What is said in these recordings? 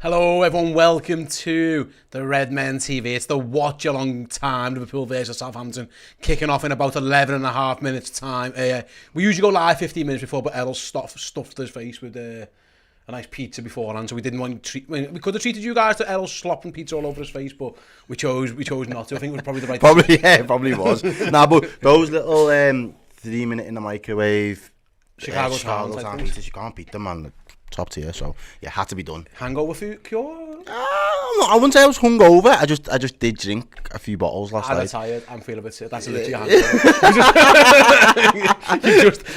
Hello everyone, welcome to the Redmen TV. It's the Watchalong time, Liverpool versus Southampton, kicking off in about 11 and a half minutes time. We usually go live 15 minutes before, but Errol stuffed his face with a nice pizza beforehand, so we didn't want to treat... We could have treated you guys to Errol slopping pizza all over his face, but we chose not to. I think it was probably the right thing. Yeah, it probably was. But those little 3-minute in the microwave Chicago Town pizzas, you can't beat them, man. Top tier, so yeah, had to be done. Hangover food cure? I wouldn't say I was hungover. I just did drink a few bottles last night. I'm tired. I'm feeling a bit sick. That's literally a hangover.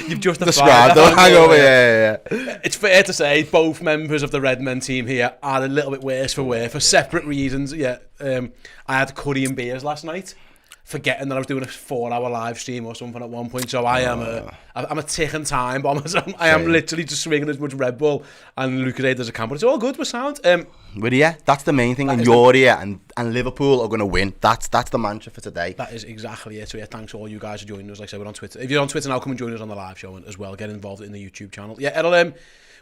you've just described the hangover. Yeah. It's fair to say both members of the Redmen team here are a little bit worse for wear for separate reasons. Yeah, I had curry and beers last night, forgetting that I was doing a 4-hour live stream or something at one point. So I'm a ticking time bomb. I am literally just swinging as much Red Bull and Lucozade as I can, but it's all good. We're sound. We're here. That's the main thing, and you're here, and Liverpool are going to win. That's the mantra for today. That is exactly it. So yeah, thanks to all you guys for joining us. Like I said, we're on Twitter. If you're on Twitter now, come and join us on the live show as well. Get involved in the YouTube channel. Yeah, Errol,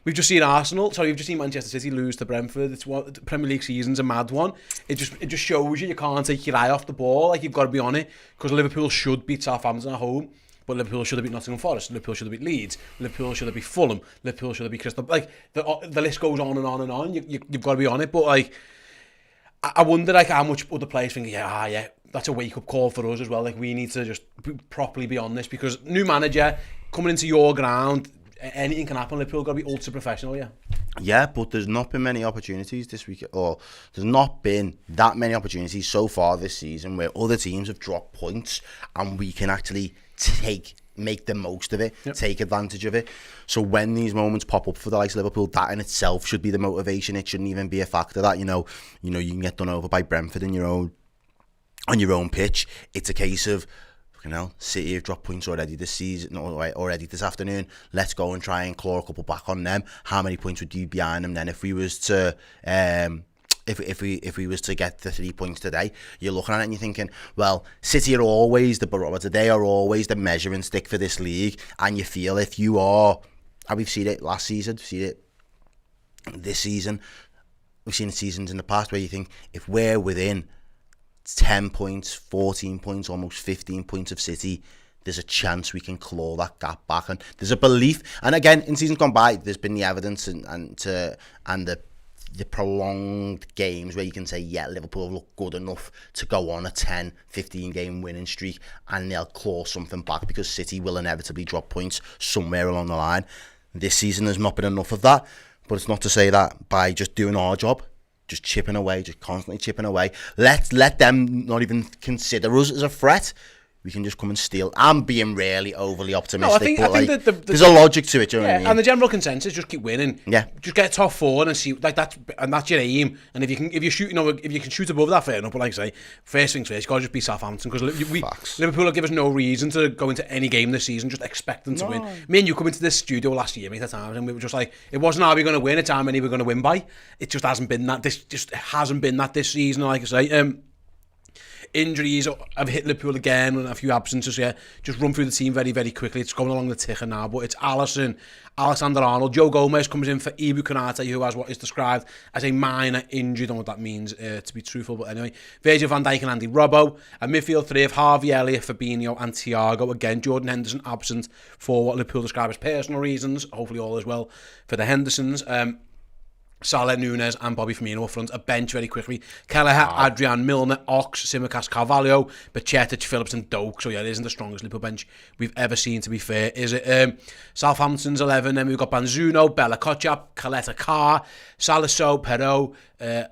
we've just seen we've just seen Manchester City lose to Brentford. The Premier League season's a mad one. It just shows you can't take your eye off the ball. Like, you've got to be on it, because Liverpool should beat Southampton at home, but Liverpool should have beat Nottingham Forest. Liverpool should have beat Leeds. Liverpool should have beat Fulham. Liverpool should have beat Crystal. Like, the list goes on and on and on. You've got to be on it. But like, I wonder like how much other players think, yeah, that's a wake up call for us as well. Like, we need to just properly be on this, because new manager coming into your ground, anything can happen. Liverpool got to be ultra professional, yeah. Yeah, but there's not been many opportunities this week, or there's not been that many opportunities so far this season where other teams have dropped points and we can actually make the most of it, take advantage of it. So when these moments pop up for the likes of Liverpool, that in itself should be the motivation. It shouldn't even be a factor that you can get done over by Brentford on your own pitch. It's a case of, City have dropped points already this season, already this afternoon. Let's go and try and claw a couple back on them. How many points would you be behind them then if we was to if we was to get the 3 points today? You're looking at it and you're thinking, well, City are always the barometer. They are always the measuring stick for this league. And you feel if you are, and we've seen it last season, we've seen it this season, we've seen it seasons in the past where you think if we're within 10 points, 14 points, almost 15 points of City, there's a chance we can claw that gap back, and there's a belief. And again, in seasons gone by, there's been the evidence and the prolonged games where you can say, yeah, Liverpool look good enough to go on a 10, 15 game winning streak, and they'll claw something back, because City will inevitably drop points somewhere along the line. This season there's not been enough of that, but it's not to say that by just doing our job, just chipping away, just constantly chipping away, let them not even consider us as a threat. We can just come and steal. I'm being really overly optimistic. I think there's a logic to it, do you know what I mean? And the general consensus, just keep winning. Yeah. Just get top 4 and see, like, that's your aim. And if you can shoot above that, fair enough. But like I say, first things first, you got to just beat Southampton, because Liverpool will give us no reason to go into any game this season just expecting to win. Me and you come into this studio last year, mate, at times, and we were just like, it wasn't how we're going to win, it's how many we're going to win by. It just hasn't been that. This season, like I say. Injuries have hit Liverpool again, and a few absences. Yeah, just run through the team very, very quickly. It's going along the ticker now, but it's Alisson, Alexander-Arnold, Joe Gomez comes in for Ibu Konate, who has what is described as a minor injury. Don't know what that means, to be truthful, but anyway. Virgil van Dijk and Andy Robbo. A midfield three of Harvey Elliott, Fabinho and Thiago. Again, Jordan Henderson absent for what Liverpool describe as personal reasons. Hopefully all is well for the Hendersons. Salah, Nunez and Bobby Firmino up front. A bench very quickly. Kelleher, Adrian, Milner, Ox, Simicast, Carvalho, Bajcetic, Phillips and Doak. So yeah, it isn't the strongest Liverpool bench we've ever seen, to be fair, is it? Southampton's 11, then we've got Banzuno, Bella Kotchap, Caleta Carr, Salisu, Perot,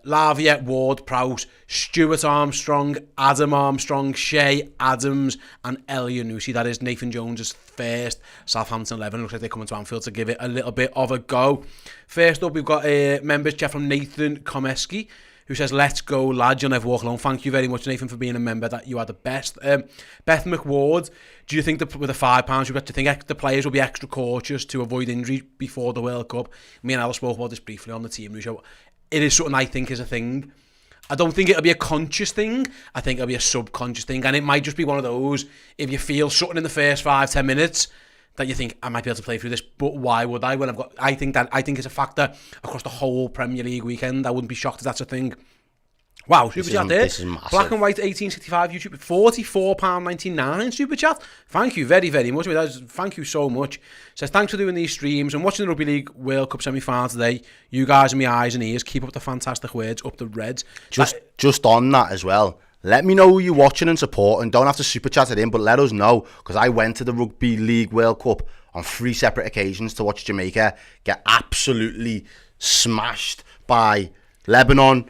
Lavia, Ward, Prowse, Stuart Armstrong, Adam Armstrong, Shea, Adams and El Yunusi. That is Nathan Jones' first Southampton 11. Looks like they're coming to Anfield to give it a little bit of a go. First up, we've got a members chat from Nathan Komeski, who says, let's go, lads, you'll never walk alone. Thank you very much, Nathan, for being a member. That you are the best. Beth McWard, do you think that with the £5, do you think the players will be extra cautious to avoid injury before the World Cup? Me and Ella spoke about this briefly on the team show. It is something I think is a thing. I don't think it'll be a conscious thing. I think it'll be a subconscious thing. And it might just be one of those, if you feel something in the first 5-10 minutes, that you think I might be able to play through this, but why would I? When I think it's a factor across the whole Premier League weekend. I wouldn't be shocked if that's a thing. Wow, super chat there. This is massive. Black and White 1865 YouTube, £44.99 super chat. Thank you very, very much. Thank you so much. Says, thanks for doing these streams. I'm watching the Rugby League World Cup semi-final today. You guys are my eyes and ears. Keep up the fantastic words. Up the Reds. Just on that as well. Let me know who you're watching and supporting. Don't have to super chat it in, but let us know. Because I went to the Rugby League World Cup on 3 separate occasions to watch Jamaica get absolutely smashed by Lebanon,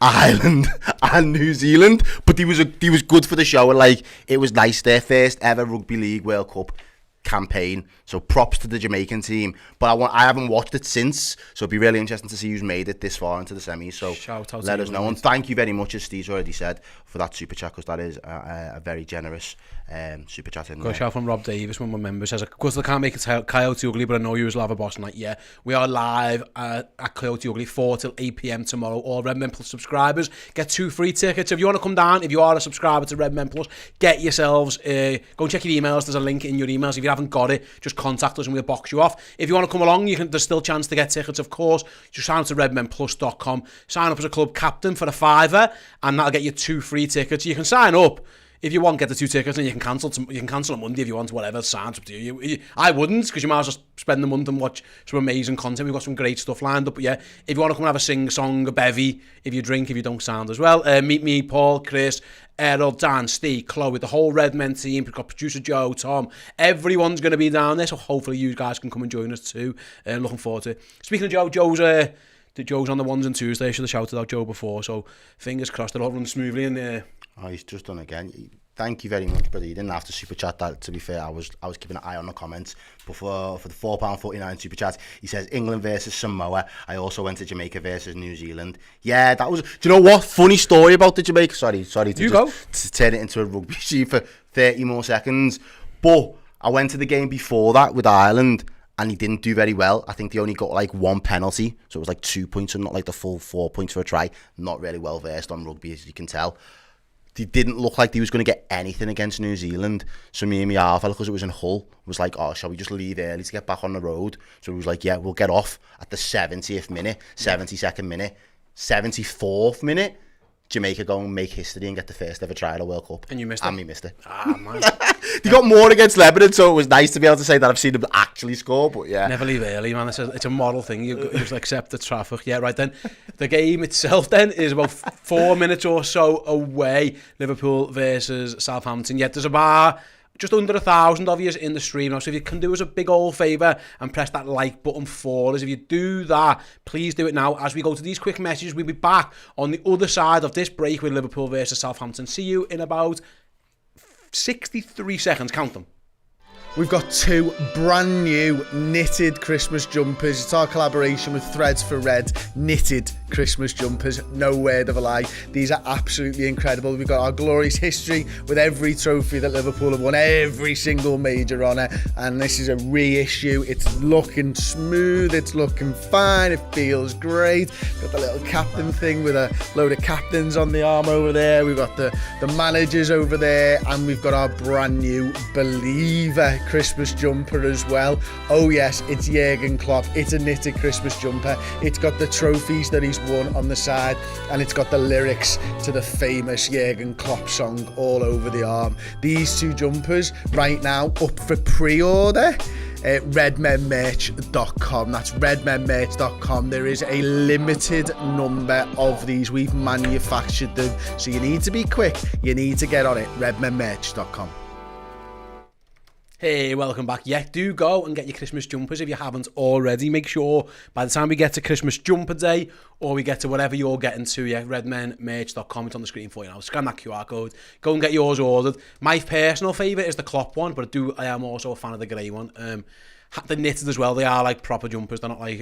Ireland and New Zealand, but he was good for the show. Like, it was nice, their first ever Rugby League World Cup campaign, so props to the Jamaican team. But I haven't watched it since, so it'd be really interesting to see who's made it this far into the semis. So let us know, and thank you very much, as Steve's already said, for that super chat, because that is a very generous super chat. Go shout from Rob Davis, one of my members, says, of course I can't make it Coyote Ugly, but I know you as Lava Boss. And like, yeah, we are live at Coyote Ugly 4 till 8 p.m. tomorrow. All Redmen Plus subscribers get 2 free tickets. If you want to come down, if you are a subscriber to Redmen Plus, get yourselves, go and check your emails. There's a link in your emails. If you haven't got it, just contact us and we'll box you off. If you want to come along, there's still a chance to get tickets, of course. Just sign up to redmenplus.com, sign up as a club captain for a £5, and that'll get you 2 free tickets. You can sign up if you want, get the 2 tickets, and you can cancel on Monday if you want, whatever. Signs up to you. I wouldn't, because you might as well spend the month and watch some amazing content. We've got some great stuff lined up. But yeah, if you want to come and have a sing-song, a bevy, if you drink, if you don't sound as well, meet me, Paul, Chris, Errol, Dan, Steve, Chloe, the whole Redmen team. We've got producer Joe, Tom. Everyone's going to be down there, so hopefully you guys can come and join us too. Looking forward to it. Speaking of Joe, Joe's on the 1s and 2s there. I should have shouted out Joe before, so fingers crossed they're all running smoothly in there. Oh, he's just done again. Thank you very much, brother. You didn't have to super chat that, to be fair. I was keeping an eye on the comments. But for the £4.49 super chat, he says, England versus Samoa. I also went to Jamaica versus New Zealand. Yeah, that was... Do you know what? Funny story about the Jamaica... Sorry to turn it into a rugby sheet for 30 more seconds. But I went to the game before that with Ireland, and he didn't do very well. I think they only got like 1 penalty, so it was like 2 points and not like the full 4 points for a try. Not really well versed on rugby, as you can tell. He didn't look like he was going to get anything against New Zealand. So me and my half, because it was in Hull, was like, oh, shall we just leave early to get back on the road? So he was like, yeah, we'll get off at the 70th minute, 72nd minute, 74th minute. Jamaica go and make history and get the first ever try at a World Cup. And you missed it? And we missed it. Ah, man. They got more against Lebanon, so it was nice to be able to say that I've seen them actually score, but yeah. Never leave early, man. It's a moral thing. You just accept the traffic. Yeah, right then. The game itself then is about 4 minutes or so away. Liverpool versus Southampton. Yet there's about just under 1,000 of you in the stream now, so if you can do us a big old favour and press that like button for us. If you do that, please do it now. As we go to these quick messages, we'll be back on the other side of this break with Liverpool versus Southampton. See you in about 63 seconds. Count them. We've got 2 brand new knitted Christmas jumpers. It's our collaboration with Threads for Red. Knitted Christmas jumpers, no word of a lie. These are absolutely incredible. We've got our glorious history with every trophy that Liverpool have won, every single major honour, and this is a reissue. It's looking smooth, it's looking fine, it feels great. Got the little captain thing with a load of captains on the arm over there. We've got the managers over there, and we've got our brand new Believer Christmas jumper as well. Oh yes, it's Jurgen Klopp. It's a knitted Christmas jumper. It's got the trophies that he's won on the side, and it's got the lyrics to the famous Jurgen Klopp song all over the arm. These 2 jumpers right now up for pre-order at redmenmerch.com. That's redmenmerch.com. There is a limited number of these. We've manufactured them, so you need to be quick. You need to get on it. redmenmerch.com. Hey, welcome back. Yeah, do go and get your Christmas jumpers if you haven't already. Make sure by the time we get to Christmas jumper day, or we get to whatever you're getting to, yeah, redmenmerch.com. It's on the screen for you now. Scan that QR code. Go and get yours ordered. My personal favourite is the Klopp one, but I am also a fan of the grey one. They're knitted as well. They are like proper jumpers. They're not like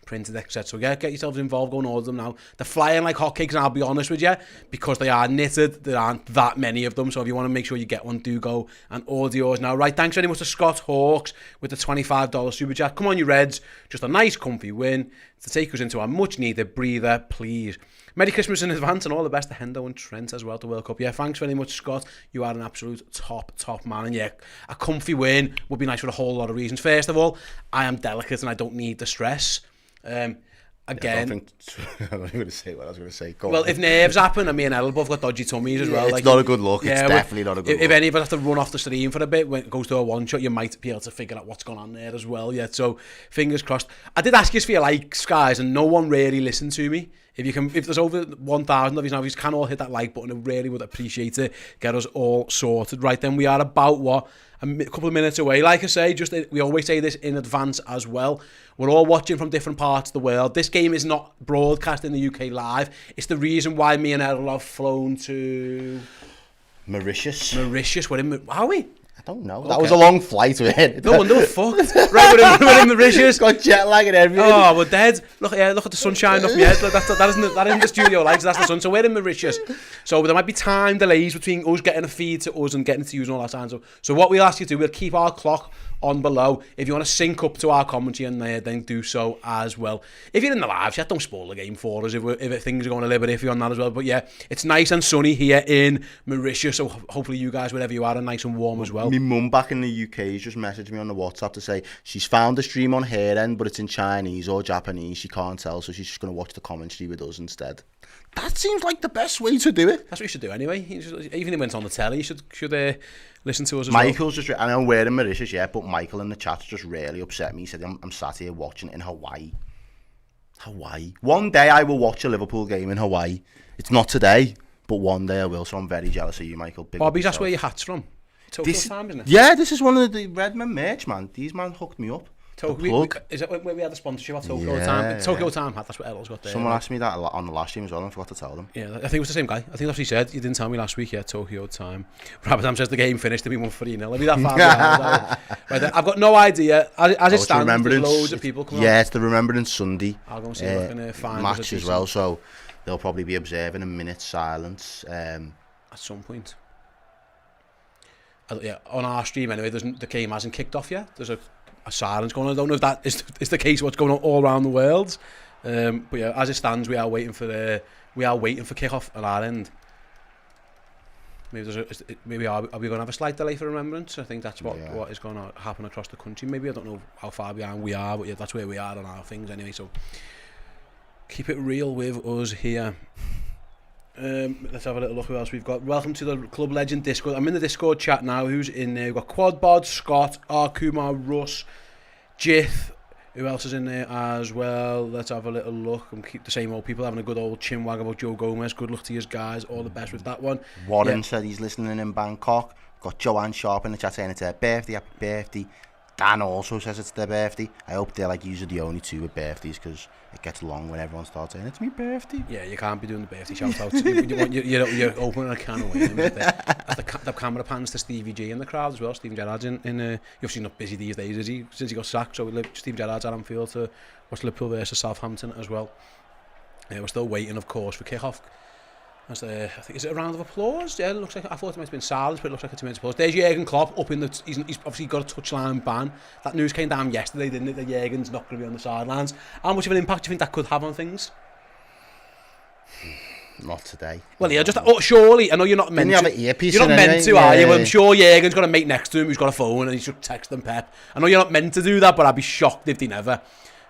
printed, etc. So yeah, get yourselves involved. Go and order them now. They're flying like hotcakes, and I'll be honest with you, because they are knitted, there aren't that many of them. So if you want to make sure you get one, do go and order yours now. Right, thanks very much to Scott Hawks with the $25 super chat. Come on, you Reds. Just a nice, comfy win. to take us into our much-needed breather, please. Merry Christmas in advance and all the best to Hendo and Trent as well to World Cup. Yeah, thanks very much, Scott. You are an absolute top man. And yeah, a comfy win would be nice for a whole lot of reasons. First of all, I am delicate and I don't need the stress. Again, I'm not going to say what I was going to say. Well, if nerves happen, and me and Errol both got dodgy tummies as well. It's not a good look. It's definitely not a good look. If any of us have to run off the stream for a bit when it goes to a one-shot, you might be able to figure out what's going on there as well. Yeah, so fingers crossed. I did ask you for your likes, guys, and no one really listened to me. If there's over 1,000 of you now, you can all hit that like button. I really would appreciate it. Get us all sorted. Right then, we are about a couple of minutes away. Like I say, we always say this in advance as well. We're all watching from different parts of the world. This game is not broadcast in the UK live. It's the reason why me and Errol have flown to Mauritius. Are we? I don't know. Okay. That was a long flight. No wonder we're fucked. Right, we're in Mauritius. Got jet lag and everything. Oh, we're dead. Look at the sunshine off my head. That isn't the studio lights. That's the sun. So we're in Mauritius. So there might be time delays between us getting a feed to us and getting to use and all that time. So what we'll ask you to do, we'll keep our clock on below. If you want to sync up to our commentary in there, then do so as well. If you're in the live chat, don't spoil the game for us if things are going a little bit iffy on that as well. But yeah, it's nice and sunny here in Mauritius, so hopefully you guys, wherever you are, are nice and warm as well. My mum back in the UK has just messaged me on the WhatsApp to say she's found the stream on her end, but it's in Chinese or Japanese. She can't tell, so she's just going to watch the commentary with us instead. That seems like the best way to do it. That's what you should do anyway. Even if it went on the telly, you should listen to us as Michael's well. I know we're in Mauritius, yeah, but Michael in the chat's just really upset me. He said, I'm sat here watching it in Hawaii. One day I will watch a Liverpool game in Hawaii. It's not today, but one day I will, so I'm very jealous of you, Michael. Bobby's, that's where your hat's from. Tokyo Time, isn't it? Yeah, this is one of the Redmen merch, man. These man hooked me up. Is it when we had the sponsorship at Tokyo Time? Tokyo Time hat, that's what Errol's got there. Someone asked me that on the last stream as well, and I forgot to tell them. Yeah, I think it was the same guy. I think that's what he said. You didn't tell me last week, yeah, Tokyo Time. Rabadam says the game finished and we won 3-0. I'll be that far behind. Right, I've got no idea. As it stands, there's loads of people coming on. Yeah, it's the Remembrance Sunday I'll go and see if I can find match as well, so they'll probably be observing a minute's silence. At some point. Yeah, on our stream anyway, the game hasn't kicked off yet. There's a silence going on. I don't know if that is the case. What's going on all around the world? But yeah, as it stands, we are waiting for kickoff on our end. Maybe are we going to have a slight delay for Remembrance? I think that's what is going to happen across the country. Maybe I don't know how far behind we are, but yeah, that's where we are on our things anyway. So keep it real with us here. Let's have a little look who else we've got. Welcome to the Club Legend Discord. I'm in the Discord chat now. Who's in there? We've got Quadbod, Scott, Kumar, Russ, Jith. Who else is in there as well? Let's have a little look and keep the same old people having a good old chinwag about Joe Gomez. Good luck to you guys. All the best with that one. Warren said he's listening in Bangkok. Got Joanne Sharp in the chat saying it's her birthday. Happy birthday. Dan also says it's their birthday. I hope they're like usually the only two with birthdays because it gets long when everyone starts saying it's my birthday. Yeah, you can't be doing the birthday shout-outs. you're opening a can of worms. The camera pans to Stevie G in the crowd as well. Stephen Gerrard's in you're obviously not busy these days, is he? Since he got sacked, so Stephen Gerrard's at Anfield to watch Liverpool versus Southampton as well. We're still waiting, of course, for kickoff. I think, is it a round of applause? Yeah, it looks like, I thought it might have been silence, but it looks like it's a minute applause. There's Jurgen Klopp up in the. He's obviously got a touchline ban. That news came down yesterday, didn't it? That Jurgen's not going to be on the sidelines. How much of an impact do you think that could have on things? Not today. Well, yeah, surely. I know you're not meant to. Have an earpiece you're not meant anyway. to, are you? Well, I'm sure Jurgen's got a mate next to him who's got a phone and he's just texting Pep. I know you're not meant to do that, but I'd be shocked if they never.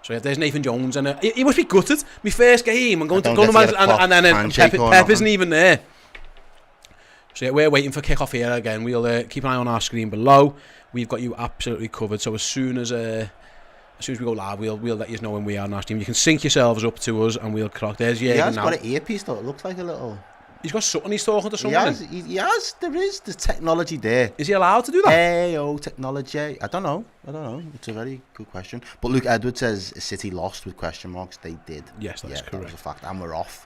So yeah, there's Nathan Jones, and he must be gutted. My first game, I'm going to Man, and then Pep isn't even there. So yeah, we're waiting for kickoff here again. We'll keep an eye on our screen below. We've got you absolutely covered. So as soon as we go live, we'll let you know when we are on our stream. You can sync yourselves up to us, and we'll clock. There's Jurgen now. He has got an earpiece though. It looks like a little. He's got something. He's talking to someone. He has. There is the technology there. Is he allowed to do that? Hey, technology. I don't know. It's a very good question. But Luke Edwards says City lost with question marks. They did. Yes, that's correct. That was a fact. And we're off.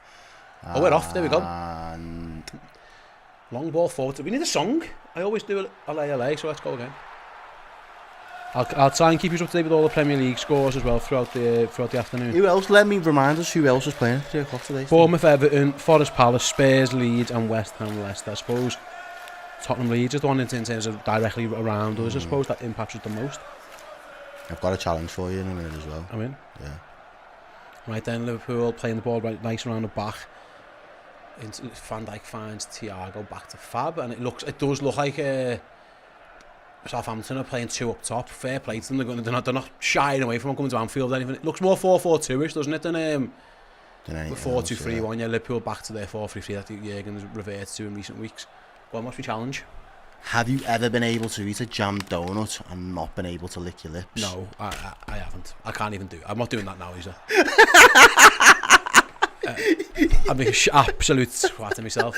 We're off. There we go. And long ball forward. We need a song. I always do LA, so let's go again. I'll try and keep you up to date with all the Premier League scores as well throughout the afternoon. Who else? Let me remind us who else is playing at 3 o'clock today. Bournemouth, Everton, Forest Palace, Spurs, Leeds and West Ham, Leicester. I suppose Tottenham, Leeds is the one in terms of directly around us. I suppose that impacts us the most. I've got a challenge for you in a minute as well. I'm in. Yeah. Right then, Liverpool playing the ball right nice around the back. Van Dijk finds Thiago back to Fab, and it does look like Southampton are playing 2 up top. Fair play to them. They're not shying away from coming to Anfield or anything. It looks more 4-4-2ish, doesn't it, than 4-2-3-1. Yeah, Liverpool back to their 4-3-3 that Jurgen's reverted to in recent weeks. Well, what's my challenge? Have you ever been able to eat a jammed donut and not been able to lick your lips? No, I haven't. I can't even do it. I'm not doing that now, either. I'm an absolute twat to myself.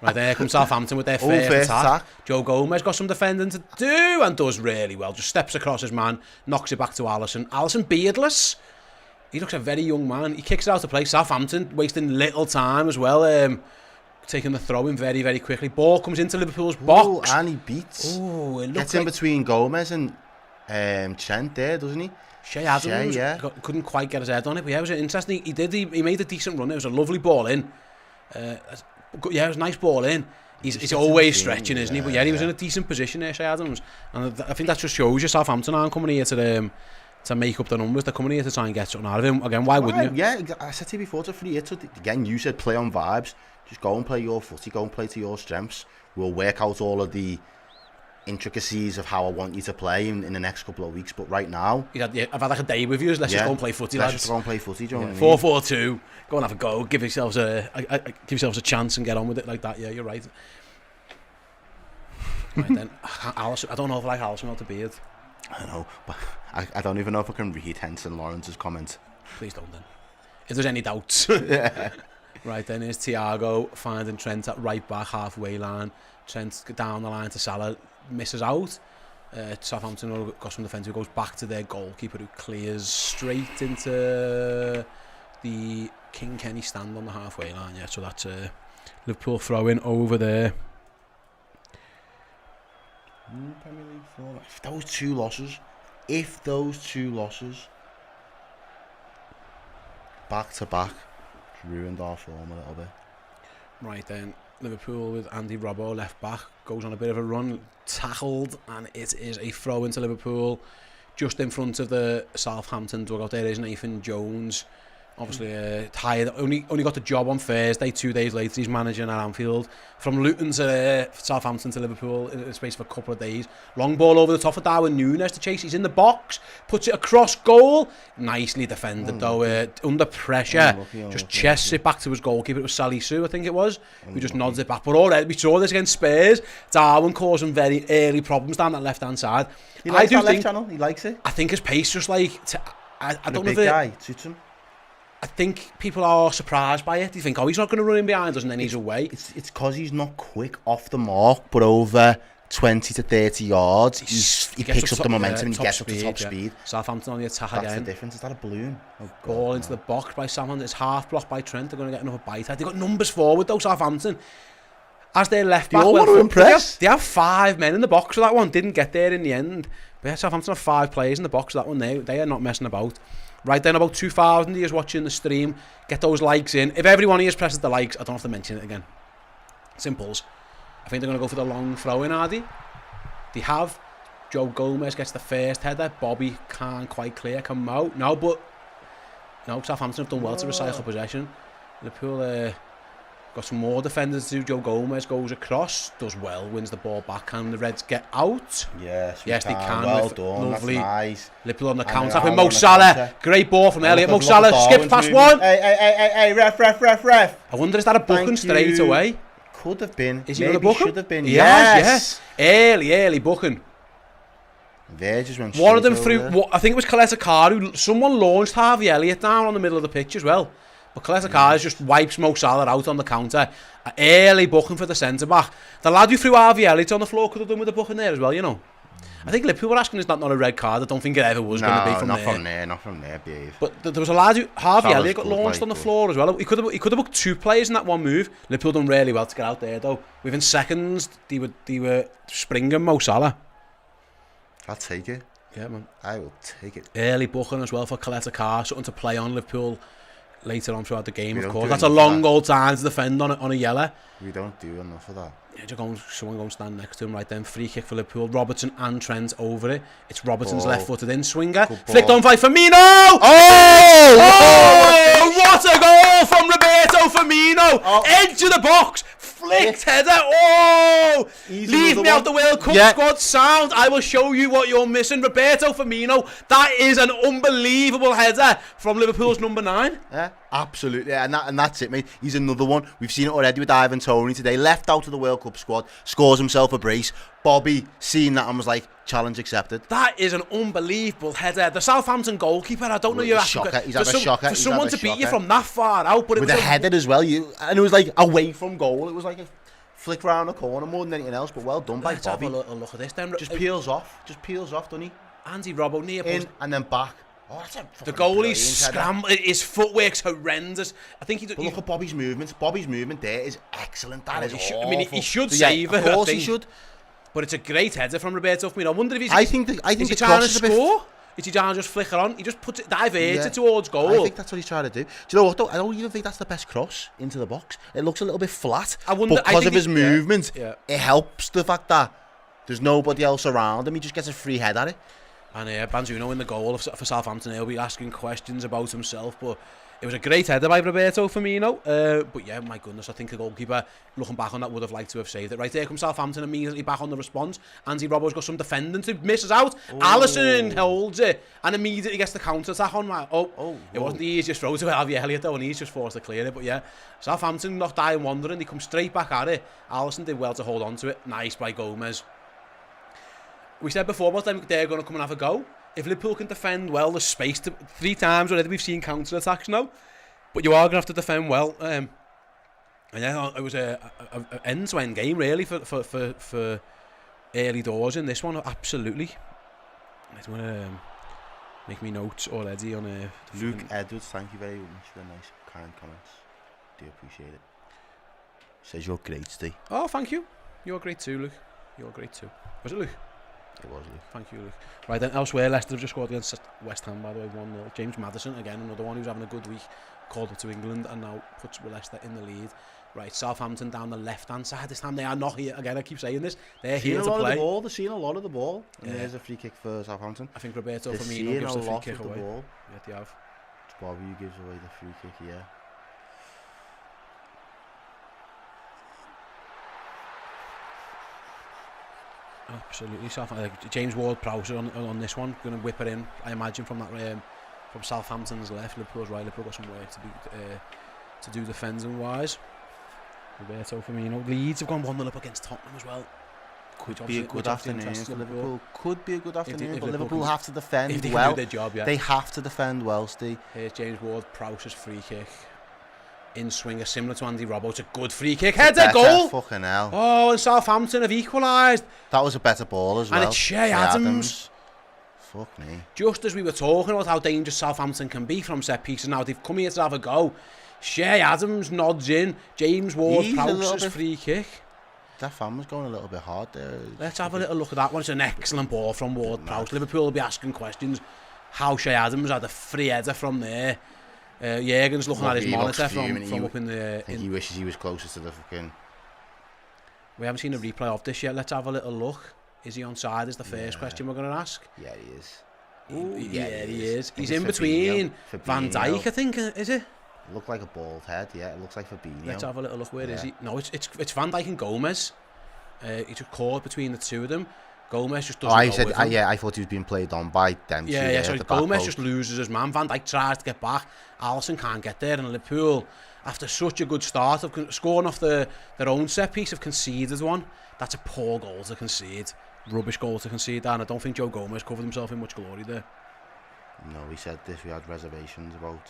Right, there comes Southampton with their first attack. Joe Gomez got some defending to do and does really well. Just steps across his man, knocks it back to Alisson. Alisson beardless. He looks a very young man. He kicks it out to play. Southampton wasting little time as well. Taking the throw in very, very quickly. Ball comes into Liverpool's box. And he beats. Ooh, it gets in between Gomez and Trent there, doesn't he? Shea Adams couldn't quite get his head on it, but yeah, it was interesting. He made a decent run. It was a lovely ball in. Yeah, it was a nice ball in. He's always stretching, isn't he? But yeah, he was in a decent position there, Shea Adams. And I think that just shows you Southampton aren't coming here to make up the numbers. They're coming here to try and get something out of him. Again, why wouldn't you? Yeah, I said to you before, again, you said play on vibes. Just go and play your footy, go and play to your strengths. We'll work out all of the intricacies of how I want you to play in the next couple of weeks. But right now... I've had like a day with you. Let's just go and play footy, lads. Let's just go and play footy, do you know what I mean? 4-4-2. Go and have a go. Give yourselves a chance and get on with it like that. Yeah, you're right. Right then, Alisson, I don't know if I like Alisson without the beard. I know, but I don't even know if I can read Henson Lawrence's comment. Please don't then. If there's any doubts. Right then, here's Thiago finding Trent at right back, halfway line. Trent down the line to Salah, misses out. Southampton got some defence who goes back to their goalkeeper who clears straight into the King Kenny stand on the halfway line. Yeah, so that's Liverpool throwing over there. Premier League form. If those two losses back to back ruined our form a little bit. Right then, Liverpool with Andy Robbo left back goes on a bit of a run, tackled, and it is a throw into Liverpool just in front of the Southampton dugout. There is Nathan Jones, obviously tired, only got the job on Thursday. 2 days later he's managing at Anfield. From Luton to Southampton to Liverpool in the space of a couple of days. Long ball over the top of Darwin Nunez to chase. He's in the box, puts it across goal. Nicely defended though, under pressure. Just chests it back to his goalkeeper. It was Salisu, I think it was, who just nods it back. But already we saw this against Spurs. Darwin causing very early problems down that left hand side. He likes that left channel. He likes it. I think his pace just like I don't know if big guy suits him. I think people are surprised by it. They think, he's not going to run in behind us, and then he's away. It's because he's not quick off the mark, but over 20 to 30 yards, he picks up the momentum and he gets up to top speed. Southampton on the attack again. That's the difference. Is that a balloon? Ball into the box by Southampton. It's half blocked by Trent. They're going to get another bite. They've got numbers forward, though, Southampton. As their left back, they all want to impress. They have 5 men in the box for that one. Didn't get there in the end. But yeah, Southampton have 5 players in the box for that one. They are not messing about. Right then, about 2,000 of you watching the stream. Get those likes in. If everyone here presses the likes, I don't have to mention it again. Simples. I think they're going to go for the long throw in, are they? They have. Joe Gomez gets the first header. Bobby can't quite clear, come out. No, Southampton have done well to recycle possession. Liverpool got some more defenders to do. Joe Gomez goes across, does well, wins the ball back, and the Reds get out. Yes, they can. Well done, lovely. That's nice. Liverpool on the counter with Mo Salah. Great ball from Elliott. Mo Salah skips past one. Hey, ref. I wonder, is that a booking straight away? Could have been. Is he going to book him? Should have been. Yes. Early booking. They just went one of them through. I think it was Kaleta Carr who someone launched Harvey Elliott down on the middle of the pitch as well. But Kaleta Carr just wipes Mo Salah out on the counter. Early booking for the centre back. The lad who threw Harvey Elliott on the floor could have done with the booking there as well, you know. I think Liverpool were asking, is that not a red card? I don't think it ever was going to be from there. Not from there, Dave. But there was a lad who Harvey Elliott got launched on the floor as well. He could have booked 2 players in that one move. Liverpool done really well to get out there though. Within seconds, they were springing Mo Salah. I'll take it. Yeah, man. I will take it. Early booking as well for Kaleta Carr, something to play on. Liverpool later on throughout the game, We of don't course. do That's a enough of long that. old time to defend on a yellow. We don't do enough of that. Yeah, someone go and stand next to him right then. Free kick for Liverpool. Robertson and Trent over it. It's Robertson's Ball. left-footed in swinger. Good Flicked ball. on by Firmino! Oh! What a goal from Roberto Firmino! Oh. Edge of the box! Flicked header! Oh! He's Leave another me out one. the World Cup Yeah. squad sound. I will show you what you're missing. Roberto Firmino. That is an unbelievable header from Liverpool's number 9. Yeah, absolutely, and that's it, mate. He's another one. We've seen it already with Ivan Toney today. Left out of the World Cup squad, scores himself a brace. Bobby seen that and was like, challenge accepted. That is an unbelievable header. The Southampton goalkeeper, I don't know Well, you're he's asking. shocker. He's had a shocker. For He's someone had a to beat you shocker. from that far out, but it With was a header as well, and it was like away from goal. It was like a flick round the corner more than anything else, but well done by Let's have Bobby. a look at this then. Just peels off, doesn't he? Andy Robbo near In post. and then back. Oh, that's a The fucking goalie's brilliant header. scramble. His footwork's horrendous. I think But look at Bobby's movement. Bobby's movement there is excellent. That is he awful. should So, yeah, save it. Of course I he think. should. But it's a great header from Roberto Firmino. I wonder if he's. I think is the he trying cross to is a bit. score? Is he trying to just flicker on? He just puts it, diverts Yeah. it towards goal. I think that's what he's trying to do. Do you know what though? I don't even think that's the best cross into the box. It looks a little bit flat. I wonder- I because think of his it- movement. yeah. It helps the fact that there's nobody else around him. He just gets a free head at it. And Banzuno in the goal for Southampton. He'll be asking questions about himself, but it was a great header by Roberto Firmino. But yeah, my goodness, I think the goalkeeper, looking back on that, would have liked to have saved it. Right there comes Southampton immediately back on the response. Andy Robbo's got some defending to misses out. Alisson holds it and immediately gets the counter attack on. It wasn't the easiest throw to Harvey Elliott though, and he's just forced to clear it. But yeah, Southampton not dying wandering. They come straight back at it. Alisson did well to hold on to it. Nice by Gomez. We said before about them they're going to come and have a go. If Liverpool can defend well, there's space to 3 times already. We've seen counter attacks now, but you are going to have to defend well. And yeah, it was a end-to-end game really for early doors in this one. Absolutely. I'm going to make me notes already on Luke Edwards, thank you very much for the nice, kind comments. Do appreciate it. Says you're great, Steve. Oh, thank you. You're great too, Luke. You're great too. Was it Luke? It was Luke. Thank you, Luke. Right then, elsewhere, Leicester have just scored against West Ham, by the way, 1-0. James Maddison, again, another one who's having a good week, called up to England and now puts Leicester in the lead. Right, Southampton down the left-hand side. This time they are not here. Again, I keep saying this. They're here to play. They're seeing a lot of the ball. And there's a free kick for Southampton. I think Roberto They're Firmino seeing gives a the free lot kick of the away. ball. Yeah, they have. It's Bobby who gives away the free kick here. Absolutely, James Ward-Prowse on this one, going to whip it in. I imagine from that from Southampton's left, Liverpool's right. Liverpool got some work to do defending wise. Roberto Firmino. Leeds have gone 1-0 up against Tottenham as well. Could be a good afternoon for Liverpool. Could be a good afternoon, if but Liverpool Liverpool have to defend if they well. can do their job, yeah. They have to defend well, Steve. Here's James Ward-Prowse's free kick. In swinger, similar to Andy Robbo. It's a good free kick. Header goal! Fucking hell. Oh, and Southampton have equalised. That was a better ball as well. And it's Shea Adams. Fuck me. Just as we were talking about how dangerous Southampton can be from set pieces, now they've come here to have a go. Shea Adams nods in. James Ward-Prowse's free kick. That fan was going a little bit hard there. Let's have a little look at that one. It's an excellent ball from Ward-Prowse. Liverpool will be asking questions. How Shea Adams had a free header from there. Jürgen's looking at his monitor from up in the... I think he wishes he was closer to the fucking... We haven't seen a replay of this yet. Let's have a little look. Is he onside is the first question we're going to ask. Yeah, he is. Yeah, he is. He's in between Van Dijk, I think, is it? Looked like a bald head, yeah. It looks like Fabinho. Let's have a little look. Where is he? No, it's Van Dijk and Gomez. He's just caught between the two of them. Gomez just doesn't go with him. I thought he was being played on by Dempsey. Yeah, so Gomez just loses his man. Van Dijk tries to get back. Alisson can't get there, and Liverpool, after such a good start of scoring off their own set piece, have conceded one. That's a poor goal to concede. Rubbish goal to concede, and I don't think Joe Gomez covered himself in much glory there. No, we said this. We had reservations about.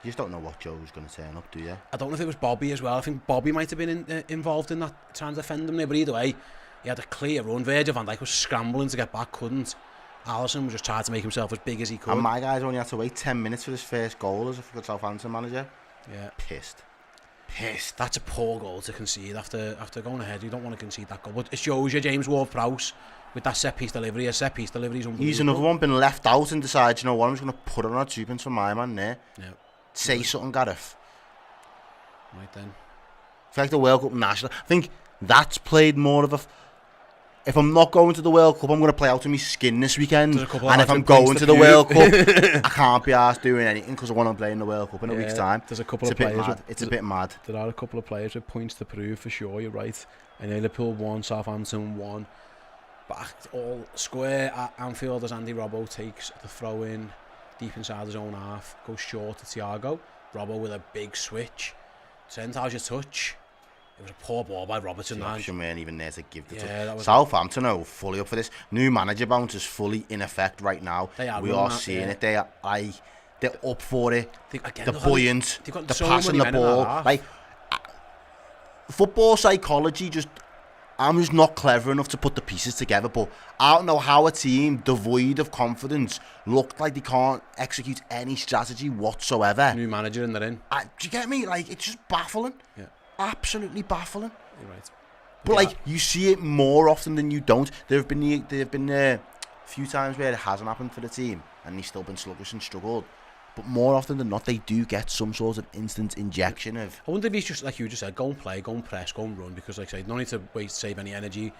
You just don't know what Joe was going to turn up, do you? I don't know if it was Bobby as well. I think Bobby might have been involved in that, trying to defend him there, but either way, he had a clear run. Virgil van Dijk was scrambling to get back, couldn't. Alisson was just trying to make himself as big as he could. And my guys only had to wait 10 minutes for his first goal as a Southampton manager. Yeah. Pissed. That's a poor goal to concede after going ahead. You don't want to concede that goal. But it shows you James Ward-Prowse with that set-piece delivery. A set-piece delivery is unbelievable. He's another one been left out and decides, you know what, I'm just going to put it on a 2-pence for my man there. Yeah. Say something, Gareth. Right then. I feel like the World Cup national. I think that's played more of a. If I'm not going to the World Cup, I'm going to play out of my skin this weekend. And if I'm going to the World Cup, I can't be asked doing anything because I want to play in the World Cup in a week's time. There's a couple of players. It's a bit mad. There are a couple of players with points to prove for sure. You're right. And Liverpool 1, Southampton 1. Back all square at Anfield as Andy Robbo takes the throw in deep inside his own half. Goes short to Thiago. Robbo with a big switch. Trent, how's your touch? It was a poor ball by Robertson. The option weren't even there to give the touch. Was Southampton are fully up for this. New manager bounce is fully in effect right now. We are seeing it. They're up for it. They're buoyant. They're passing the ball. Like football psychology, I'm just not clever enough to put the pieces together, but I don't know how a team devoid of confidence looked like they can't execute any strategy whatsoever. New manager and they're in. Do you get me? Like, it's just baffling. Yeah. Absolutely baffling. You're right. But like, you see it more often than you don't. There have been a few times where it hasn't happened for the team and they've still been sluggish and struggled. But more often than not, they do get some sort of instant injection of. I wonder if he's just, like you just said, go and play, go and press, go and run, because like I say, no need to save any energy.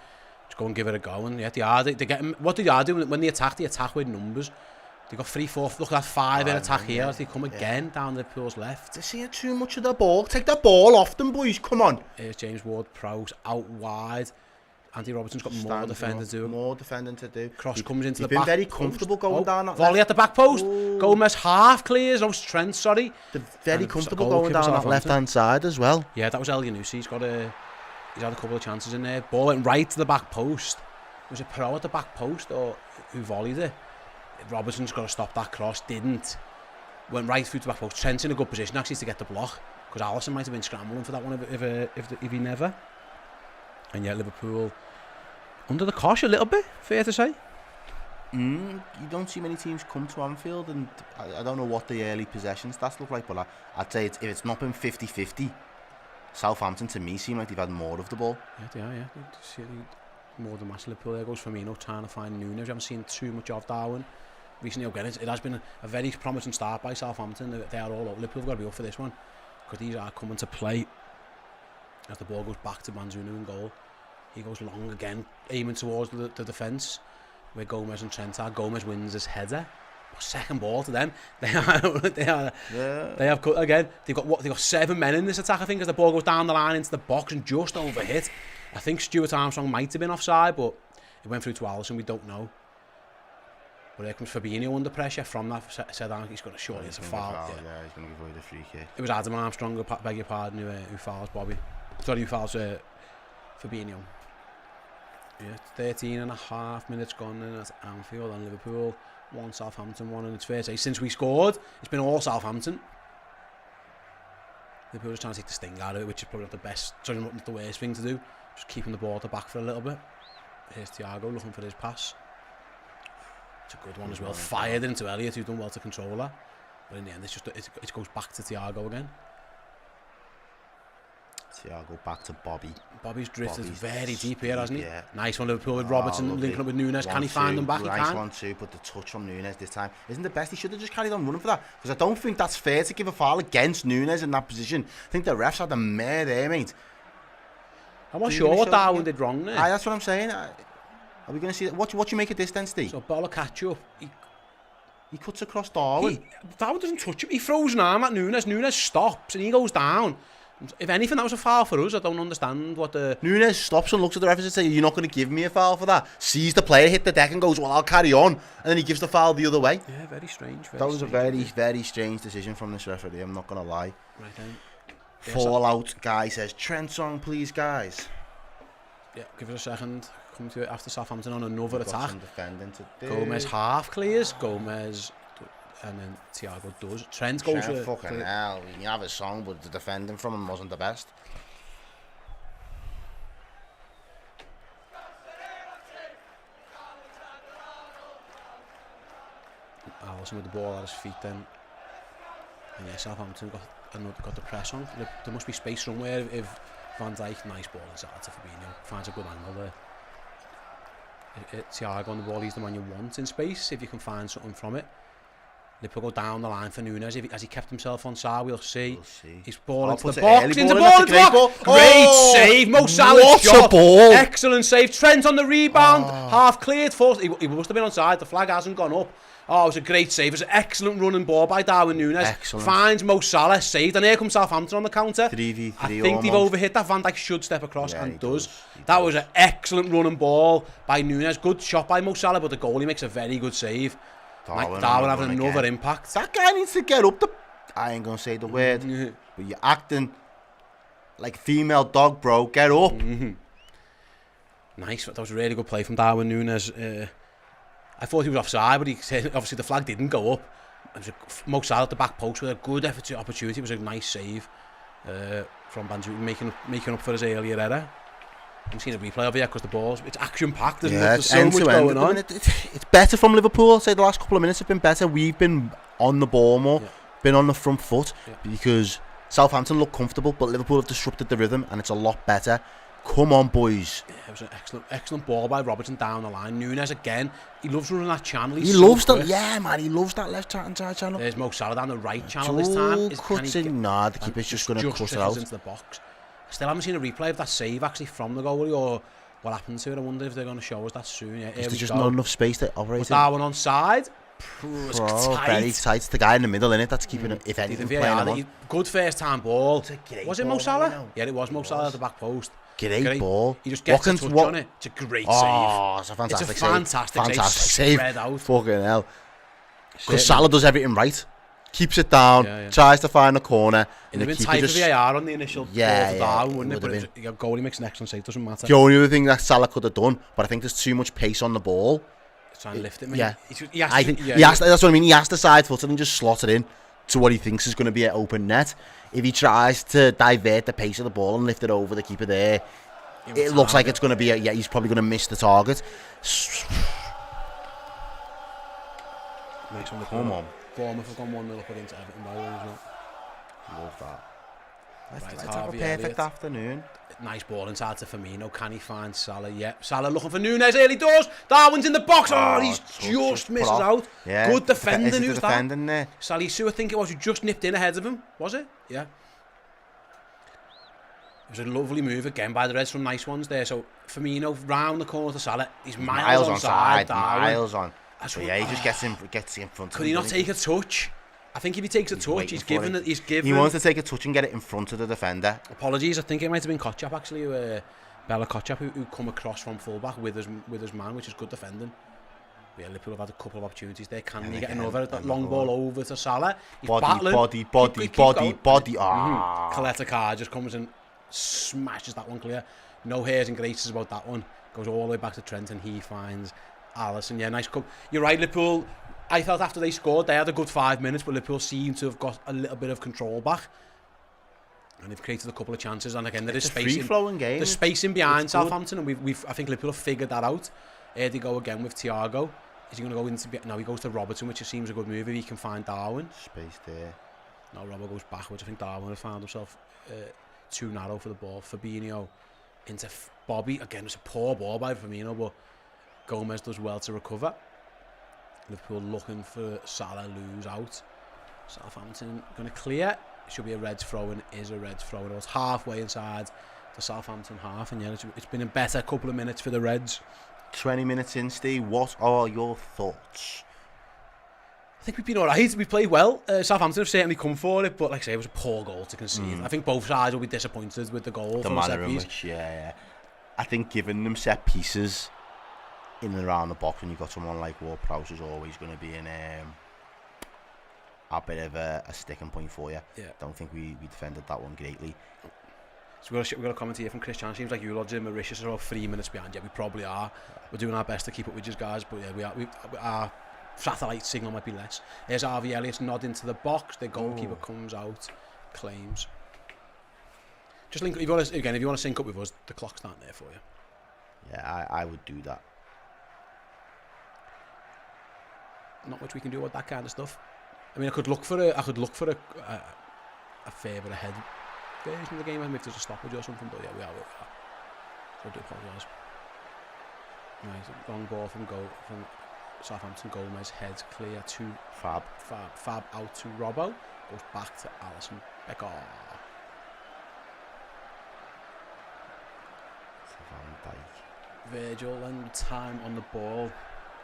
Just go and give it a go. And yeah, they get what they are doing when they attack with numbers. They got 3, 4, look at that 5 in attack here as they come again down Liverpool's left. They're seeing too much of the ball. Take that ball off them, boys. Come on. Here's James Ward-Prowse out wide. Andy Robertson's got more defending to do. Cross comes into the back. He's been very comfortable going down that volley left. At the back post. Gomez half clears. No, Trent, sorry. They're very comfortable going down that left-hand side as well. Yeah, that was El Yunusi. He's had a couple of chances in there. Ball went right to the back post. Was it Pro at the back post or who volleyed it? Robertson's got to stop that cross. Didn't. Went right through to the back post. Trent's in a good position actually to get the block, because Alisson might have been scrambling for that one if he never. And yet Liverpool under the cosh a little bit, fair to say. You don't see many teams come to Anfield, and I don't know what the early possession stats look like, but I'd say if it's not been 50-50, Southampton to me seem like they've had more of the ball. Yeah, they are, yeah. More than massive Liverpool. There goes Firmino trying to find Nunez. We haven't seen too much of Darwin recently. Again, it has been a very promising start by Southampton. They are all up. Liverpool have got to be up for this one, because these are coming to play. As the ball goes back to Manzunu in goal, he goes long again, aiming towards the defence where Gomez and Trent are. Gomez wins his header. Second ball to them. They have cut again. They've got 7 men in this attack, I think, as the ball goes down the line into the box and just overhit. I think Stuart Armstrong might have been offside, but it went through to Alisson. We don't know. But here comes Fabinho under pressure from that. Said he's got to surely it's a foul. Yeah, he's going to avoid a free kick. It was Adam Armstrong, beg your pardon, who fouls Bobby. Sorry, who fouls Fabinho. Yeah, 13.5 minutes gone in at Anfield, and Liverpool 1, Southampton 1, and it's fair to say since we scored, it's been all Southampton. Liverpool just trying to take the sting out of it, which is probably not the worst thing to do. Just keeping the ball at the back for a little bit. Here's Thiago looking for his pass. It's a good one as well. Fired into Elliott, who's done well to control that. But in the end, it goes back to Thiago again. Thiago back to Bobby. Bobby's drifted very deep here, hasn't he? Yeah. Nice one, Liverpool with Robertson linking up with Nunez. Can he find them back? Nice one too, but the touch from Nunez this time isn't the best. He should have just carried on running for that, because I don't think that's fair to give a foul against Nunez in that position. I think the refs had a mare there, mate. I'm not sure what Darwin did wrong there. That's what I'm saying. Are we going to see that? What you make of this then, Steve? So ball of catch up. He cuts across Darwin. Darwin doesn't touch him. He throws an arm at Nunez. Nunez stops and he goes down. If anything, that was a foul for us. I don't understand what the... Nunez stops and looks at the referee and says, "You're not going to give me a foul for that." Sees the player hit the deck and goes, "Well, I'll carry on." And then he gives the foul the other way. Yeah, very strange. That was a very, very strange decision from this referee. I'm not going to lie. Right then. Fallout guy says, "Trent song, please, guys." Yeah, give it a second. Come to it after Southampton on another attack. Gomez half clears. Gomez... And then Thiago does. Trent goes for... Fucking hell. You have a song, but the defending from him wasn't the best. Alisson with the ball at his feet then. And yeah, Southampton got the press on. There must be space somewhere if Van Dijk, nice ball inside to Fabinho. Finds a good angle there. Thiago on the ball, he's the man you want in space, if you can find something from it. Liverpool go down the line for Nunez. Has he kept himself on side? We'll see. He's ball into the ball box. Into the box. Great save. Mo Salah's shot. What a ball. Excellent save. Trent on the rebound. Half cleared. He must have been on side. The flag hasn't gone up. Oh, it was a great save. It was an excellent running ball by Darwin Nunez. Excellent. Finds Mo Salah, saved. And here comes Southampton on the counter. 3v3 I think they've overhit that. Van Dijk should step across and does. That was an excellent running ball by Nunez. Good shot by Mo Salah, but the goalie makes a very good save. Darwin having another impact. That guy needs to get up the... I ain't going to say the word, but you're acting like a female dog, bro. Get up. Nice. That was a really good play from Darwin Nunez. I thought he was offside, but obviously the flag didn't go up. It was Mo Salah at the back post with a good effort opportunity. It was a nice save from Banzu, making up for his earlier error. I'm seeing a replay of it because it's action-packed, isn't it? There's so much going on. It's better from Liverpool. I'd say the last couple of minutes have been better. We've been on the ball more, been on the front foot, because Southampton look comfortable, but Liverpool have disrupted the rhythm, and it's a lot better. Come on, boys. Yeah, it was an excellent ball by Robertson down the line. Nunez again. He loves running that channel. He loves that. Yeah, man. He loves that left-hand side channel. There's Mo Salah down the right channel this time. Cuts in. Nah, the keeper's just going to cut it out. Into the box. I still haven't seen a replay of that save actually from the goalie or what happened to it. I wonder if they're going to show us that soon. Yeah, there's just not enough space to operate. Darwin on side. Very tight. It's the guy in the middle, innit? That's keeping it, if anything, playing on. Good first-time ball. Was it Mo Salah? Yeah, it was Mo Salah at the back post. Great ball. He just gets a touch on it. It's a great save. Oh, it's a fantastic save. Fantastic save. Spread out. Fucking hell. Because Salah does everything right. Keeps it down, tries to find a corner. It'd have been tight for VAR on the initial ball to Darwin, wouldn't it? But goalie makes an excellent save, doesn't matter. The only other thing that Salah could have done, but I think there's too much pace on the ball. He's trying to lift it, mate. Yeah. That's what I mean. He has to side foot it and just slot it in to what he thinks is going to be an open net. If he tries to divert the pace of the ball and lift it over the keeper there, it looks like it's going to be he's probably going to miss the target. Come on. Bournemouth have gone 1-0 up against Everton by the way. Love that. Let's have a perfect afternoon. Nice ball inside to Firmino. Can he find Salah? Yep. Salah looking for Nunez. Early doors. Darwin's in the box. He's just misses out. Yeah. Good defending. Who's that? There. Salisu, I think it was, who just nipped in ahead of him. Was it? Yeah. It was a lovely move again by the Reds. Some nice ones there. So Firmino round the corner to Salah. He's miles on side. Miles on. He just gets in front. Could he not take a touch? I think if he takes a touch, he's given it. He wants to take a touch and get it in front of the defender. Apologies, I think it might have been Kotchap actually, Bella Kotchap, who come across from fullback with his man, which is good defending. Yeah, Liverpool have had a couple of opportunities there. Can he get another long ball over to Salah? He's battling. Body. Coletta Carr just comes and smashes that one clear. No hairs and graces about that one. Goes all the way back to Trent and he finds Alisson. Yeah, nice come. You're right, Liverpool. I felt after they scored, they had a good 5 minutes, but Liverpool seemed to have got a little bit of control back. And they've created a couple of chances. And again, there is space in, there's space in behind Southampton, and I think Liverpool have figured that out. Here they go again with Thiago. Is he going to go into... No, he goes to Robertson, which seems a good move if he can find Darwin. Space there. No, Robert goes backwards. I think Darwin has found himself too narrow for the ball. Fabinho into Bobby. Again, it's a poor ball by Firmino, but Gomez does well to recover. Liverpool looking for Salah, lose out. Southampton going to clear. It should be a Reds throw-in. Is a Reds throw-in. It's halfway inside the Southampton half, and yeah, it's been a better couple of minutes for the Reds. 20 minutes in, Steve. What are your thoughts? I think we've been alright. We played well. Southampton have certainly come for it, but like I say, it was a poor goal to concede. I think both sides will be disappointed with the goal. The manner in which, I think giving them set pieces in and around the box when you've got someone like Ward-Prowse is always going to be a bit of a sticking point for you. Yeah. Don't think we defended that one greatly. So we've got a comment here from Chris Chan. Seems like you lot are Mauritius are about 3 minutes behind. Yeah, we probably are. We're doing our best to keep up with you guys, but yeah, our satellite signal might be less. There's Harvey Elliott's nod into the box. The goalkeeper comes out, claims. Just link. If you want to sync up with us, the clock's not there for you. Yeah, I would do that. Not much we can do about that kind of stuff. I mean, I could look for a favour ahead version of the game, and if there's a stoppage or something. But yeah, we are. So I do apologise. Nice long ball from Southampton. Gomez heads clear to Fab. Fab out to Robbo. Goes back to Alisson. Becker. Van Dijk. Virgil and time on the ball.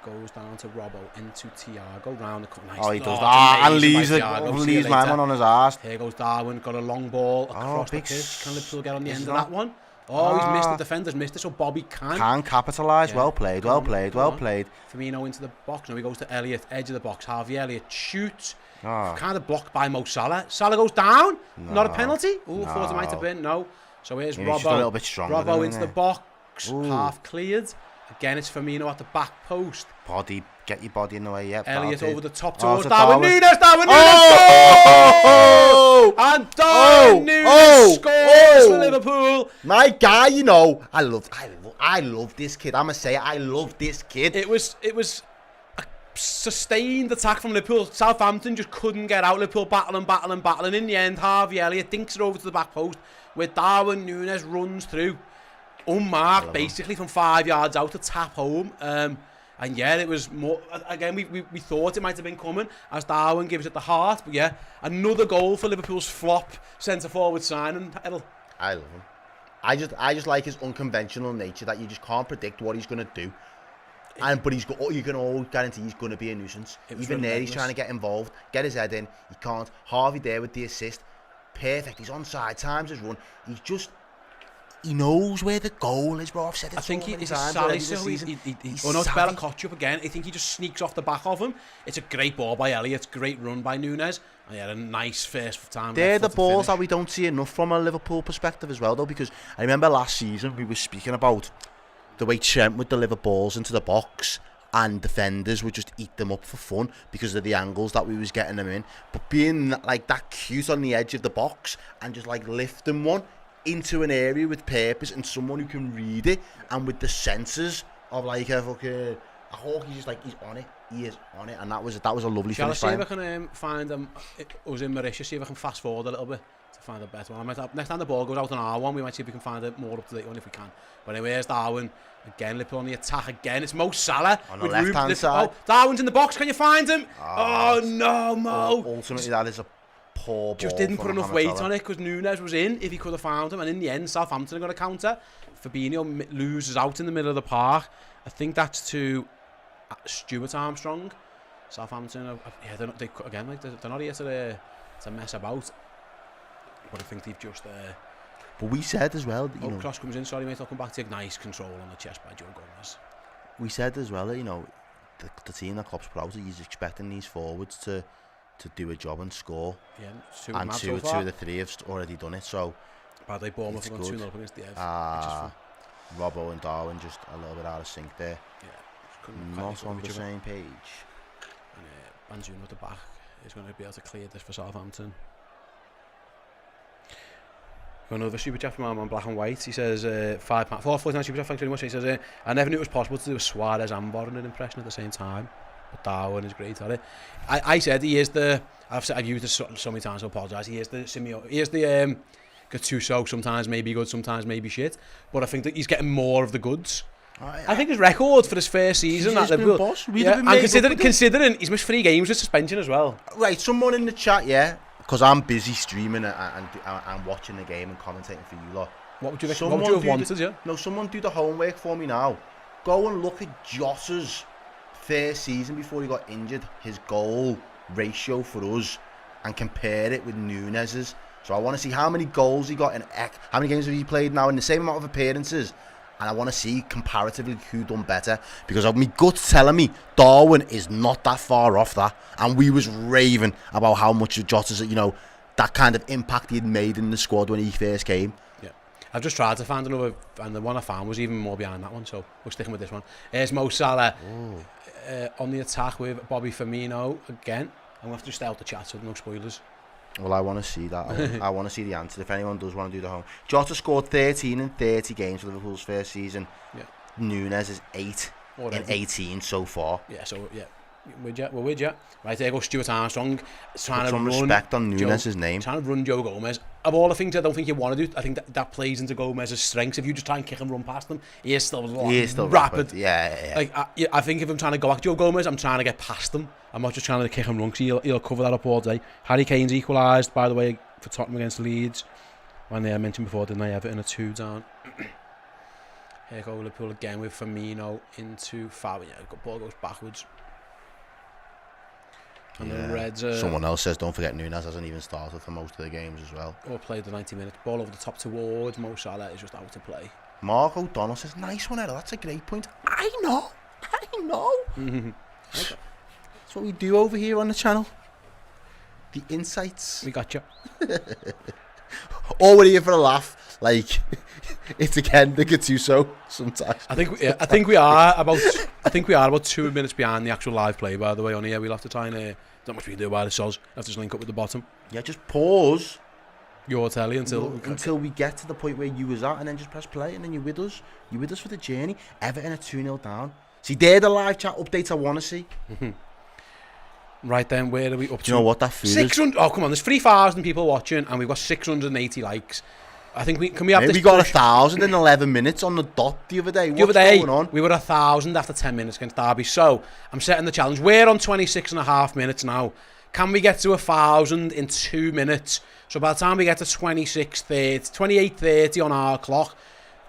Goes down to Robbo into Thiago. Round the nice. Oh, he does that. and leaves my man on his arse. Here goes Darwin. Got a long ball across the pitch. Can Liverpool get on the end of that one? Oh, he's missed it. Defender's missed it, so Bobby can capitalise. Yeah. Well played. Firmino into the box. Now he goes to Elliott, edge of the box. Harvey Elliott shoots. Kind of blocked by Mo Salah. Salah goes down. Not a penalty. Thought it might have been. No. So here's Robbo. Just a little bit stronger. Robbo into the box. Half cleared. Again, it's Firmino at the back post. Get your body in the way, Elliott over the top towards Darwin Nunez. And Darwin Nunez scores for Liverpool. My guy, I love this kid. I'ma say I love this kid. It was a sustained attack from Liverpool. Southampton just couldn't get out. Liverpool battling. In the end, Harvey Elliott dinks it over to the back post, where Darwin Nunez runs through, unmarked, basically from 5 yards out to tap home. And yeah, it was more. Again, we thought it might have been coming as Darwin gives it the heart. But yeah, another goal for Liverpool's flop centre forward signing. I love him. I just like his unconventional nature, that you just can't predict what he's gonna do. But you can always guarantee he's gonna be a nuisance. Even there, he's trying to get involved, get his head in. He can't. Harvey there with the assist, perfect. He's onside, times his run. He knows where the goal is, bro. I've said it. I think he's a Sally, so he's Bella Kotchup again. I think he just sneaks off the back of him. It's a great ball by Elliott, great run by Nunez. And yeah, a nice first time. They're the balls that we don't see enough from a Liverpool perspective as well, though, because I remember last season we were speaking about the way Trent would deliver balls into the box and defenders would just eat them up for fun because of the angles that we was getting them in. But being like that cute on the edge of the box and just like lifting one into an area with purpose and someone who can read it and with the senses of like a fucking a hawk, he's on it. He is on it, and that was a lovely finish. Shall I see if I can find him? It was in Mauritius. See if I can fast forward a little bit to find a better one. Next time the ball goes out on R1, we might see if we can find a more up to date one if we can. But anyway, here's Darwin again. Liverpool on the attack again. It's Mo Salah on the left hand side. Darwin's in the box. Can you find him? Oh no, Mo! Ultimately, that is a poor just didn't put enough weight on it because Nunez was in if he could have found him, and in the end Southampton got a counter. Fabinho loses out in the middle of the park. I think that's to Stuart Armstrong. Southampton they're not here to mess about, but I think they've just but we said as well that, cross comes in, sorry mate, I'll come back to nice control on the chest by Joe Gomez. We said as well that the team that Klopp's put out, he's expecting these forwards to do a job and score. Yeah, and two of the three have already done it. So by the way, Bournemouth have gone 2-0 against the Ev. Robbo and Darwin just a little bit out of sync there. Yeah, not on the same page. And Banzuma at the back is going to be able to clear this for Southampton. Another super chat from our man Black and White. He says £5.49 super chat. Thanks very much. He says I never knew it was possible to do a Suarez and Varane impression at the same time. But Darwin is great at it. I said he is the. I've used this so many times. I apologise. He is the Simeone. He is the Gattuso. Sometimes maybe good, sometimes maybe shit. But I think that he's getting more of the goods. I think his record for his first season at Liverpool. And considering he's missed 3 games with suspension as well. Right, someone in the chat, because I'm busy streaming and watching the game and commentating for you lot. What would you have wanted? No, someone do the homework for me now. Go and look at Jossa's first season before he got injured, his goal ratio for us, and compare it with Nunez's. So I want to see how many goals he got how many games have he played now in the same amount of appearances, and I want to see comparatively who done better, because my gut's telling me Darwin is not that far off that, and we was raving about how much of Jota's, that kind of impact he had made in the squad when he first came. Yeah, I've just tried to find another, and the one I found was even more behind that one, so we're sticking with this one. Here's Mo Salah on the attack with Bobby Firmino again. I'm going to have to stay out the chat so no spoilers. Well, I want to see that. I want to see the answer. If anyone does want to do the home. Jota scored 13 in 30 games for Liverpool's first season. Yeah. Nunez is 8 in 18 so far. Yeah, so yeah. We're with you. Right, there goes Stuart Armstrong. Trying Put to some run respect on Nunez's name. Trying to run Joe Gomez. Of all the things I don't think you want to do, I think that plays into Gomez's strengths. If you just try and kick and run past him, he is still rapid. Yeah. Like I think if I'm trying to go at Joe Gomez, I'm trying to get past him. I'm not just trying to kick and run, because he'll cover that up all day. Harry Kane's equalised, by the way, for Tottenham against Leeds. When I mentioned before, didn't I, Everton a 2 down. Here go Liverpool again with Firmino into Fabian. The ball goes backwards. And the Reds someone else says don't forget Nunez hasn't even started for most of the games as well. Or played the 90 minutes. Ball over the top towards Mo Salah is just out to play. Mark O'Donnell says, nice one, Errol. That's a great point. I know. That's what we do over here on the channel. The insights. We got you. Or we're here for a laugh. Like, it's again the Gattuso sometimes. I think we are about 2 minutes behind the actual live play, by the way, on here. We'll have to try and not much we can do about it, soz. Have to just link up with the bottom. Yeah, just pause your telly until we get to the point where you was at, and then just press play, and then you're with us. You're with us for the journey. Everton are 2-0 down. See, they're the live chat updates I want to see. Right then, where are we up to? Do you know what that food 600. Oh, come on, there's 3,000 people watching, and we've got 680 likes. I think we have Maybe this. We got 1,000 in 11 minutes on the dot the other day. What's going on? We were 1,000 after 10 minutes against Derby. So I'm setting the challenge. We're on 26.5 minutes now. Can we get to 1,000 in 2 minutes? So by the time we get to 28:30 on our clock,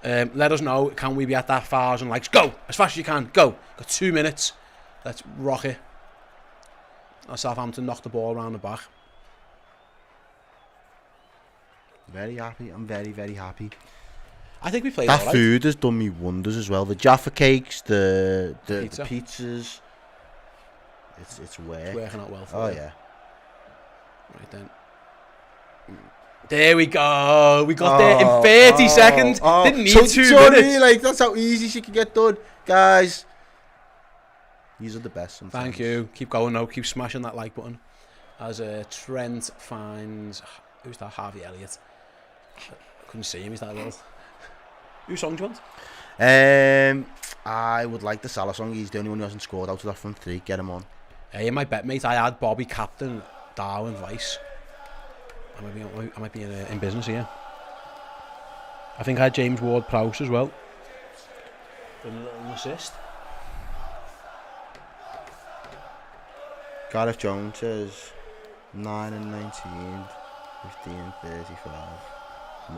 let us know. Can we be at that 1,000 likes? Go as fast as you can. Go. Got 2 minutes. Let's rock it. Southampton knocked the ball around the back. Very happy. I'm very, very happy. I think we played that all right. food has done me wonders as well. The Jaffa cakes, the pizzas. It's working out well for you. Oh yeah. Right then. There we go. We got there in 30 seconds. Didn't need 2 minutes. Like, that's how easy she can get done, guys. These are the best sometimes. Thank you. Keep going though. Keep smashing that like button. As Trent finds, who's that? Harvey Elliott. I couldn't see him. He's that little. Whose song do you want? I would like the Salah song. He's the only one who hasn't scored out of that front three. Get him on. In my bet, mate, I had Bobby captain, Darwin vice. I might be in business here. I think I had James Ward-Prowse as well. For a little assist. Gareth Jones says 9 and 19, 15 and 35.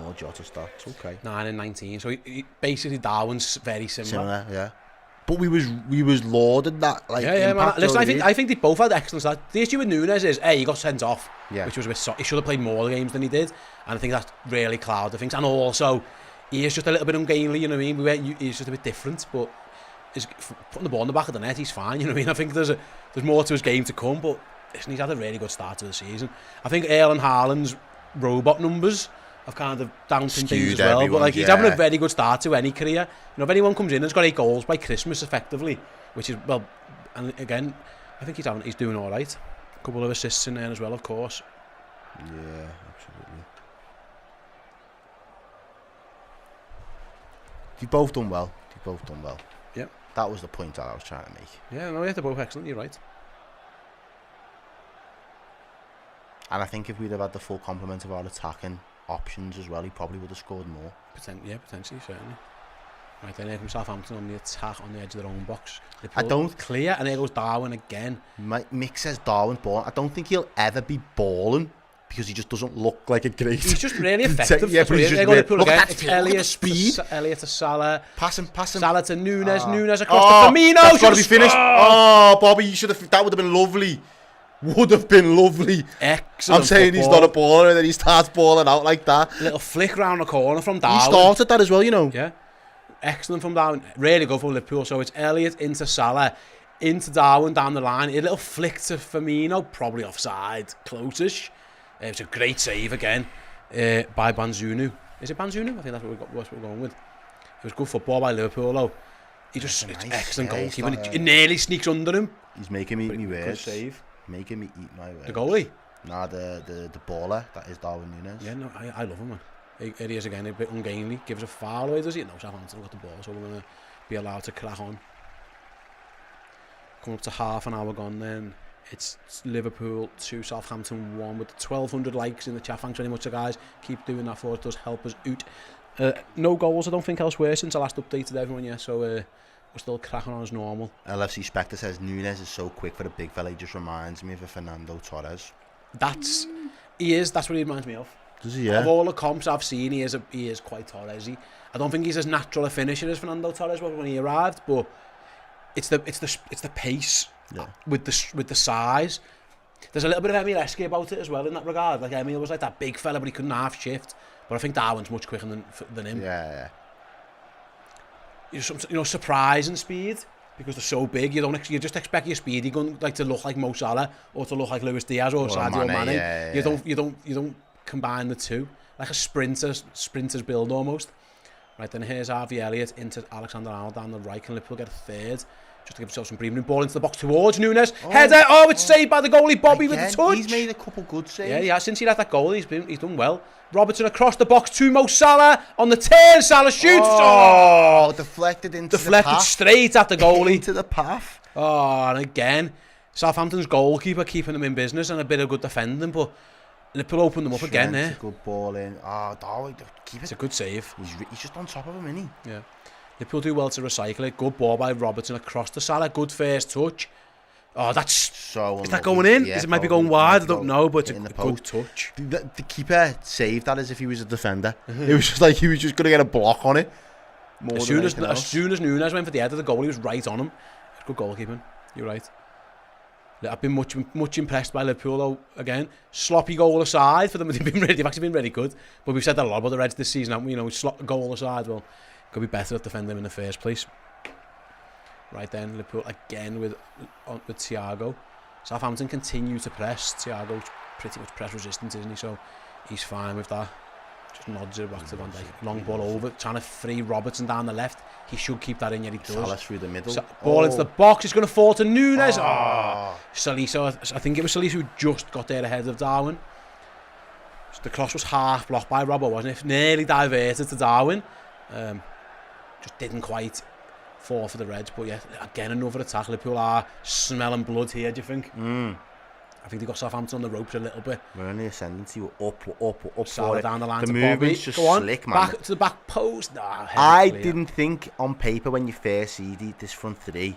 More Jota stats. Okay. 9 and 19. So basically Darwin's very similar. Yeah. But we was lauded that, like, man. Listen, I think they both had excellent stats. The issue with Nunez is he got sent off, which was a bit he should have played more games than he did, and I think that's really clouded things. And also, he is just a little bit ungainly, you know what I mean? He's just a bit different, but he's putting the ball in the back of the net, he's fine, you know what I mean? I think there's more to his game to come, but listen, he's had a really good start to the season. I think Erling Haaland's robot numbers have kind of dampened things as well, but like he's having a very good start to any career. You know, if anyone comes in and has got 8 goals by Christmas effectively, which is, well, and again, I think he's doing all right. A couple of assists in there as well, of course. Yeah, absolutely. They've both done well. Yep. That was the point that I was trying to make. Yeah, no, they're both excellent, you're right. And I think if we'd have had the full complement of our attacking options as well, he probably would have scored more. Potentially, certainly. Right, then here comes Southampton on the attack on the edge of their own box. I don't clear, and there goes Darwin again. Mick says Darwin balling. I don't think he'll ever be balling because he just doesn't look like a great. He's just really effective. Yeah, but he's just really, look at that Elliott speed. Elliott to Salah. Pass him. Salah to Nunez. Nunez across to Firmino. That's got to be finished. Bobby, you should have. That would have been lovely. Would have been lovely. Excellent. I'm saying football. He's not a baller, and then he starts balling out like that. Little flick round the corner from Darwin. He started that as well, you know. Yeah. Excellent from Darwin. Really good for Liverpool. So it's Elliott into Salah, into Darwin down the line. A little flick to Firmino, probably offside, close-ish. It's a great save again by Banzunu. Is it Banzunu? I think that's what we're going with. It was good football by Liverpool, though. It's excellent goalkeeping. It nearly sneaks under him. He's making me eat my words. Good save. Making me eat my words. The goalie? Nah, the baller. That is Darwin Nunez. Yeah, no, I love him, man. Here he is again, a bit ungainly. Gives a foul away, does he? No, Southampton got the ball, so we're going to be allowed to crack on. coming up to half an hour gone then. It's Liverpool 2, Southampton 1 with 1,200 likes in the chat. Thanks very much, guys. Keep doing that for us. It does help us out. No goals, I don't think, elsewhere since I last updated everyone, yeah. So we're still cracking on as normal. LFC Spectre says Nunez is so quick for the big fella. He just reminds me of a Fernando Torres. He is. That's what he reminds me of. Does he? Yeah. Of all the comps I've seen, he is quite Torres-y. I don't think he's as natural a finisher as Fernando Torres was when he arrived, but it's the pace. Yeah. With the size. There's a little bit of Emile-esque about it as well in that regard. Like Emile was like that big fella, but he couldn't half shift. But I think Darwin's much quicker than him. Yeah. Surprising speed because they're so big. You just expect your speedy gun like to look like Mo Salah or to look like Luis Diaz or Sadio Mane. Yeah. You don't combine the two like a sprinter's build almost. Right then, here's Harvey Elliott into Alexander-Arnold down the right. Can Liverpool get a third? Just to give himself some breathing room. Ball into the box towards Nunez. Header. It's saved by the goalie Bobby with the touch. He's made a couple good saves. Yeah. Since he left that goal, he's done well. Robertson across the box to Mo Salah on the turn. Salah shoots. Deflected straight at the goalie. Into the path. And again, Southampton's goalkeeper keeping them in business and a bit of good defending, but Liverpool opened them up again there. Good ball in. Darwin, keep it. It's a good save. He's just on top of him, isn't he? Yeah. Liverpool do well to recycle it. Good ball by Robertson across to Salah. Good first touch. That's so. Is that going in? Yeah, it might be going wide. I don't know, but it's a good touch. The keeper saved that as if he was a defender. It was just like he was just going to get a block on it. As soon as Nunez went for the head of the goal, he was right on him. Good goalkeeping. You're right. I've been much impressed by Liverpool though. Again, sloppy goal aside for them, they've actually been really good. But we've said that a lot about the Reds this season, haven't we? Goal aside, well, could be better at defending them in the first place. Right then, Liverpool again with Thiago. Southampton continue to press. Thiago's pretty much press resistant, isn't he? So he's fine with that. Just nods it back to Van Dijk. Long ball over, trying to free Robertson down the left. He should keep that in, yet he does. Salah through the middle. Ball into the box. It's going to fall to Nunez. Salisu, I think it was Salisu who just got there ahead of Darwin. The cross was half blocked by Robbo, wasn't it? Nearly diverted to Darwin. Just didn't quite fall for the Reds. But yeah, again, another attack. Liverpool are smelling blood here, do you think? I think they got Southampton on the ropes a little bit. We're in the ascendancy. We're up. Salah down the line to movement's Bobby. just slick, man. Back to the back post. I didn't think on paper when you first see this front three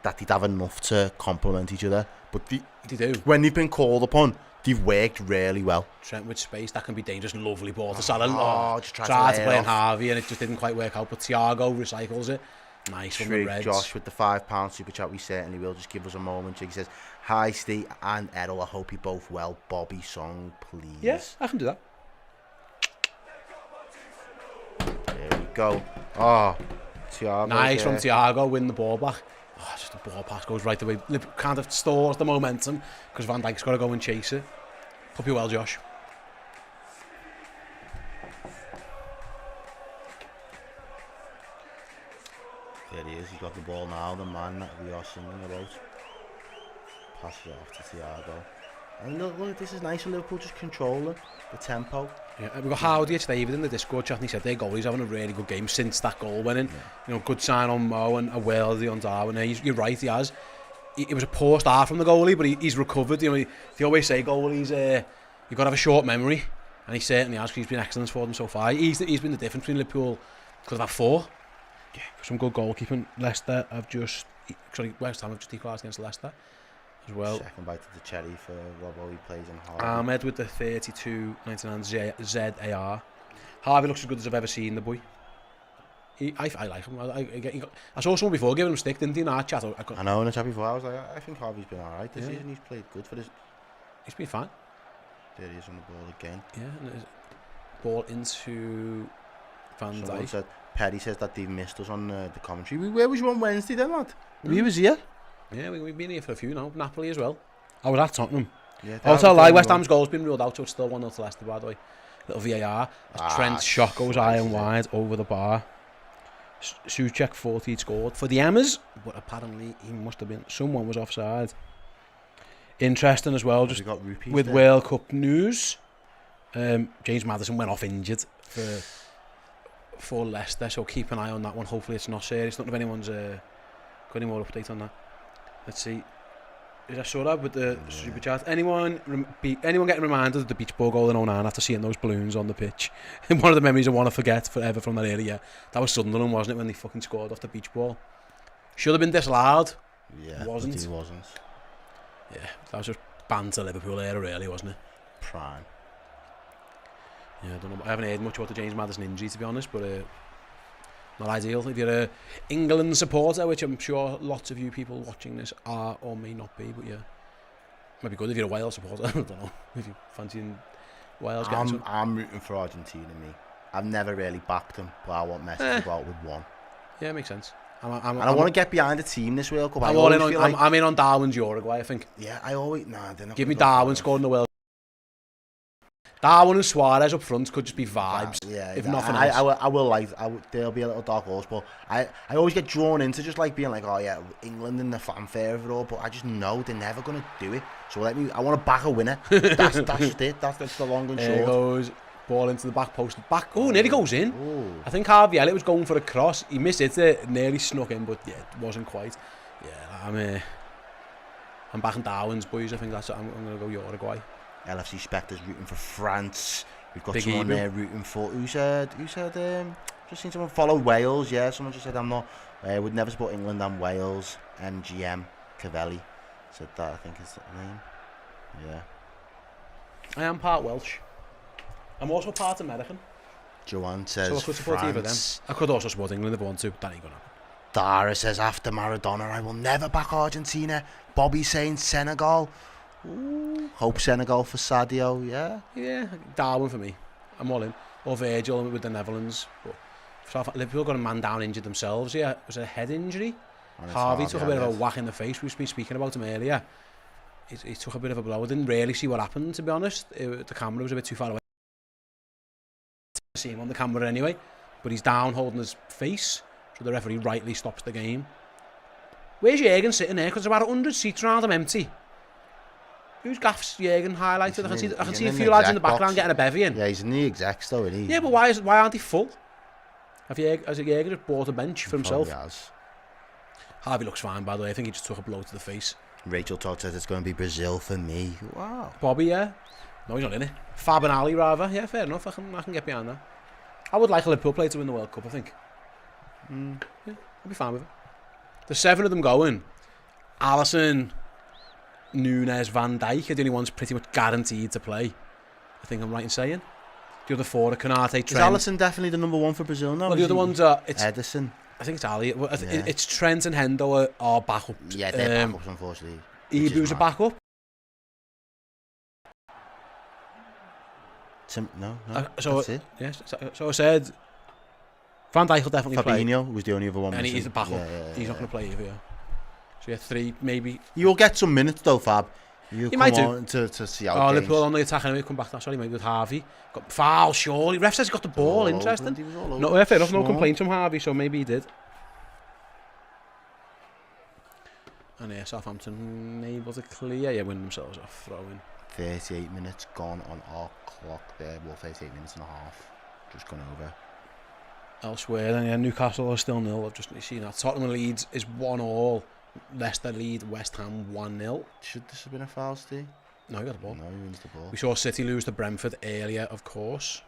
that they'd have enough to complement each other. But they do. When they've been called upon, they've worked really well. Trent with space, that can be dangerous. Lovely ball to Salah. Just tried to play in Harvey and it just didn't quite work out. But Thiago recycles it. Nice from the Reds. Josh with the £5 super chat. We certainly will. Just give us a moment. He says, "Hi, Ste and Errol. I hope you're both well. Bobby song, please." Yes, I can do that. There we go. Thiago. Nice from Thiago. Win the ball back. Just the ball pass goes right the way. Kind of stores the momentum because Van Dijk's got to go and chase it. Hope you well, Josh. There he is. He's got the ball now. The man that we are singing about. Passes it off to Thiago. And look, this is nice. Liverpool just controlling the tempo. Yeah, we've got Howdy David in the Discord chat and he said their goalie's having a really good game since that goal went in. Yeah. Good sign on Mo and a worldly on Darwin. You're right, he has. It was a poor start from the goalie, but he's recovered. They always say goalies, you've got to have a short memory, and he certainly has. He's been excellent for them so far. He's been the difference between Liverpool. Could have had 4. Yeah. Some good goalkeeping. West Ham have just equalised against Leicester as well. Second bite of the cherry for Robbo. He plays in Harvey. Ahmed with the 32.99 ZAR. Harvey looks as good as I've ever seen the boy. I like him. I saw someone before giving him a stick, didn't he? In our chat. I know in the chat before. I was like, I think Harvey's been alright this season. He's played good for this. He's been fine. There he is on the ball again. Yeah, and ball into Van Dijk. Perry says that they've missed us on the commentary. Where was you on Wednesday then, lad? We was here. Yeah, we've been here for a few now. Napoli as well. I was at Tottenham. Yeah, I'll tell a lie, West Ham's goal's been ruled out, so it's still 1-0 to Leicester, by the way. Little VAR. Trent's shot goes high and wide over the bar. Soucek 40 scored for the Emmers, but apparently someone was offside. Interesting as well, just with there. World Cup news. James Maddison went off injured for Leicester, so keep an eye on that one. Hopefully it's not serious. Not if anyone's got any more update on that. Let's see. Is that sort of with the super chat? Anyone getting reminded of the beach ball goal in 09 after seeing those balloons on the pitch? And one of the memories I want to forget forever from that area. That was Sunderland, wasn't it, when they fucking scored off the beach ball? Should have been disallowed. Yeah, wasn't. But he wasn't. Yeah, that was just banter Liverpool era, really, wasn't it? Prime. Yeah, I don't know. I haven't heard much about the James Maddison injury, to be honest, but not ideal. If you're a England supporter, which I'm sure lots of you people watching this are or may not be, but yeah, might be good if you're a Wales supporter. I don't know if you fancy Wales. I'm rooting for Argentina. Me, I've never really backed them, but I want Messi to go out with one. Yeah, makes sense. I want to get behind the team this World Cup. I'm in on Darwin's Uruguay, I think. Yeah, I always give me Darwin scoring the World. Darwin and Suarez up front could just be vibes. Yeah, if nothing else. I will like. There'll be a little dark horse, but I always get drawn into just like being like, oh yeah, England and the fanfare of it all. But I just know they're never gonna do it. So I want to back a winner. That's just it. That's the long and short. There goes ball into the back post. Nearly goes in. Ooh. I think Harvey Elliott was going for a cross. He missed it. Nearly snuck in, but yeah, it wasn't quite. Yeah, I'm backing Darwin's boys. I think I'm gonna go Uruguay. LFC Spectres rooting for France. We've got Big someone Ebro. there rooting for who said just seen someone follow Wales. Yeah, someone just said I'm not would never support England and Wales. MGM Cavelli said that, I think is the name. Yeah. I am part Welsh. I'm also part American. Joanne says so I could support either of them. I could also support England if I want to. That ain't gonna happen. Dara says after Maradona I will never back Argentina. Bobby saying Senegal. Ooh. Hope Senegal for Sadio, yeah, Darwin for me. I'm all in. Or Virgil with the Netherlands. But Liverpool got a man down injured themselves. Yeah, it was a head injury. Harvey took a bit of a whack in the face. We've been speaking about him earlier. He took a bit of a blow. I didn't really see what happened, to be honest. The camera was a bit too far away. I see him on the camera anyway. But he's down holding his face. So the referee rightly stops the game. Where's Jürgen sitting there? Because there about 100 seats around him empty. Who's gaffs Jürgen highlighted? I can see a few lads in the background getting a bevy in. Yeah, he's in the execs though, isn't he? Yeah, but why aren't they full? Has Jürgen just bought a bench for himself? Probably has. Harvey looks fine, by the way. I think he just took a blow to the face. Rachel Todd says it's going to be Brazil for me. Wow. Bobby, yeah. No, he's not in it. Fab and Ali, rather. Yeah, fair enough. I can get behind that. I would like a Liverpool player to win the World Cup, I think. Yeah, I'll be fine with it. There's 7 of them going. Alisson, Nunez, Van Dijk are the only ones pretty much guaranteed to play. I think I'm right in saying. The other 4 are Kanate, Trent. Is Alisson definitely the number 1 for Brazil now? Well, the other ones are... Edison. I think it's Ali. It's Trent and Hendo are backups. Yeah, they're backups, unfortunately. Ibu's a backup. No, so that's it. Yes, so I said Van Dijk will definitely play. Fabinho was the only other one. And he's a backup. He's not going to play either. Yeah. So yeah, 3 maybe. You'll get some minutes though, Fab. He might do. To see how it Liverpool on the attack anyway. Come back. Sorry, maybe with Harvey. Got foul, surely. Ref says he got the ball. Interesting. No, fair enough. No complaints from Harvey, so maybe he did. And yeah, Southampton able to clear. Yeah, win themselves a throw-in. 38 minutes gone on our clock there. Well, 38 minutes and a half. Just gone over. Elsewhere, then yeah, Newcastle are still 0. I've just seen that. Tottenham and Leeds is 1-1. Leicester lead West Ham 1-0. Should this have been a foul, Steve? No, he got the ball. No, he wins the ball. We saw City lose to Brentford earlier, of course.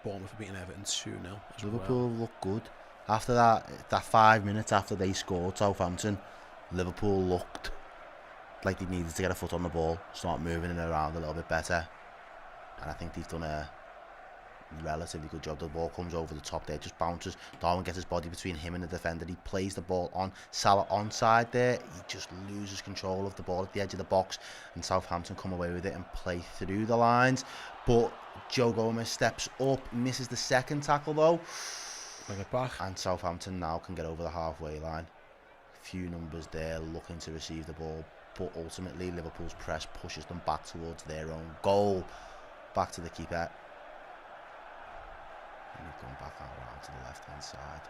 Bournemouth beating Everton 2-0. Liverpool looked good. After that 5 minutes after they scored, Southampton, Liverpool looked like they needed to get a foot on the ball, start moving it around a little bit better. And I think they've done a relatively good job. The ball comes over the top there, just bounces. Darwin gets his body between him and the defender. He plays the ball on Salah onside there. He just loses control of the ball at the edge of the box, and Southampton come away with it and play through the lines. But Joe Gomez steps up, misses the second tackle though. Bring it back. And Southampton now can get over the halfway line. Few numbers there looking to receive the ball, but ultimately Liverpool's press pushes them back towards their own goal. Back to the keeper. And we've gone back around to the left-hand side.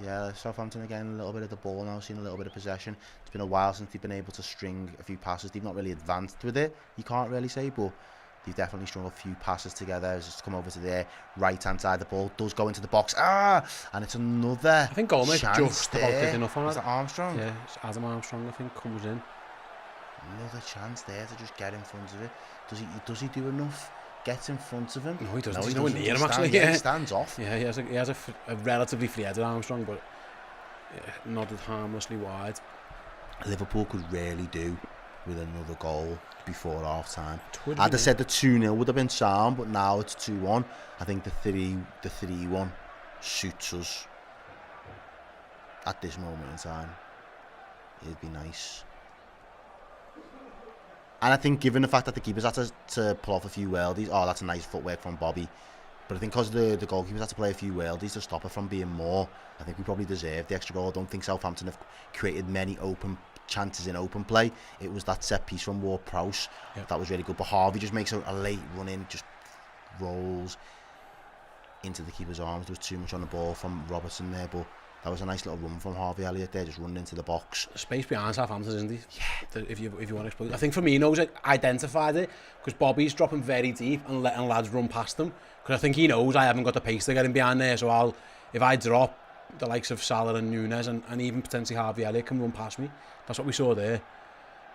Yeah, Southampton again, a little bit of the ball now, seeing a little bit of possession. It's been a while since they've been able to string a few passes. They've not really advanced with it, you can't really say, but They've definitely strung a few passes together. Just come over to their right-hand side. The ball does go into the box. And it's another. I think Gomez just about did enough on it. Is that Armstrong? Yeah, it's Adam Armstrong, I think, comes in. Another chance there to just get in front of it. Does he do enough? Gets in front of him. No, he doesn't. No, He's nowhere near him, actually. Yeah, he stands off. Yeah, he has a relatively free-headed Armstrong, but nodded harmlessly wide. Liverpool could really do with another goal before half time. I'd have said the 2-0 would have been sound, but now it's 2-1. I think the 3-1 suits us at this moment in time. It'd be nice. And I think given the fact that the keepers had to pull off a few worldies, that's a nice footwork from Bobby. But I think because the goalkeepers had to play a few worldies to stop it from being more, I think we probably deserved the extra goal. I don't think Southampton have created many open chances in open play. It was that set piece from Ward-Prowse that was really good. But Harvey just makes a late run in, just rolls into the keeper's arms. There was too much on the ball from Robertson there, but that was a nice little run from Harvey Elliott there, just running into the box. Space behind Southampton, isn't he? Yeah. If you want to explode. I think Firmino's identified it because Bobby's dropping very deep and letting lads run past him. Because I think he knows I haven't got the pace to get him behind there. So if I drop, the likes of Salah and Nunez and even potentially Harvey Elliott can run past me. That's what we saw there.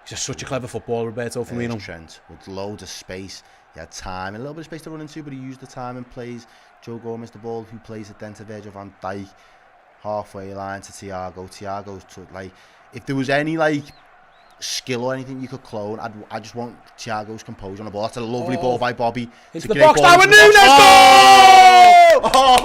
He's just such a clever footballer, Roberto Firmino. Trent with loads of space. He had time, a little bit of space to run into, but he used the time and plays Joe Gomez the ball, who plays it then to Virgil van Dijk. Halfway line to Thiago's if there was any skill or anything you could clone, I just want Thiago's composure on the ball. That's a lovely ball by Bobby. Into the box, Darwin Nunez goal!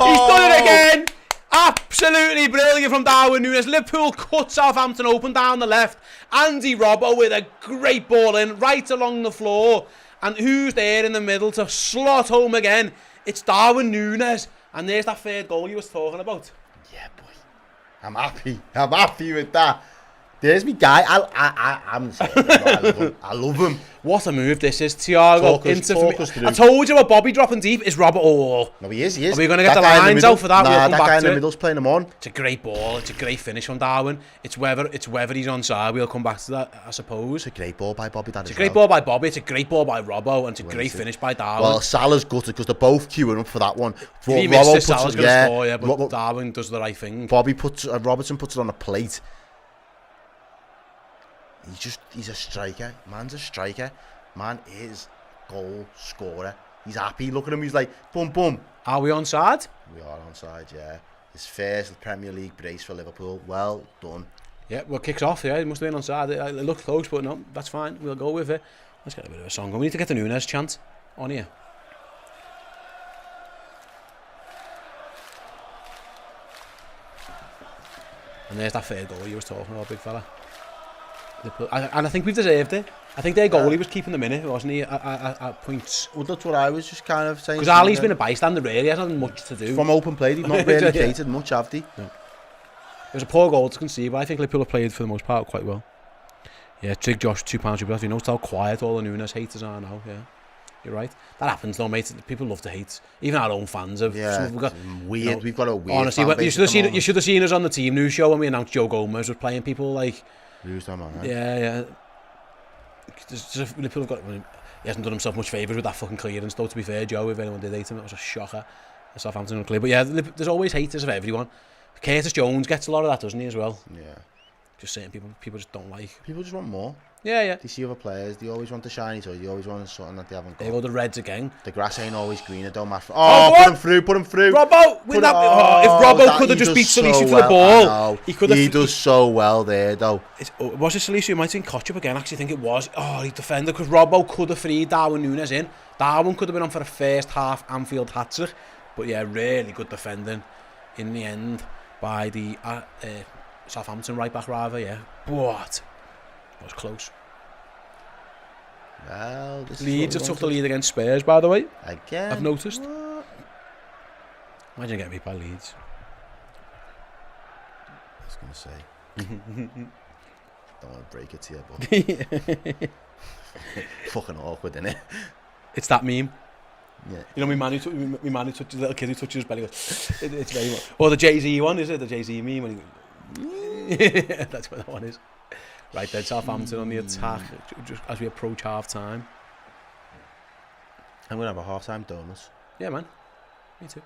He's done it again! Absolutely brilliant from Darwin Nunez. Liverpool cut Southampton open down the left. Andy Robbo with a great ball in right along the floor. And who's there in the middle to slot home again? It's Darwin Nunez. And there's that third goal you was talking about. Yeah, boy. I'm happy with that. There's me guy. I'm saying I love him. What a move this is, Thiago. I told you about Bobby dropping deep. Is Robert? No, he is. Are we going to get the lines out for that? Nah, that guy in the middle's playing him on. It's a great ball. It's a great finish from Darwin. It's whether he's onside. We'll come back to that, I suppose. It's a great ball by Bobby. It's a great ball by Bobby. It's a great ball by Robbo, and it's a great finish by Darwin. Well, Salah's gutted because they're both queuing up for that one. If he missed it, Salah's going to score, but Darwin does the right thing. Robertson puts it on a plate. He's a striker. Man's a striker. Man is goal scorer. He's happy. Look at him. He's like, boom, boom. Are we onside? We are onside, yeah. His first Premier League brace for Liverpool. Well done. Yeah, well, kicks off, yeah. It must have been onside. It looked close, but no, that's fine. We'll go with it. Let's get a bit of a song. We need to get the Nunez chant on here. And there's that third goal you was talking about, big fella. And I think we've deserved it. I think their goalie was keeping them in it, wasn't he, at points? Well, that's what I was just kind of saying. Because Ali's been a bystander, really. He hasn't had much to do. From open play, they've not really created much, have they? No. It was a poor goal to concede, but I think Liverpool have played for the most part quite well. Yeah, Trig Josh, £2. You notice how quiet all the Nunez haters are now, yeah. You're right. That happens though, mate. People love to hate. Even our own fans have. Yeah, we've got weird. You know, we've got a weird. Honestly, you should have seen us on the team news show when we announced Joe Gomez was playing. People like. Lose them, man. Yeah. Liverpool have got. He hasn't done himself much favours with that fucking clearance, though. To be fair, Joe, if anyone did hate him, it was a shocker. The Southampton unclear, but yeah, there's always haters of everyone. Curtis Jones gets a lot of that, doesn't he, as well? Yeah. Just saying, people just don't like. People just want more. Yeah. They see other players, they always want the shiny toy, they always want something that they haven't got. There go the Reds again. The grass ain't always greener, don't matter. Put him through. Robbo! If Robbo could have just beat Salisu to the ball, he could have. He does so well there, though. Was it Salisu? You might think Kotchup again, actually think it was. He defended, because Robbo could have freed Darwin Nunez in. Darwin could have been on for a first half Anfield hat-trick. But yeah, really good defending in the end by the Southampton right-back, rather, yeah. But it was close. Well, Leeds have took the lead against Spurs, by the way. Again? I've noticed. What? Imagine getting beat by Leeds. I was going to say. Don't want to break it to you, but... fucking awkward, isn't it? It's that meme. Yeah. You know, my man who touches, little kid who touches his belly goes, it's very much. Or the Jay-Z one, is it? The Jay-Z meme when he goes, that's what that one is. Right then, Southampton on the attack just as we approach half time. I'm going to have a half-time donut. Yeah, man. Me too.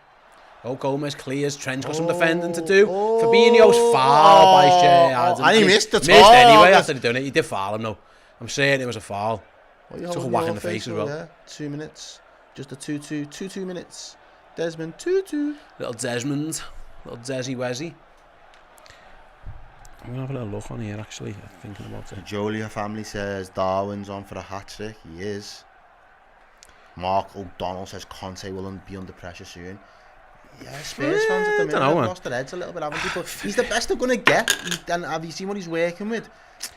Oh, Gomez clears. Trent's got some defending to do. Fabinho's foul by Shea Adams. And he missed the Missed anyway after he done it. He did foul him, though. I'm saying it was a foul. Took a whack in the face as well. Yeah. 2 minutes. Just a 2-2. 2 minutes. Desmond, 2-2. Little Desmond. Little Desi Wezzy. I'm going to have a little look on here, actually. Thinking about it. The Jolia family says Darwin's on for a hat-trick. He is. Mark O'Donnell says Conte will be under pressure soon. Yeah, Spurs fans at the minute have lost their heads a little bit, haven't they? But he's the best they're going to get. And have you seen what he's working with?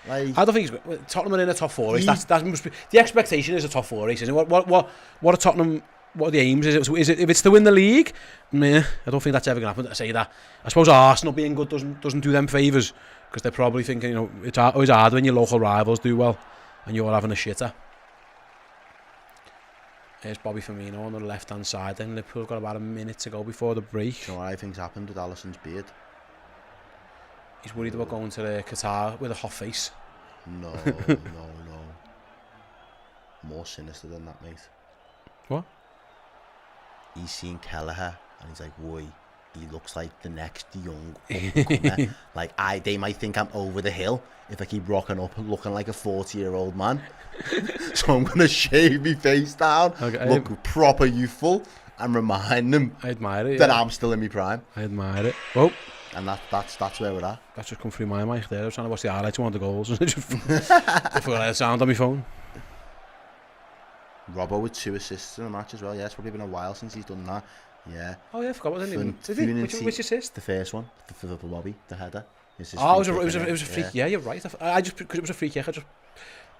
Like, I don't think he's... Tottenham are in a top 4 race. That must be, the expectation is a top 4 race, isn't it? What are Tottenham... What are the aims? Is it if it's to win the league? Meh, I don't think that's ever going to happen. I say that. I suppose Arsenal being good doesn't do them favours, because they're probably thinking, you know, it's always hard when your local rivals do well and you're having a shitter. Here's Bobby Firmino on the left-hand side. Then Liverpool got about a minute to go before the break. You know what I think's happened with Alisson's beard? He's worried about going to Qatar with a hot face. No. More sinister than that, mate. What? He's seen Kelleher and he's like, "Woi, he looks like the next young up-and-comer." Like they might think I'm over the hill if I keep rocking up looking like a 40-year-old man. So I'm gonna shave my face down, look proper youthful, and remind them I admire it, that I'm still in my prime. I admire it. Oh, and that's where we're at. That's just come through my mic there. I was trying to watch the highlights of one of the goals. I forgot the sound on my phone. Robbo with 2 assists in a match as well. Yeah, it's probably been a while since he's done that. Yeah. Oh yeah, I forgot. Which assist? The first one, for Bobby, the header. It was a free. Yeah, you're right. I just because it was a free kick, I just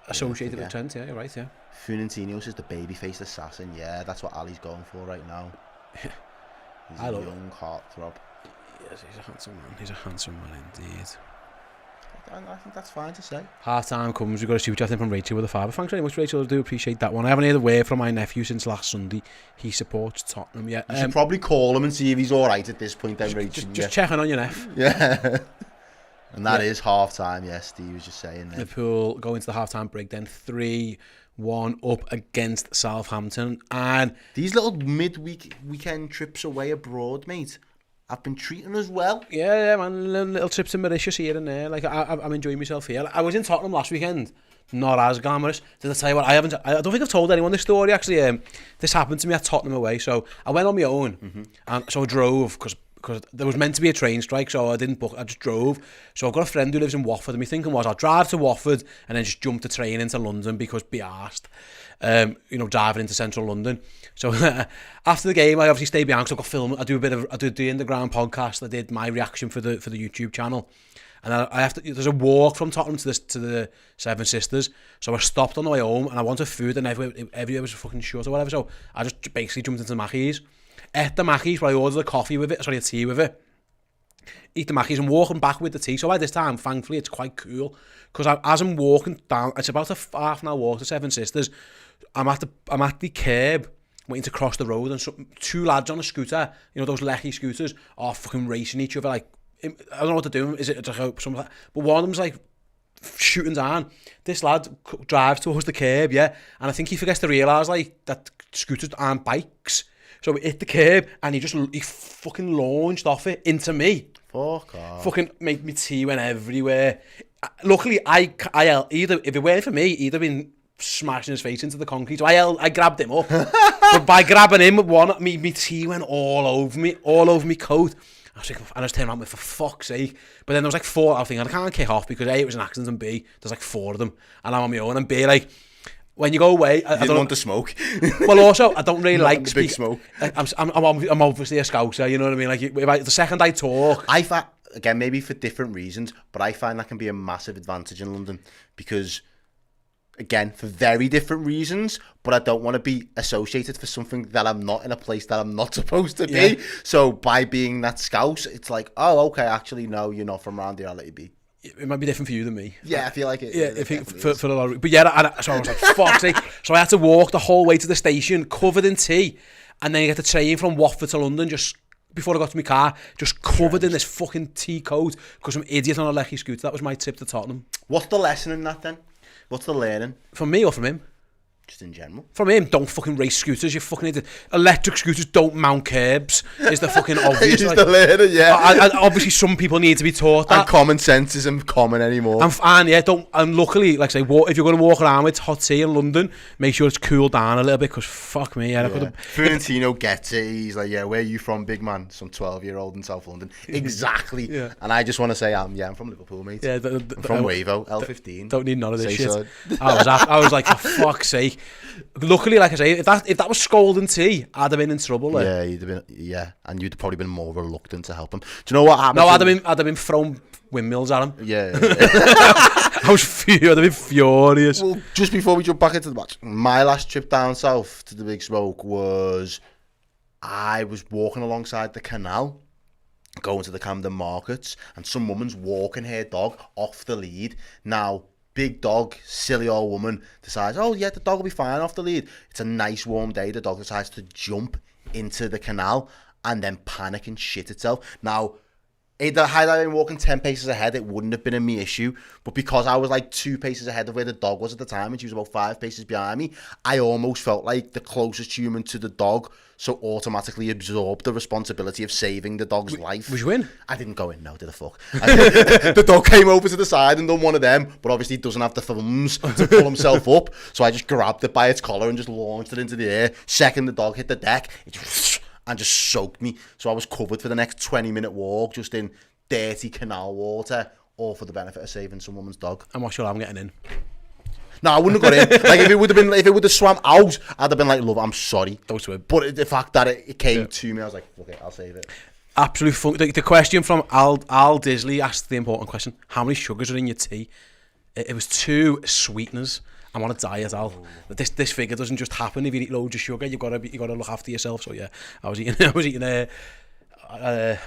associated with Trent. Yeah, you're right. Yeah. Funantinios is the baby-faced assassin. Yeah, that's what Ali's going for right now. He's a young heartthrob. Yes, he's a handsome man. He's a handsome man indeed. I think that's fine to say. Half time comes, we've got a super chat in from Rachel with a father. Thanks very much, Rachel. I do appreciate that one. I haven't heard a word from my nephew since last Sunday. He supports Tottenham. Yeah, you should probably call him and see if he's alright at this point then, Rachel. Just checking on your nephew. Yeah. And that is half time, yes, Steve was just saying. Liverpool go into the half time break then 3-1 up against Southampton. And these little weekend trips away abroad, mate, I've been treating us well. Yeah, man. Little trips to Mauritius here and there. Like I'm enjoying myself here. I was in Tottenham last weekend. Not as glamorous. Did I tell you what? I don't think I've told anyone this story actually. This happened to me at Tottenham away. So I went on my own, and so I drove because there was meant to be a train strike. So I didn't book. I just drove. So I've got a friend who lives in Watford, and my thinking was I'll drive to Watford and then just jump the train into London because be arsed. Driving into central London. So after the game, I obviously stayed behind because I've got film. I did the Underground podcast. I did my reaction for the YouTube channel, and there's a walk from Tottenham to the Seven Sisters. So I stopped on the way home, and I wanted food, and everywhere was fucking shut or whatever. So I just basically jumped into Mackey's, ate the Mackey's, where I ordered a tea with it. Eat the Mackey's and walking back with the tea. So by this time, thankfully, it's quite cool because as I'm walking down, it's about a half an hour walk to Seven Sisters. I'm at the curb waiting to cross the road, and 2 lads on a scooter, those lecky scooters, are fucking racing each other. Like, I don't know what they're doing. Is it something like that? But one of them's like shooting down. This lad drives towards the curb, yeah, and I think he forgets to realise like that scooters aren't bikes. So we hit the curb, and he fucking launched off it into me. Fuck off. Fucking make me tea went everywhere. Luckily, I either if it weren't for me, he'd have been smashing his face into the concrete. So I grabbed him up. But by grabbing him, me tea went all over me coat. I was like, I just turned around with, for fuck's sake. But then there was like 4. I was thinking, I can't kick off because A, it was an accident, and B, there's like 4 of them, and I'm on my own. And B, like, when you go away, I don't want to smoke. Well, also, I don't really like big smoke. I'm obviously a scouser, you know what I mean? Like, the second I talk, I find, again, maybe for different reasons, but I find that can be a massive advantage in London because, again, for very different reasons, but I don't want to be associated for something that I'm not in a place that I'm not supposed to be. Yeah. So by being that scouse, it's like, oh, okay, actually, no, you're not from around here, I'll let you be. It might be different for you than me. Yeah, I feel like it. Yeah, I think for a lot of... But yeah, so I was like, fuck's sake. So I had to walk the whole way to the station, covered in tea, and then I get the train from Watford to London, just before I got to my car, just covered in this fucking tea coat, because I'm an idiot on a lecky scooter. That was my tip to Tottenham. What's the lesson in that then? What's the learning? From me or from him? Just in general. From him, don't fucking race scooters, you fucking idiot. Electric scooters don't mount curbs, is the fucking obvious. He's the learner, yeah. And obviously some people need to be taught that. And common sense isn't common anymore. And luckily, like I say, if you're going to walk around with hot tea in London, make sure it's cooled down a little bit, because fuck me, Fiorentino gets it. He's like, yeah, where are you from, big man? Some 12-year-old in South London. Exactly. Yeah. And I just want to say, I'm from Liverpool, mate. Yeah, I'm from Wavo, L15. Don't need none of this shit. So. I was like, for fuck's sake. Luckily, like I say, if that was scalding tea, I'd have been in trouble. Like. Yeah, and you'd probably been more reluctant to help him. Do you know what happened? No, I'd have been throwing windmills at him. Yeah. I'd have been furious. Well, just before we jump back into the match, my last trip down south to the Big Smoke was, I was walking alongside the canal, going to the Camden markets, and some woman's walking her dog off the lead. Now, big dog, silly old woman decides, oh yeah, the dog will be fine off the lead. It's a nice warm day. The dog decides to jump into the canal and then panic and shit itself. Now, had I been walking 10 paces ahead, it wouldn't have been a me issue. But because I was like 2 paces ahead of where the dog was at the time, and she was about 5 paces behind me, I almost felt like the closest human to the dog, so automatically absorbed the responsibility of saving the dog's life. Was you in? I didn't go in, no, did I fuck? The dog came over to the side and done one of them, but obviously doesn't have the thumbs to pull himself up, so I just grabbed it by its collar and just launched it into the air. Second the dog hit the deck, and just soaked me. So I was covered for the next 20-minute walk, just in dirty canal water, all for the benefit of saving some woman's dog. And Watchalong getting in. No, I wouldn't have got in. Like, if it would have swam out, I'd have been like, love, I'm sorry. Don't swim. But the fact that it came to me, I was like, okay, I'll save it. Absolute fun. The question from Al Disley asked the important question: how many sugars are in your tea? It was 2 sweeteners. I'm on a diet, Al. This figure doesn't just happen if you eat loads of sugar. You've got to look after yourself. So yeah, I was eating a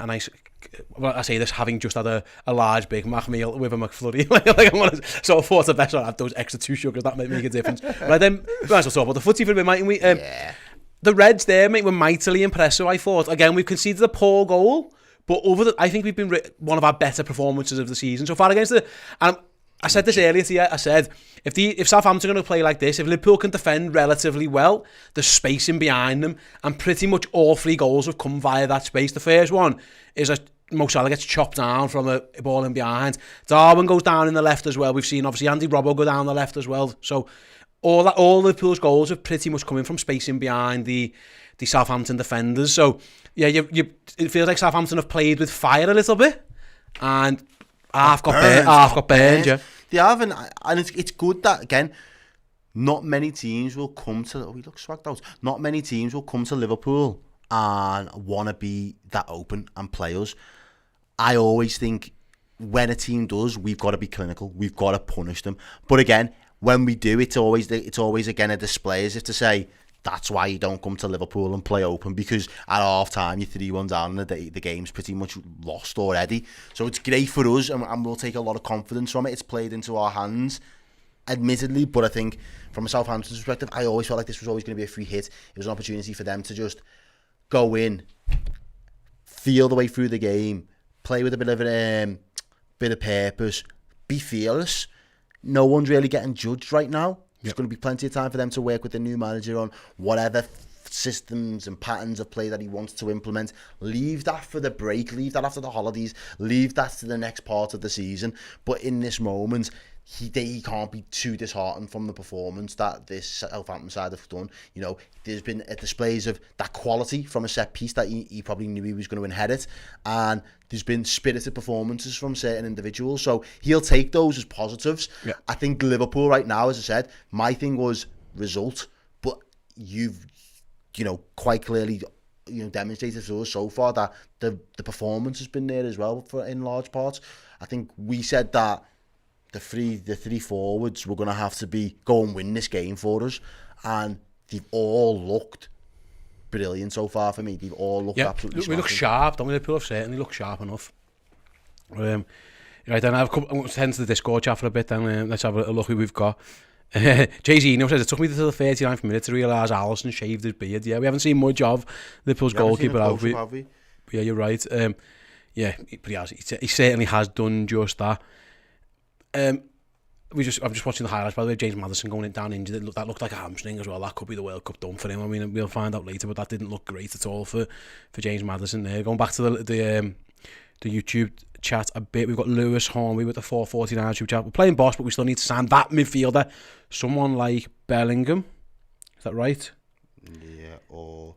nice. Well, I say this having just had a large Big Mac meal with a McFlurry. So I thought the best I'd have those extra 2 sugars. That might make a difference. But then we might as well talk about the footy for a bit, mightn't we? Yeah. The Reds there, mate, were mightily impressive. I thought. Again, we've conceded a poor goal, but I think we've been one of our better performances of the season so far against the. And I said this earlier to you. I said, if Southampton are going to play like this, if Liverpool can defend relatively well, there's space in behind them, and pretty much all 3 goals have come via that space. The first one is Mo Salah gets chopped down from a ball in behind. Darwin goes down in the left as well. We've seen, obviously, Andy Robbo go down the left as well. So all Liverpool's goals have pretty much come in from space in behind the Southampton defenders. So, yeah, it feels like Southampton have played with fire a little bit, and half got burned, yeah. They have, and it's good that, again, not many teams will come to... Oh, we look swagged out. Not many teams will come to Liverpool and want to be that open and play us. I always think when a team does, we've got to be clinical. We've got to punish them. But again, when we do, it's always again a display, as if to say, that's why you don't come to Liverpool and play open, because at half time you're 3-1 down and the game's pretty much lost already. So it's great for us, and we'll take a lot of confidence from it. It's played into our hands, admittedly, but I think from a Southampton perspective, I always felt like this was always going to be a free hit. It was an opportunity for them to just go in, feel the way through the game, play with a bit of purpose, be fearless. No one's really getting judged right now. There's going to be plenty of time for them to work with the new manager on whatever systems and patterns of play that he wants to implement. Leave that for the break, leave that after the holidays, leave that to the next part of the season. But in this moment, he can't be too disheartened from the performance that this Southampton side have done. You know, there's been displays of that quality from a set piece that he probably knew he was going to inherit, and there's been spirited performances from certain individuals, so he'll take those as positives. Yeah. I think Liverpool right now, as I said, my thing was result, but you've quite clearly demonstrated to us so far that the performance has been there as well in large parts. I think we said that the three forwards were going to have to go and win this game for us, and they've all looked brilliant so far for me. They've all looked absolutely smashing. We look sharp, don't we? Liverpool have certainly looked sharp enough. Right, then I'll head to the Discord chat for a bit, then let's have a look who we've got. Jay-Z says, it took me to the 39th minute to realise Alisson shaved his beard. Yeah, we haven't seen much of Liverpool's goalkeeper, have we? Yeah, you're right. But he certainly has done just that. I'm just watching the highlights, by the way, James Maddison going down injured. That looked like a hamstring as well. That could be the World Cup done for him. I mean, we'll find out later, but that didn't look great at all for James Maddison there. Going back to the YouTube chat a bit, we've got Lewis Hornby with the 449 YouTube chat. We're playing boss, but we still need to sign that midfielder. Someone like Bellingham. Is that right? Yeah, or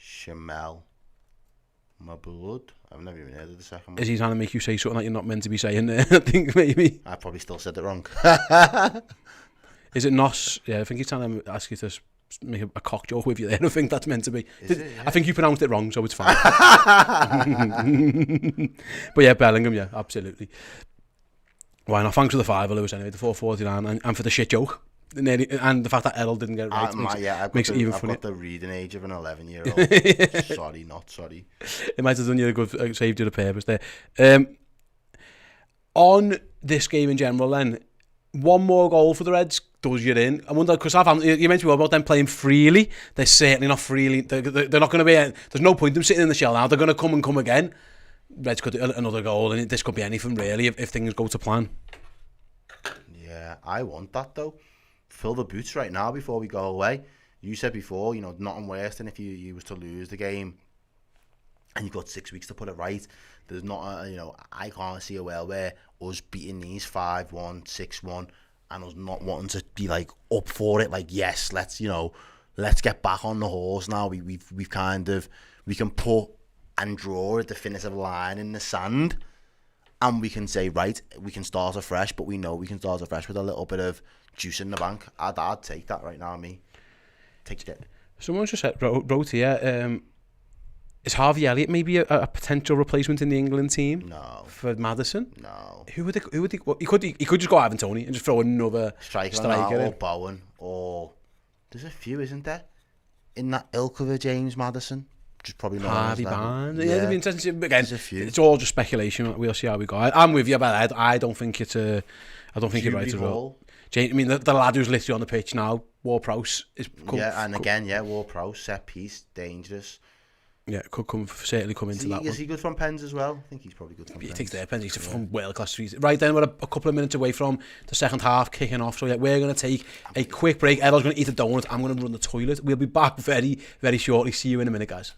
Shamel. My blood. I've never even heard of the second one. Is he trying to make you say something that you're not meant to be saying there? I think maybe. I probably still said it wrong. Is it Nos? Yeah, I think he's trying to ask you to make a cock joke with you there. I think that's meant to be. Yeah. I think you pronounced it wrong, so it's fine. But yeah, Bellingham, yeah, absolutely. Why not? Thanks for the $5, Lewis, anyway, the 449, and for the shit joke. And the fact that Errol didn't get it right makes it even funnier. I've got the reading age of an 11-year-old. Sorry, not sorry. It might have done you a good, saved you the purpose there. On this game in general then, one more goal for the Reds does you in. I wonder, because you mentioned about them playing freely. They're certainly not freely. They're not going to be, there's no point in them sitting in the shell now. They're going to come again. Reds could do another goal, and this could be anything really if things go to plan. Yeah, I want that though. Fill the boots right now before we go away. You said before, nothing worse than if you was to lose the game and you've got 6 weeks to put it right. There's not I can't see a world where us beating these 5-1, 6-1 and us not wanting to be like up for it, like yes, let's get back on the horse now. We can put and draw a definitive line in the sand and we can say, right, we can start afresh, but we know we can start afresh with a little bit of juice in the bank. I'd take that right now, me. Take it. Someone just wrote here, is Harvey Elliott maybe a potential replacement in the England team? No. For Maddison? No. Who would he could just go Ivan Toney and just throw another striker in. Or Bowen, or there's a few, isn't there, in that ilk of a James Maddison? Just probably not Harvey Barnes. Yeah, it'd be interesting. Again, it's all just speculation. We'll see how we go. I'm with you, but I don't think it's you're right at all. I mean, the lad who's literally on the pitch now, Ward-Prowse, is Ward-Prowse, set piece, dangerous. Yeah, could certainly come into that one. Is he good from pens as well? I think he's probably good from pens. He takes their pens. He's from world-class streets. Right then, we're a couple of minutes away from the second half kicking off. So yeah, we're going to take a quick break. Errol's going to eat a donut. I'm going to run the toilet. We'll be back very, very shortly. See you in a minute, guys.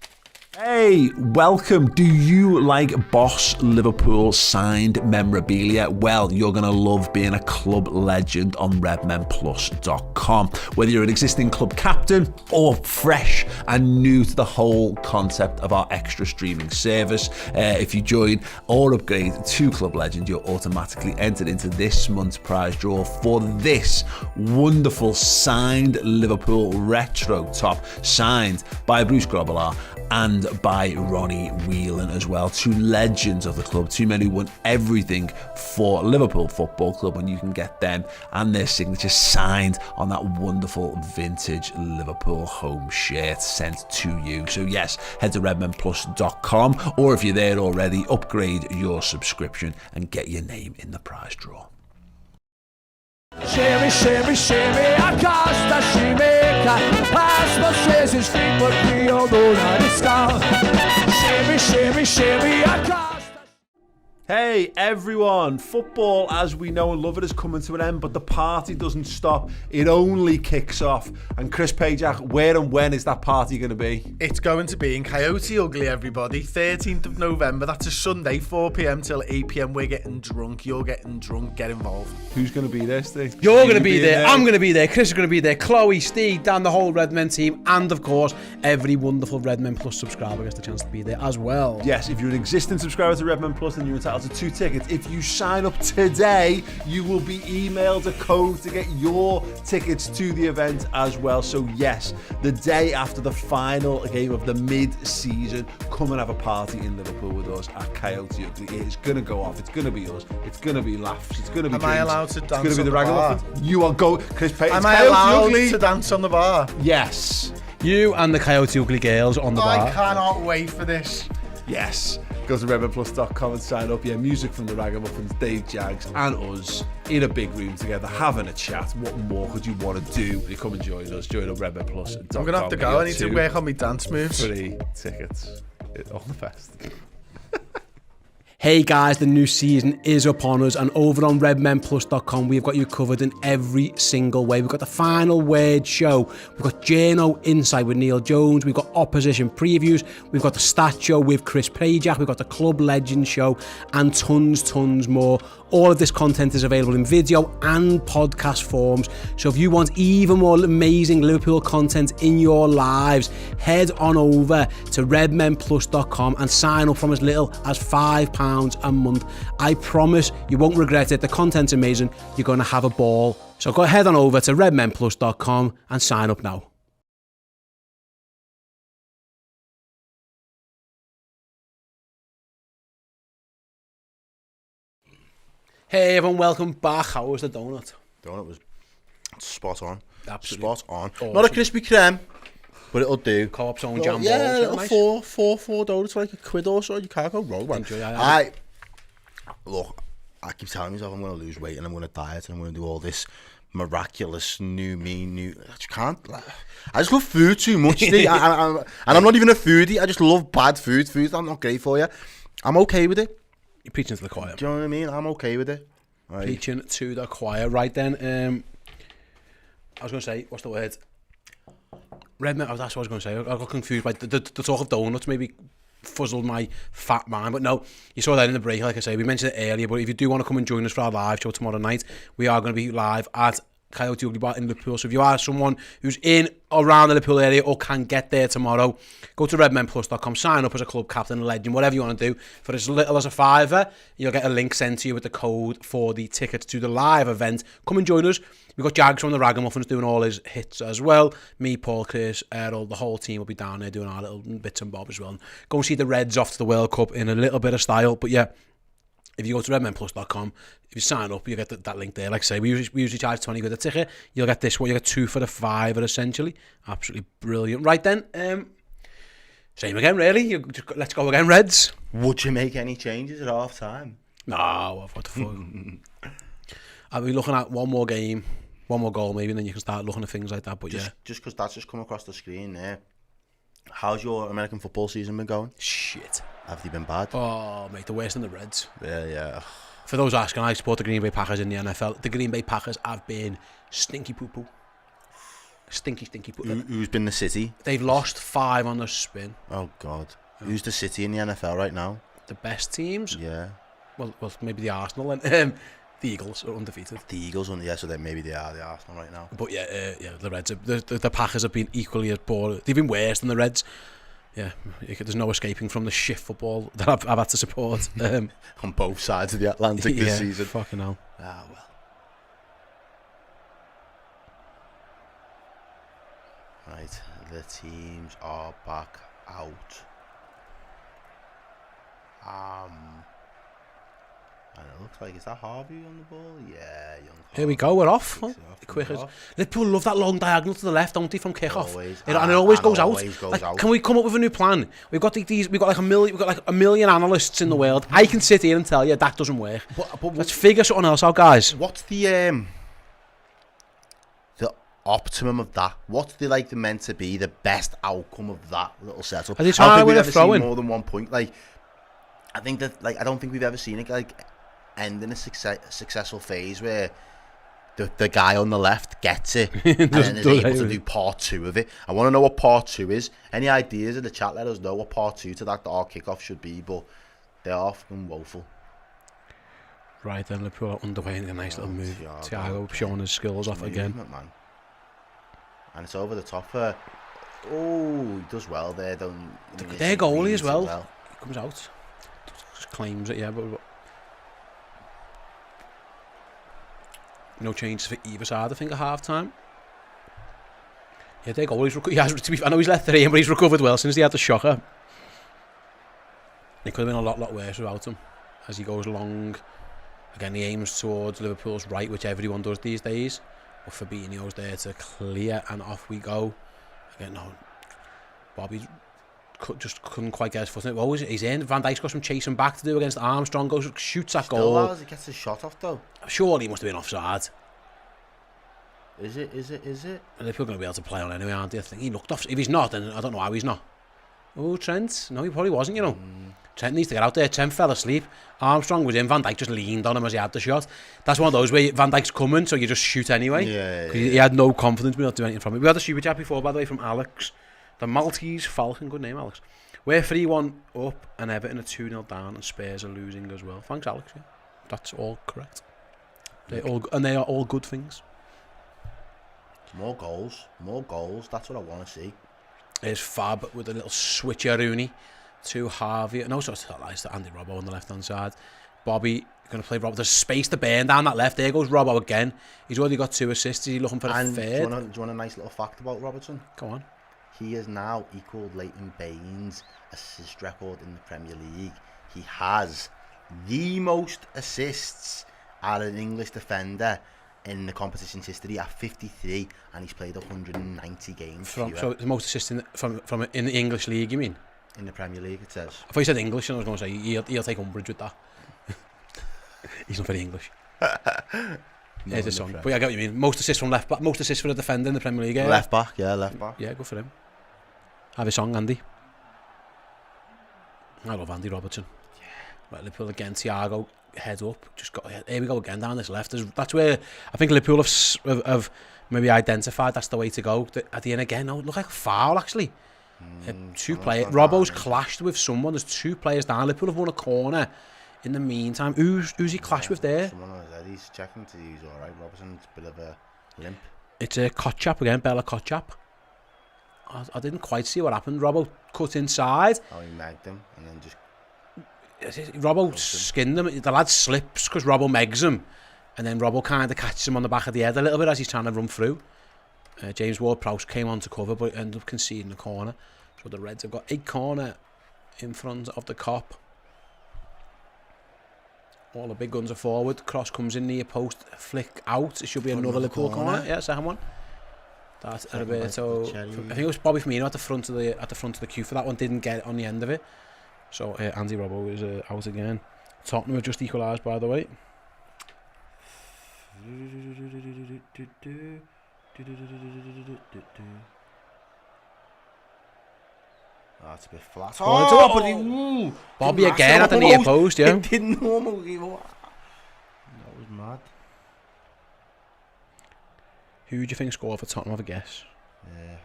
Hey, welcome. Do you like Boss Liverpool signed memorabilia? Well, you're going to love being a club legend on redmenplus.com. Whether you're an existing club captain or fresh and new to the whole concept of our extra streaming service, if you join or upgrade to Club Legend, you're automatically entered into this month's prize draw for this wonderful signed Liverpool retro top, signed by Bruce Grobbelaar and by Ronnie Whelan as well. Two legends of the club, two men who won everything for Liverpool Football Club, and you can get them and their signature signed on that wonderful vintage Liverpool home shirt sent to you. So yes, head to redmenplus.com, or if you're there already, upgrade your subscription and get your name in the prize draw. Shimmy, shimmy, shimmy, across the shimmy, past my says feet, but we all know that it's gone. Shimmy, shimmy, shimmy, across the... Hey everyone, football as we know and love it is coming to an end, but the party doesn't stop, it only kicks off. And Chris Pajak, where and when is that party going to be? It's going to be in Coyote Ugly, everybody, 13th of November, that's a Sunday, 4pm till 8pm, we're getting drunk, you're getting drunk, get involved. Who's going to be there, Steve? You're going to be there, I'm going to be there, Chris is going to be there, Chloe, Steve, Dan, the whole Redmen team, and of course, every wonderful Redmen Plus subscriber gets the chance to be there as well. Yes, if you're an existing subscriber to Redmen Plus, then you're entitled to 2 tickets. If you sign up today, you will be emailed a code to get your tickets to the event as well. So yes, the day after the final game of the mid-season, come and have a party in Liverpool with us at Coyote Ugly. It's going to go off. It's going to be us. It's going to be laughs. It's going to be drinks. Am I allowed to dance It's going to be the bar? You are going... Chris Payton. Am I allowed to dance on the bar? Yes. You and the Coyote Ugly girls on the bar. I cannot wait for this. Yes. Go to redmenplus.com and sign up. Yeah, music from the Ragamuffins, Dave Jags and us in a big room together, having a chat. What more could you want to do? You come and join us. Join up redmenplus.com. I'm going to have to go. I need to work on my dance moves. Free tickets. All the best. Hey guys, the new season is upon us, and over on redmenplus.com we've got you covered in every single way. We've got the final word show, we've got Journo Insight with Neil Jones, we've got opposition previews, we've got the stat show with Chris Pajak, we've got the Club Legends show, and tons more. All of this content is available in video and podcast forms, so if you want even more amazing Liverpool content in your lives, head on over to redmenplus.com and sign up from as little as £5 a month. I promise you won't regret it. The content's amazing. You're going to have a ball. So go ahead on over to redmenplus.com and sign up now. Hey everyone, welcome back. How was the donut? Donut was spot on. Absolutely. Spot on. Awesome. Not a crispy creme, but it'll do. Co-op's own jam yeah, balls. Yeah, four donuts for like £1 or so. You can't go wrong, man. Enjoy that. I keep telling myself I'm going to lose weight and I'm going to diet and I'm going to do all this miraculous new. I just can't. I just love food too much. And I'm not even a foodie. I just love bad food. Food's not great for you. I'm okay with it. You're preaching to the choir. Do you know what I mean? I'm okay with it. Right. Preaching to the choir. Right then, I was going to say, what's the word? Redmen, that's what I was going to say. I got confused by the talk of donuts, maybe fuzzled my fat mind. But no, you saw that in the break, like I say. We mentioned it earlier, but if you do want to come and join us for our live show tomorrow night, we are going to be live at Coyote Ugly Bar in Liverpool. So if you are someone who's in or around the Liverpool area or can get there tomorrow, go to redmenplus.com, sign up as a club captain, a legend, whatever you want to do. For as little as £5, you'll get a link sent to you with the code for the tickets to the live event. Come and join us. We've got Jags from the Ragamuffins doing all his hits as well. Me, Paul, Chris, Errol, the whole team will be down there doing our little bits and bobs as well. Go and see the Reds off to the World Cup in a little bit of style. But yeah, if you go to redmenplus.com, if you sign up, you get that link there. Like I say, we usually charge 20 quid a ticket. You'll get this one. You get 2 for the £5 essentially. Absolutely brilliant. Right then, same again, really. Let's go again, Reds. Would you make any changes at half time? No, what the fuck. I'll be looking at one more game, one more goal maybe, and then you can start looking at things like that. But just because that's just come across the screen there. How's your American football season been going? Shit. Have they been bad? Oh, mate, the worst in the Reds. Yeah. For those asking, I support the Green Bay Packers in the NFL. The Green Bay Packers have been stinky poo-poo. Stinky poo-poo. Who's been the City? They've lost 5 on the spin. Oh, God. Who's the City in the NFL right now? The best teams? Yeah. Well, maybe the Arsenal and the Eagles are undefeated. The Eagles, so then maybe they are the Arsenal right now. But yeah, the Reds, the Packers have been equally as poor. They've been worse than the Reds. Yeah, there's no escaping from the shit football that I've had to support. On both sides of the Atlantic this season. Fucking hell. Ah, well. Right, the teams are back out. And it looks like, is that Harvey on the ball? Yeah, young Harvey. Here we go, we're off. Quick as Liverpool love that long diagonal to the left, don't they, from Kickoff? And it always goes out. Can we come up with a new plan? We've got like a million analysts in the world. I can sit here and tell you that doesn't work. But let's figure something else out, guys. What's the optimum of that? What's the meant to be the best outcome of that little setup? Are they trying to win a throw in? More than 1 point. I think that I don't think we've ever seen it end in a successful phase where the guy on the left gets it and then is able to do part 2 of it. I want to know what part 2 is. Any ideas in the chat? Let us know what part 2 to that our kickoff should be. But they are fucking woeful. Right then, Liverpool are underway in a nice little move. Thiago showing his skills off again. Man. And it's over the top. He does well there. Their goalie as well. He comes out, just claims it. Yeah, but no changes for either side, I think, at half time. Yeah, their goalie's I know he's let 3 in, but he's recovered well since he had the shocker. It could have been a lot worse without him as he goes along. Again, he aims towards Liverpool's right, which everyone does these days. But Fabinho's there to clear, and off we go. Again, no, Bobby just couldn't quite get his foot in it. What was it? He's in. Van Dijk's got some chasing back to do against Armstrong. Shoots that goal. Still he gets his shot off though. Surely he must have been offside. Is it? And Liverpool going to be able to play on anyway, aren't they? I think he looked off. If he's not, then I don't know how he's not. Oh, Trent. No, he probably wasn't, you know. Trent needs to get out there. Trent fell asleep. Armstrong was in. Van Dijk just leaned on him as he had the shot. That's one of those where Van Dijk's coming, so you just shoot anyway. Yeah. He had no confidence. We not doing anything from it. We had a super chat before, by the way, from Alex, the Maltese Falcon. Good name, Alex. We're 3-1 up, and Everton are 2-0 down, and Spurs are losing as well. Thanks, Alex. Yeah, that's all correct. They are all good things. More goals. That's what I want to see. There's Fab with a little switcheroonie to Harvey. No, so it's to Andy Robbo on the left-hand side. Bobby going to play Robbo. There's space to burn down that left. There goes Robbo again. He's already got 2 assists. He's looking for a third. Do you want a nice little fact about Robertson? Go on. He has now equalled Leighton Baines' assist record in the Premier League. He has the most assists at an English defender in the competition's history at 53, and he's played 190 games. So the most assists from in the English league, you mean? In the Premier League, it says. I thought you said English, and I was going to say he'll take umbrage with that. He's not very English. Here's a song, but yeah, I get what you mean. Most assists from left back, most assists for a defender in the Premier League. Left back, yeah, left back. Yeah, good for him. Have a song, Andy. I love Andy Robertson. Yeah. Right, Liverpool again. Thiago, head up. Here we go again down this left. That's where I think Liverpool have maybe identified that's the way to go. At the end again, it looked like a foul actually. 2 players. Robbo's clashed with someone. There's 2 players down. Liverpool have won a corner. In the meantime, who's he clashed with there? Someone on his head. He's checking to use all right. Robertson's a bit of a limp. It's a Kotchap again. Bella Kotchap. I didn't quite see what happened. Robbo cut inside. Oh, he megged him and then just... Robbo skinned him. The lad slips because Robbo megs him. And then Robbo kind of catches him on the back of the head a little bit as he's trying to run through. James Ward-Prowse came on to cover but ended up conceding the corner. So the Reds have got a corner in front of the Kop. All the big guns are forward. Cross comes in near post. Flick out. It should be another Liverpool corner. Yeah, second one. That's Roberto. I think it was Bobby Firmino at the front of the queue for that one. Didn't get it on the end of it. So Andy Robbo is out again. Tottenham have just equalised, by the way. That's a bit flat. Bobby again at the near post, yeah. It didn't normally. That was mad. Who do you think scored for Tottenham? Have a guess.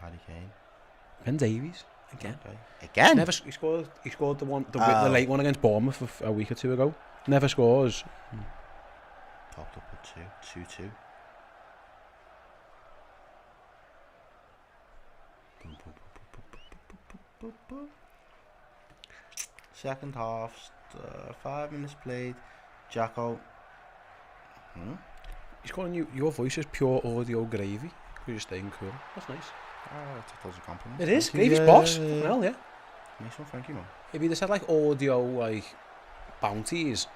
Harry Kane. Ben Davies again. Okay. Again? He scored the late one against Bournemouth a week or 2 ago. Never scores. Topped up at 2-2. Second half, 5 minutes played. Jacko. He's calling you. Your voice is pure audio gravy. You're staying cool. That's nice. That's a compliment. It is. Gravy's boss. Well, yeah. Nice one, thank you, man. If he just had like audio bounties.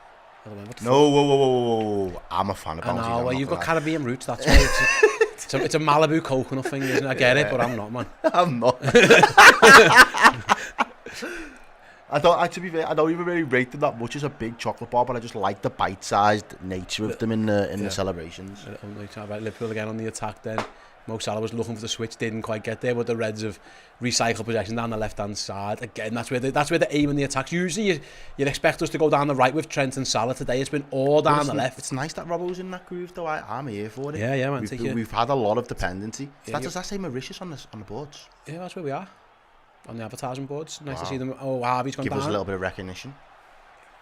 I don't know what the No, whoa. I'm a fan of bounties. I know, well, you've got Caribbean roots, that's why it's a Malibu coconut thing, isn't it? I get it, but I'm not, man. I'm not. I don't even really rate them that much as a big chocolate bar, but I just like the bite-sized nature of them in the celebrations. Liverpool again on the attack then. Mo Salah was looking for the switch, didn't quite get there, but the Reds have recycled possession down the left-hand side. Again, that's where the aim in the attacks. Usually you'd expect us to go down the right with Trent and Salah. Today it's been all down the left. It's nice that Robbo's in that groove though. I'm here for it. Yeah, man. We've had a lot of dependency. Does that say Mauritius on the boards? Yeah, that's where we are. On the advertising boards. Nice to see them. Oh, Harvey's gone down. Give us a little bit of recognition.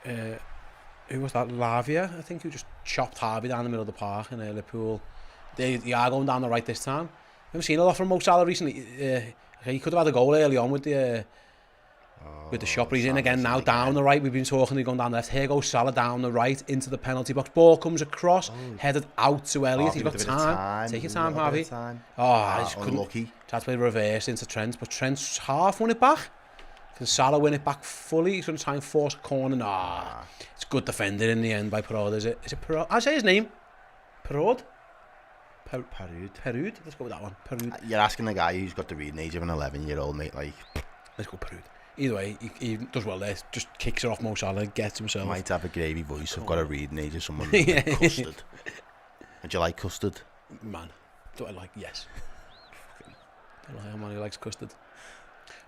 Who was that? Lavia, I think, who just chopped Harvey down the middle of the park in Liverpool. They are going down the right this time. We haven't seen a lot from Mo Salah recently. He could have had a goal early on with the shot, but he's in again now down the right. We've been talking, he's going down the left. Here goes Salah down the right into the penalty box. Ball comes across, headed out to Elliott. He's got time. Take your time, Harvey. I just couldn't. Unlucky. Tried to play reverse into Trent, but Trent's half won it back. Can Salah win it back fully? He's going to try and force a corner. It's good defending in the end by Perraud, is it? Is it Perraud? I say his name. Perraud? Perraud? Let's go with that one. Perraud. You're asking a guy who's got the reading age of an 11-year-old, mate. Like, let's go Perraud. Either way, he does well there. Just kicks it off Mo Salah, gets himself. Might have a gravy voice. I've got a reading age of someone with custard. Would you like custard? Man, do I like? Yes. I don't like a man who likes custard.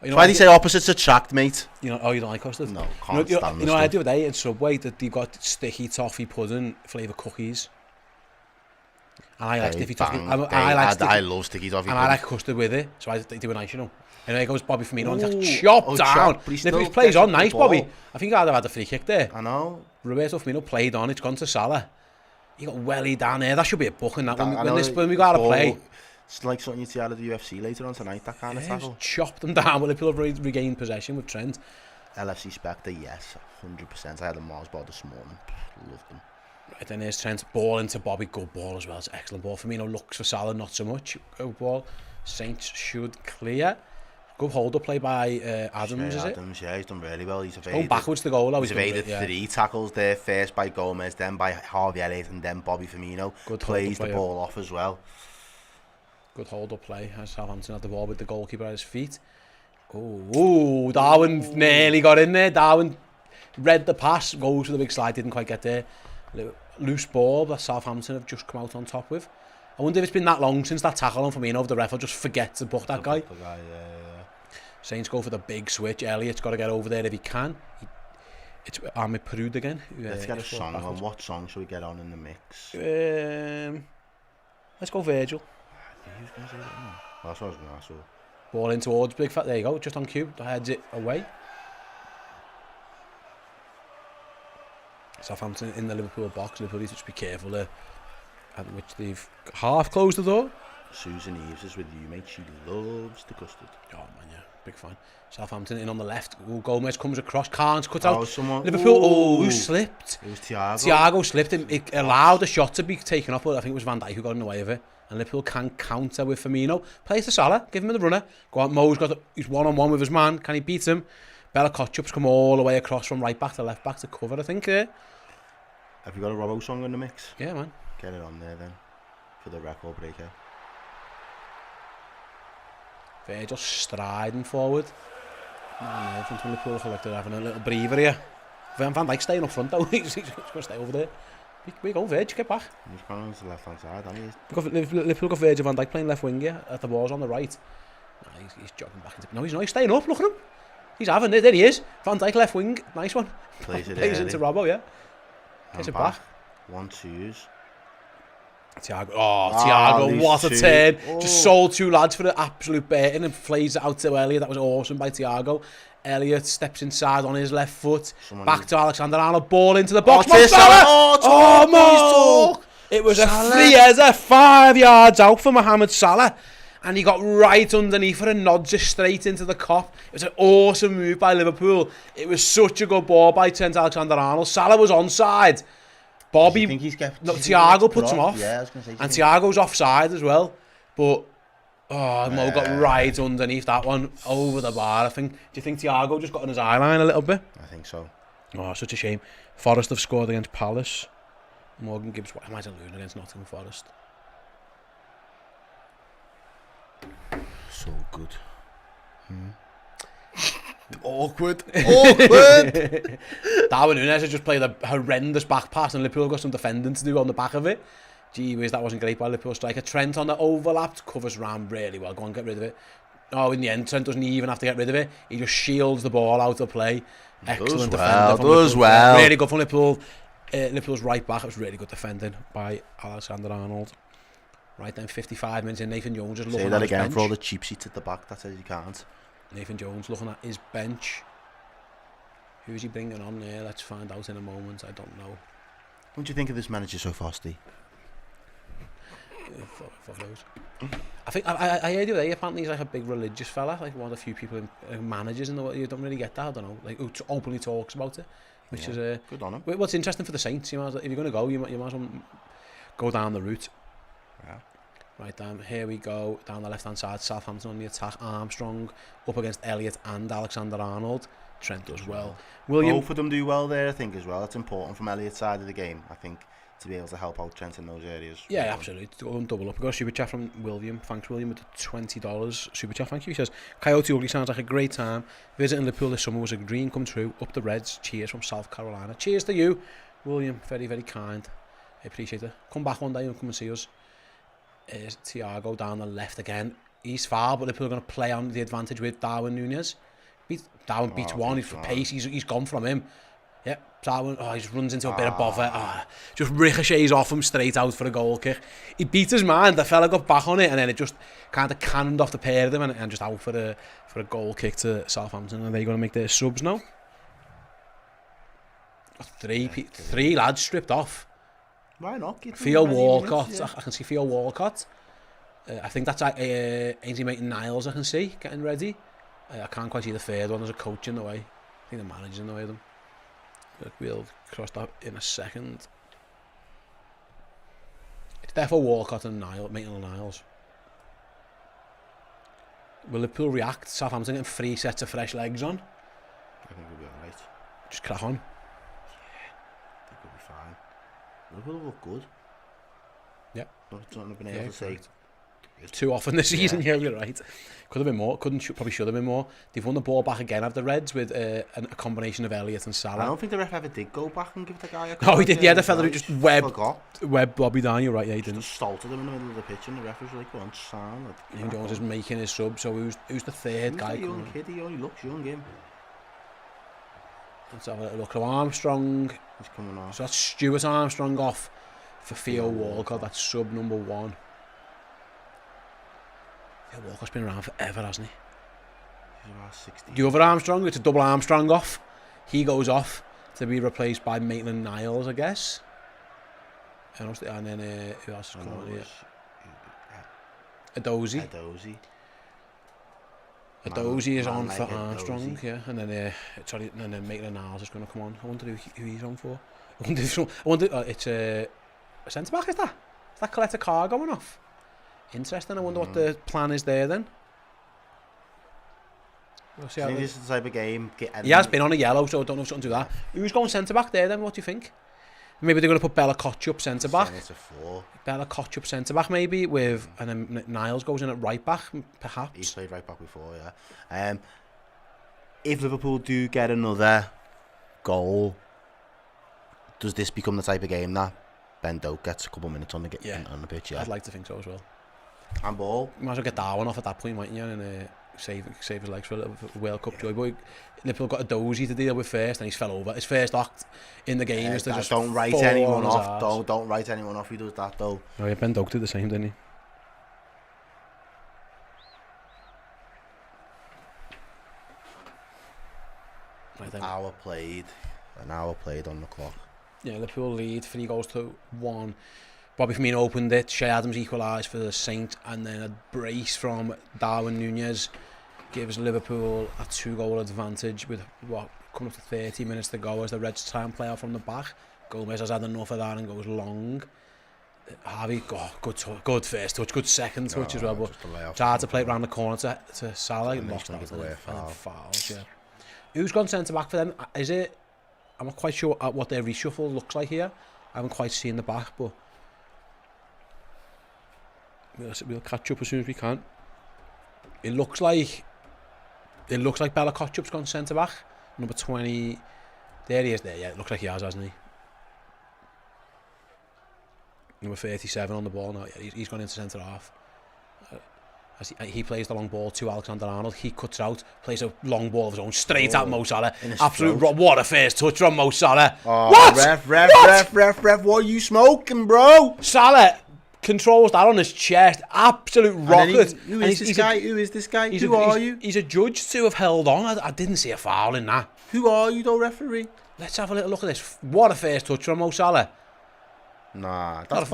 Why do you say opposites attract, mate? You know, oh, you don't like custard? No, can't stand You know, I do today in Subway that they've got sticky toffee pudding flavour cookies. And I like sticky toffee. I love sticky toffee. And I like custard with it, so I do a nice, you know. And there goes Bobby Firmino, and he's chopped down. And if he plays on nice, Bobby, I think I'd have had a free kick there. I know. Roberto Firmino played on, it's gone to Salah. He got welly down there. That should be a booking. That when we got to play. It's like something you see out of the UFC later on tonight. That kind of tackle. Chopped them down, but Liverpool have regained possession with Trent. LFC Spectre, yes, 100%. I had a Mars bar this morning. Loved them. Right, then there's Trent, ball into Bobby, good ball as well. It's an excellent ball. Firmino looks for Salah, not so much. Good ball. Saints should clear. Good hold-up play by Adams, is it? Adams, yeah, he's done really well. He's going backwards to goal. He's evaded 3 tackles there, first by Gomez, then by Harvey Elliott, and then Bobby Firmino. Good plays the ball off as well. Good hold-up play as Southampton had the ball with the goalkeeper at his feet. Oh, Darwin nearly got in there. Darwin read the pass, goes for the big slide, didn't quite get there. Loose ball that Southampton have just come out on top with. I wonder if it's been that long since that tackle on Firmino, the ref will just forget to book that guy. Saints go for the big switch. Elliott's got to get over there if he can. It's Ahmed Perud again. Let's get a song on. What song should we get on in the mix? Let's go Virgil. Who's going to say that now? That's what I was going to ask. Ball in towards Big Fat. There you go. Just on cue. Heads it away. Southampton in the Liverpool box. Liverpool need to just be careful there. At which they've half closed the door. Susan Eves is with you, mate. She loves the custard. Oh man, yeah, big fan. Southampton in on the left. Ooh, Gomez comes across, can't cut out. Someone. Liverpool. Who slipped? It was Thiago. Thiago slipped. It allowed a shot to be taken off, but I think it was Van Dijk who got in the way of it. And Liverpool can counter with Firmino. Plays to Salah, give him the runner. Go on, Mo's he's one-on-one with his man. Can he beat him? Bella Kotchup's come all the way across from right back to left back to cover, I think. Have you got a Robbo song in the mix? Yeah, man. Get it on there then, for the record breaker. Virgil striding forward. In front of Liverpool, I feel like they're having a little breather here. Van Dijk staying up front though, he's going to stay over there. We go, Virgil, get back. He's gone on to the left hand side, hasn't he? Liverpool got Virgil van Dijk playing left wing here, at the ball's on the right. He's jogging back into... No, he's not, he's staying up, look at him. He's having it, there he is. Van Dijk left wing, nice one. Plays it Plays into Robbo, yeah. Gets it back. 1-2s. Thiago, what a turn. Just sold 2 lads for the absolute betting and plays it out to Elliott. That was awesome by Thiago. Elliott steps inside on his left foot. Back to Alexander Arnold. Ball into the box. It was a free header 5 yards out for Mohamed Salah. And he got right underneath her and nods it straight into the cop. It was an awesome move by Liverpool. It was such a good ball by Trent Alexander-Arnold. Salah was onside. Bobby, Thiago puts him off. Yeah, I was going to say. And Thiago's offside as well. But, Mo got right underneath that one, over the bar, I think. Do you think Thiago just got on his eye line a little bit? I think so. Oh, such a shame. Forest have scored against Palace. Morgan Gibbs, imagine losing against Nottingham Forest. So good. Awkward. Darwin Nunez has just played a horrendous back pass and Liverpool got some defending to do on the back of it. Gee whiz, that wasn't great by Liverpool striker. Trent on the overlapped, covers Ram really well. Go on, get rid of it. Oh, in the end, Trent doesn't even have to get rid of it. He just shields the ball out of play. Excellent defending from Liverpool. Really good from Liverpool. Liverpool's right back. It was really good defending by Alexander-Arnold. Right then, 55 minutes in. Nathan Jones is looking at his bench. Say that again for all the cheap seats at the back that says you can't. Nathan Jones looking at his bench. Who's he bringing on there? Let's find out in a moment. I don't know. What do you think of this manager so far, Steve? Fuck those. I think I heard you there. Apparently he's like a big religious fella, like one of the few people in managers in the world. You don't really get that. I don't know, like who openly talks about it, which is good on him. What's interesting for the Saints, if you're going to go, you might as well go down the route. Yeah. Right down here we go down the left hand side. Southampton on the attack. Armstrong up against Elliott and Alexander-Arnold. Trent does well. William, both of them do well there, I think, as well. That's important from Elliott's side of the game, I think, to be able to help out Trent in those areas. Yeah, absolutely. Go and double up. We've got a super chat from William. Thanks, William, with the $20 super chat. Thank you. He says, Coyote Ugly sounds like a great time. Visiting Liverpool this summer was a dream come true. Up the Reds. Cheers from South Carolina. Cheers to you, William. Very, very kind. I appreciate it. Come back one day and come and see us. Thiago down the left again. he's far, but Liverpool are going to play on the advantage with Darwin Nunez. Darwin beats one, he's for pace, he's gone from him. Yep, Darwin, he just runs into a bit of bother. Just ricochets off him straight out for a goal kick. He beat his man, the fella got back on it, and then it just kind of cannoned off the pair of them and just out for a goal kick to Southampton. And they're going to make their subs now. Three lads stripped off. Why not? Theo Walcott, I can see Theo Walcott. I think that's Ainsley Maitland-Niles I can see getting ready. I can't quite see the third one, there's a coach in the way. I think the manager's in the way of them. We'll cross that in a second. It's therefore Walcott and Maitland-Niles. Will Liverpool react? Southampton getting 3 sets of fresh legs on. I think we'll be alright. Just crack on. I think we'll be fine. Liverpool look good. Yeah. Not been able to say. Too often this season, yeah, you're right. Could have been more. Probably should have been more. They've won the ball back again, have the Reds, with a combination of Elliott and Salah. I don't think the ref ever did go back and give the guy a card. No, he did. Yeah, the fella who just webbed Bobby down. You're right. Yeah, he didn't. Just assaulted him in the middle of the pitch, and the ref was like, "Go on, Sam." Ian Jones is making his sub. So who's the third guy? He's a young kid. He only looks young, him. Let's have a little look at Armstrong. He's coming off. So that's Stuart Armstrong off for Theo Walcott. That's sub number 1. Theo Walcott's been around forever, hasn't he? He's about 60. The other Armstrong, it's a double Armstrong off. He goes off to be replaced by Maitland-Niles, I guess. And then who else is coming on here? Edozie. Edozie is on for Armstrong, yeah. And then Maitland-Niles is going to come on. I wonder who he's on for. I wonder it's a centre back, is that? Is that Coletta Carr going off? Interesting. I wonder what the plan is there then. We'll see. I think this is the type of game. He has been on a yellow, so I don't know if something to do that. Who's going centre back there then? What do you think? Maybe they're going to put Bella Koch up centre back. Bella Koch up centre back maybe with, and then Niles goes in at right back perhaps. He's played right back before, yeah. If Liverpool do get another goal, does this become the type of game that Ben Doak gets a couple of minutes on the pitch? Yeah, I'd like to think so as well. And ball. Might as well get Darwin off at that point, mightn't you? And save his legs for a little World Cup joy. But Liverpool got Edozie to deal with first, and he's fell over. His first act in the game is to just don't write anyone off. Don't write anyone off. He does that though. Oh yeah, Ben Doak did the same, didn't he? An hour played on the clock. Yeah, Liverpool lead 3-1. Bobby Firmino opened it. Shea Adams equalised for the Saints, and then a brace from Darwin Nunez gives Liverpool a 2-goal advantage with coming up to 30 minutes to go as the Reds try and play out from the back. Gomez has had enough of that and goes long. Harvey, good first touch, good second touch as well, but it's hard to play it round the corner to Salah. Lost that fouls, yeah. Who's gone centre back for them? Is it? I'm not quite sure what their reshuffle looks like here. I haven't quite seen the back, but we'll catch up as soon as we can. It looks like Bella Kochup's gone centre back. Number 20. There he is. There, yeah. It looks like he has, hasn't he? Number 37 on the ball now. Yeah, he's gone into centre half. As he plays the long ball to Alexander-Arnold. He cuts it out, plays a long ball of his own straight at Mo Salah. Absolute what a first touch from Mo Salah. Oh, what? Ref, what are you smoking, bro? Salah controls that on his chest. Absolute rocket. Who is this guy? Who are you? He's a judge to have held on. I didn't see a foul in that. Who are you, though, referee? Let's have a little look at this. What a first touch from Mo Salah. Nah, that's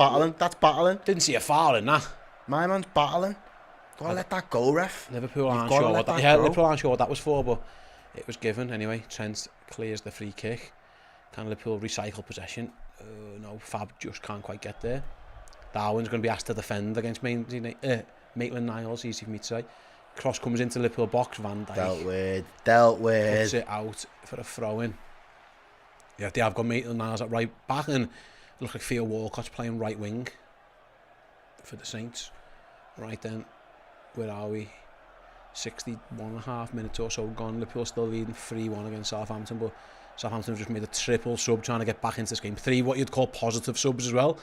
battling. Didn't see a foul in that. My man's battling. Gotta let that go, ref. Liverpool aren't sure what that. Yeah, Liverpool aren't sure what that was for, but it was given anyway. Trent clears the free kick. Can Liverpool recycle possession? No, Fab just can't quite get there. Darwin's going to be asked to defend against Maitland-Niles, easy for me to say. Cross comes into Liverpool box. Van Dijk dealt with. Puts it out for a throw-in. Yeah, they have got Maitland-Niles at right back, and it looks like Theo Walcott's playing right wing for the Saints. Right then. Where are we? 61.5 minutes or so gone. Liverpool still leading 3-1 against Southampton, but Southampton have just made a triple sub trying to get back into this game. 3 what you'd call positive subs as well.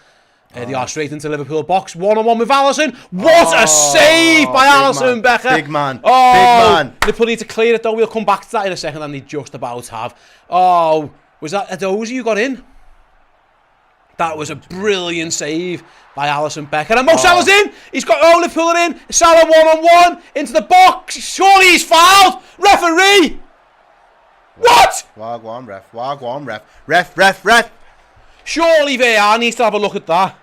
They are straight into Liverpool box. 1-on-1 with Alisson. What a save by Alisson Becker. Big man. Oh, Big man. Liverpool need to clear it though. We'll come back to that in a second, and they just about have. Oh, was that a dozy you got in? That was a brilliant save by Alisson Becker. And Mo Salah's in. He's got Liverpool are in. Salah 1-on-1 into the box. Surely he's fouled. Referee. What? Wagwan ref. Wagwan ref. Ref. Surely VAR needs to have a look at that.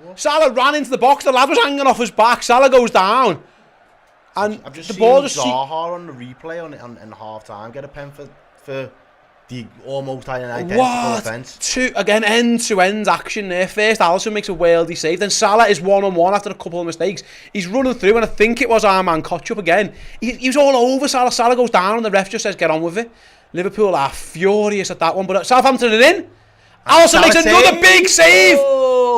What? Salah ran into the box. The lad was hanging off his back. Salah goes down. And I've just the seen ball just Zaha on the replay on half time get a pen for the almost identical offence. Again, end-to-end action there. First, Alisson makes a worldy save. Then Salah is 1-on-1 after a couple of mistakes. He's running through, and I think it was our man Kotchup again. He was all over Salah. Salah goes down, and the ref just says, get on with it. Liverpool are furious at that one, but Southampton are in. Alisson makes another big save.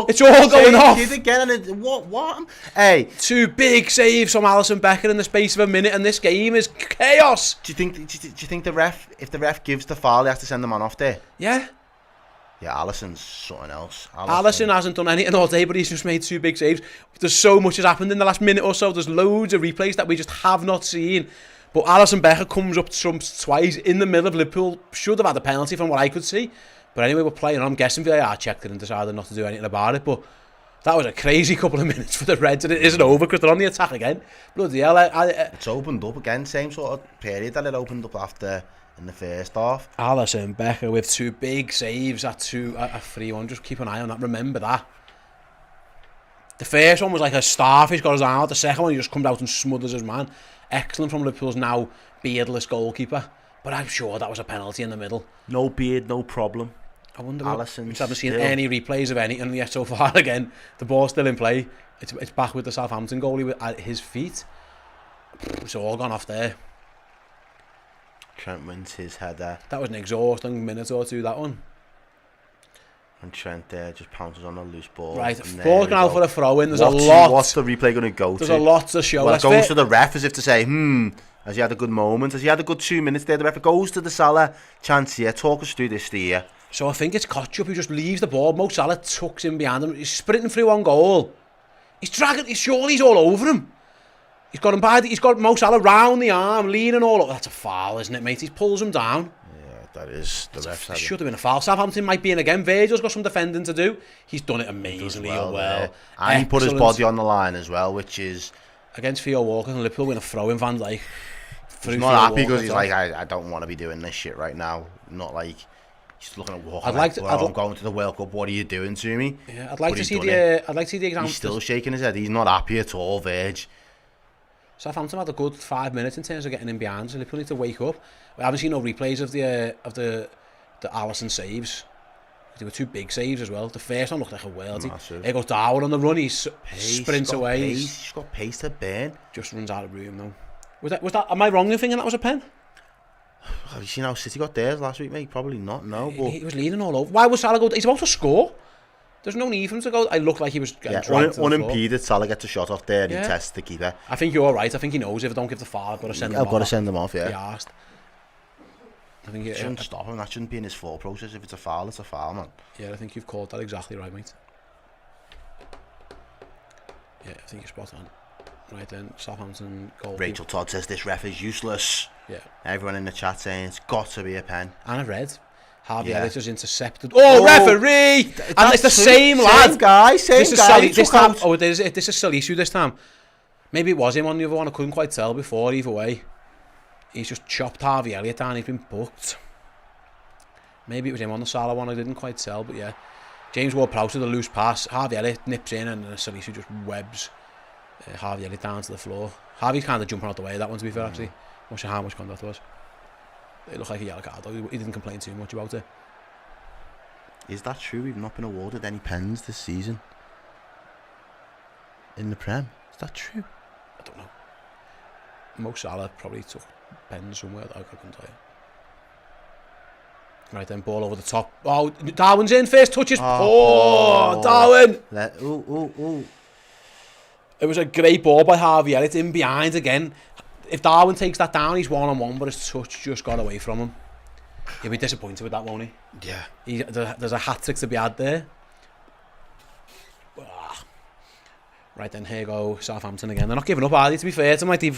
It's all going off. Again, and what? Hey, 2 big saves from Alisson Becker in the space of a minute, and this game is chaos. Do you think the ref, if the ref gives the foul, he has to send the man off there? Yeah. Yeah, Alisson's something else. Alisson hasn't done anything all day, but he's just made 2 big saves. There's so much has happened in the last minute or so. There's loads of replays that we just have not seen. But Alisson Becker comes up twice in the middle of Liverpool. Should have had a penalty from what I could see. But anyway, we're playing. I'm guessing VAR checked it and decided not to do anything about it. But that was a crazy couple of minutes for the Reds, and it isn't over because they're on the attack again. Bloody hell. It's opened up again, same sort of period that it opened up after in the first half. Alisson Becker with 2 big saves at 3-1. Just keep an eye on that. Remember that. The first one was like a starfish got his arm out. The second one, he just comes out and smothers his man. Excellent from Liverpool's now beardless goalkeeper. But I'm sure that was a penalty in the middle. No beard, no problem. I wonder. Alisson. We just haven't seen any replays of anything yet so far. Again, the ball's still in play. It's back with the Southampton goalie at his feet. It's all gone off there. Trent wins his header. That was an exhausting minute or two, that one. And Trent there just pounces on a loose ball. Right, ball's going out for a throw in. What's the replay going to go to? There's a lot to show. Well, it goes to the ref as if to say, has he had a good moment? Has he had a good 2 minutes there? The ref goes to the Salah chance here. Talk us through this, Steer. So I think it's Kotchup who just leaves the ball. Mo Salah tucks in behind him. He's sprinting through on goal. He's dragging. Surely he's all over him. He's got him by. He's got Mo Salah round the arm, leaning all up. That's a foul, isn't it, mate? He pulls him down. Yeah, that is. The ref should have been a foul. Southampton might be in again. Virgil's got some defending to do. He's done it amazingly well. And he put his body on the line as well, which is against Theo Walker and Liverpool. Win a throw in Van Dijk. He's not happy because he's like, I don't want to be doing this shit right now. Not like. He's looking at Walker. I'm going to the World Cup. What are you doing to me? Yeah, I'd like to see the example. He's still shaking his head. He's not happy at all, Virg. Southampton had a good 5 minutes in terms of getting in behind, so Liverpool need to wake up. We haven't seen no replays of the Alisson saves. There were 2 big saves as well. The first one looked like a worldie. He goes down on the run. He sprints away. He's got pace to burn. Just runs out of room though. Was that? Am I wrong in thinking that was a pen? Have you seen how City got theirs last week, mate? Probably not, no. But he was leaning all over. Why was Salah go? He's about to score. There's no need for him to go. I looked like he was getting dragged unimpeded. Salah gets a shot off there and he tests the keeper. I think you're right. I think he knows if I don't give the foul, I've got to send him off. I've got to send him off, yeah. He asked. I think it shouldn't stop him. That shouldn't be in his thought process. If it's a foul, it's a foul, man. Yeah, I think you've called that exactly right, mate. Yeah, I think you're spot on. Right then, Southampton goal. Rachel Todd says this ref is useless. Yeah. Everyone in the chat saying it's got to be a pen. And I read Harvey Elliott was intercepted. Oh, referee! And it's the same lad. Same guy. This is Salisu this time. Maybe it was him on the other one. I couldn't quite tell before. Either way, he's just chopped Harvey Elliott down. He's been booked. Maybe it was him on the Salah one. I didn't quite tell, but yeah. James Ward-Prowse with a loose pass. Harvey Elliott nips in and Salisu just webs Harvey Elliott down to the floor. Harvey's kind of jumping out the way of that one, to be fair, actually. I'm not sure how much contact was. It looked like a yellow card, though. He didn't complain too much about it. Is that true? We've not been awarded any pens this season in the Prem. Is that true? I don't know. Mo Salah probably took pens somewhere that I couldn't tell you. Right then, ball over the top. Oh, Darwin's in. First touches. Darwin. It was a great ball by Harvey Elliott in behind again. If Darwin takes that down, he's 1-on-1, but his touch just got away from him. He'll be disappointed with that, won't he? Yeah. There's a hat-trick to be had there. Right then, here go Southampton again. They're not giving up, are they? To be fair to them, like they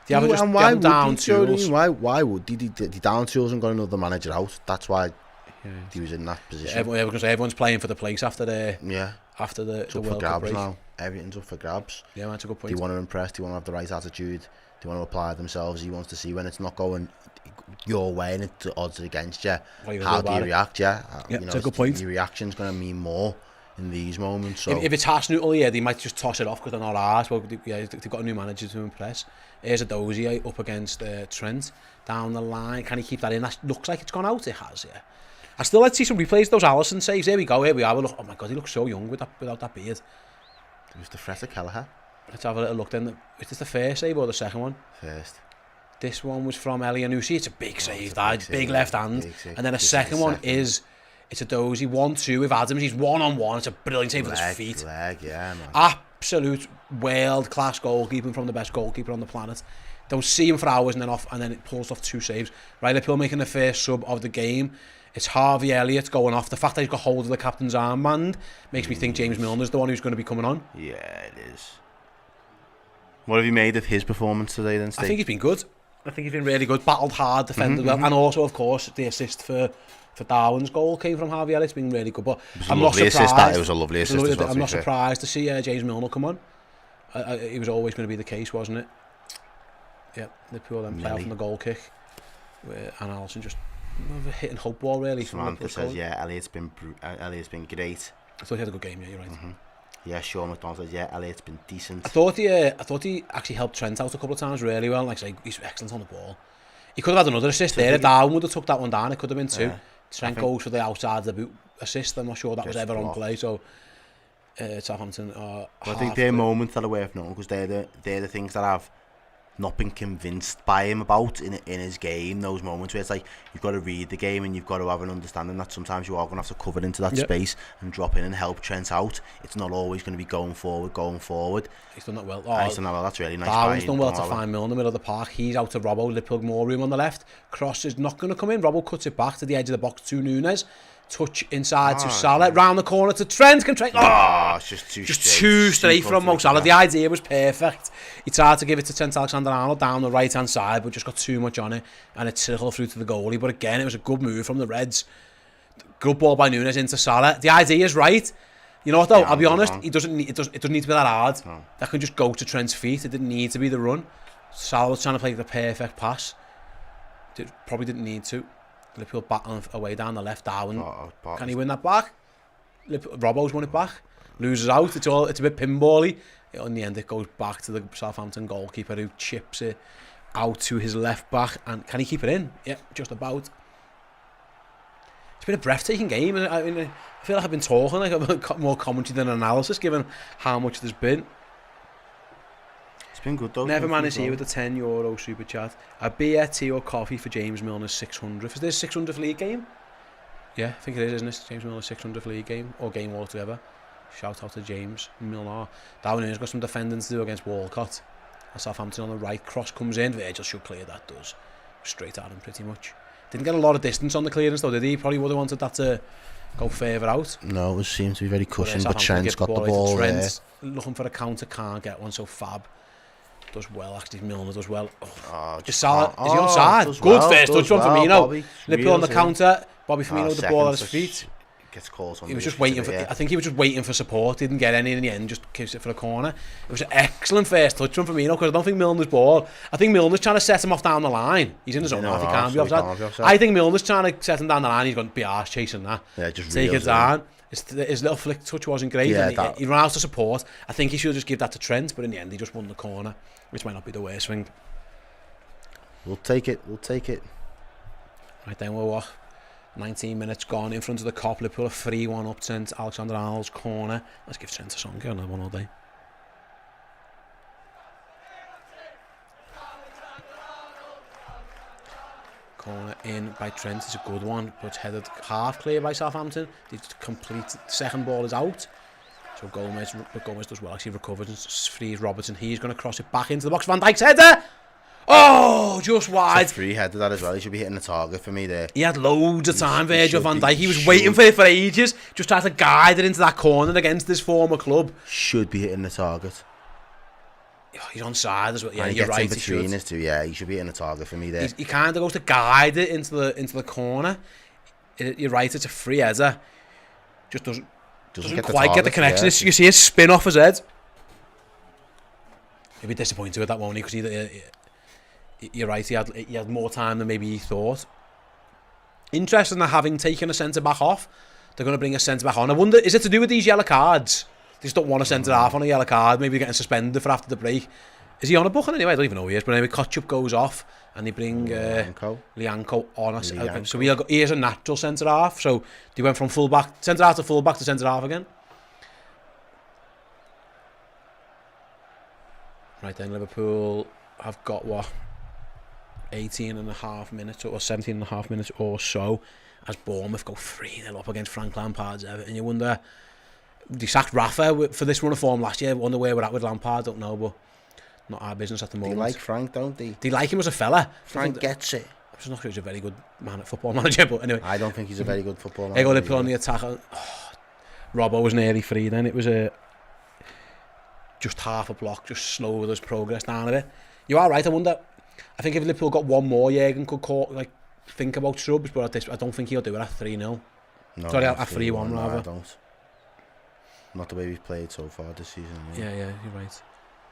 haven't just and why them down would they, tools. why would the down tools and got another manager out? That's why he was in that position. Everyone's playing for the place after the It's the up for World Cup grabs break. now. Everything's up for grabs. Yeah, that's a good point. They want to impress. They want to have the right attitude. They want to apply themselves. He wants to see when it's not going your way and the odds are against you. How do you react? It's a good point. Your reaction's going to mean more in these moments. So if it's Arsenal, they might just toss it off because they're not ours. Well, they've got a new manager to impress. Here's a dozy up against Trent down the line. Can he keep that in? That looks like it's gone out. It has, yeah. I still like to see some replays. Those Alisson saves. Here we go. Here we are. Oh my God, he looks so young without that beard. It was the threat of Kelleher. Let's have a little look then. Is this the first save or the second one? First. This one was from Alisson. It's a big save, big left hand. Big And then a second one is, it's a dozy 1-2 with Adams. He's 1-on-1. It's a brilliant save with his feet. Yeah, man. Absolute world-class goalkeeping from the best goalkeeper on the planet. Don't see him for hours and then it pulls off 2 saves. Right, Liverpool making the first sub of the game. It's Harvey Elliott going off. The fact that he's got hold of the captain's armband makes me think James Milner's the one who's going to be coming on. Yeah, it is. What have you made of his performance today then, Steve? I think he's been good. I think he's been really good. Battled hard, defended well. And also, of course, the assist for Darwin's goal came from Harvey Elliott. It's been really good. But I'm not surprised. It was a lovely assist as well. I'm not surprised to see James Milner come on. It was always going to be the case, wasn't it? Yeah, Liverpool then play out from the goal kick. And Alisson just hitting hope ball, really. Samantha says, Elliott's been great. I thought he had a good game, yeah, you're right. Yeah, Sean McDonald says, Elliott's been decent. I thought he actually helped Trent out a couple of times really well. Like I say, he's excellent on the ball. He could have had another assist there. Darwin would have took that one down. It could have been 2. Trent goes for the outside of the boot assist. I'm not sure that was ever on play. So Southampton are. I think they're moments that are worth noting because they're the things that I've not been convinced by him about in his game. Those moments where it's like you've got to read the game and you've got to have an understanding that sometimes you are going to have to cover into that space and drop in and help Trent out. It's not always going to be going forward. He's done that well. He's done that well. That's really nice. Darwin's done well to find Milner in the middle of the park. He's out to Robbo. Liverpool more room on the left. Cross is not going to come in. Robbo cuts it back to the edge of the box to Nunez. Touch inside to Salah, round the corner to Trent. It's just too straight from Mo Salah. The idea was perfect. He tried to give it to Trent Alexander-Arnold down the right hand side, but just got too much on it, and it trickled through to the goalie. But again, it was a good move from the Reds. Good ball by Nunez into Salah. The idea is right. You know what though? I'll be honest. It doesn't need to be that hard. No. That can just go to Trent's feet. It didn't need to be the run. Salah was trying to play the perfect pass. Probably didn't need to. Liverpool battling away down the left. Darwin, can he win that back? Robbo's won it back. Loses out. It's a bit pinbally. In the end, it goes back to the Southampton goalkeeper who chips it out to his left back. And can he keep it in? Yeah, just about. It's been a breathtaking game. I feel like I've been talking like I've more commentary than analysis, given how much there's been. It's been good though. Neverman is here with a €10 super chat. A beer, tea or coffee for James Milner's 600th. Is this 600th league game? Yeah, I think it is, isn't it? James Milner's 600th league game or game altogether. Shout out to James Milner. Darwin has got some defending to do against Walcott. Southampton on the right. Cross comes in. Virgil should clear that. Does straight at him pretty much. Didn't get a lot of distance on the clearance though, did he? Probably would have wanted that to go further out. No, it seemed to be very cushioned, but Trent's got the ball there. Looking for a counter, can't get one, so Fab does well. Actually, Milner does well. Just Salah, is he onside? Good first touch from Firmino. Liverpool on the counter. Bobby Firmino with the ball at his feet. Gets calls on. He was just waiting for. I think he was just waiting for support. Didn't get any in the end. Just kicks it for a corner. It was an excellent first touch from Firmino because I don't think Milner's ball. I think Milner's trying to set him off down the line. He's in his own half. He can't be offside. I think Milner's trying to set him down the line. He's going to be arse chasing that. Yeah, just take it down. His little flick touch wasn't great. Yeah, and he ran out of support. I think he should just give that to Trent, but in the end he just won the corner, which might not be the worst thing. We'll take it. Right then, we're what? 19 minutes gone in front of the Kop. Liverpool 3-1 up Trent Alexander-Arnold's corner. Let's give Trent a song. Go on, another one all day. Corner in by Trent. It's a good one, but headed half clear by Southampton. The complete second ball is out. So Gomez does well. Actually recovers and frees Robertson. He's going to cross it back into the box. Van Dijk's header. Oh, just wide. It's a free header that as well. He should be hitting the target for me there. He had loads of time, Virgil van Dijk. He was waiting for it for ages. Just tried to guide it into that corner against his former club. Should be hitting the target. Oh, he's onside as well. Yeah, and you're right. In between us two. Yeah, he should be hitting the target for me there. He kind of goes to guide it into the corner. You're right. It's a free header. Just doesn't quite get the connection. Yeah. You see his spin off his head. He'll be disappointed with that, won't he? Because you're right, he had more time than maybe he thought. Interesting that having taken a centre-back off, they're going to bring a centre-back on. I wonder, is it to do with these yellow cards? They just don't want a centre-half on a yellow card. Maybe they're getting suspended for after the break. Is he on a booking anyway? I don't even know who he is. But anyway, Kotchup goes off and they bring Lianco on. So he is a natural centre-half. So they went from centre-half to full-back to centre-half again. Right then, Liverpool have got 18 and a half minutes or 17 and a half minutes or so as Bournemouth go 3-0 up against Frank Lampard's Everton. You wonder, they sacked Rafa for this run of form last year. Wonder where we're at with Lampard, don't know, but not our business at the moment. They like Frank, don't they? They like him as a fella. Frank gets it. I'm just not sure he's a very good football manager, but anyway. I don't think he's a very good football manager. They got to put on the attack. Robbo was nearly free then. It was just half a block, just slowed his progress down a bit. You are right, I wonder. I think if Liverpool got one more, Jürgen could think about subs, but I don't think he'll do it at 3-0. No, sorry, at 3-1 rather. I don't. Not the way we've played so far this season. Yeah, you're right.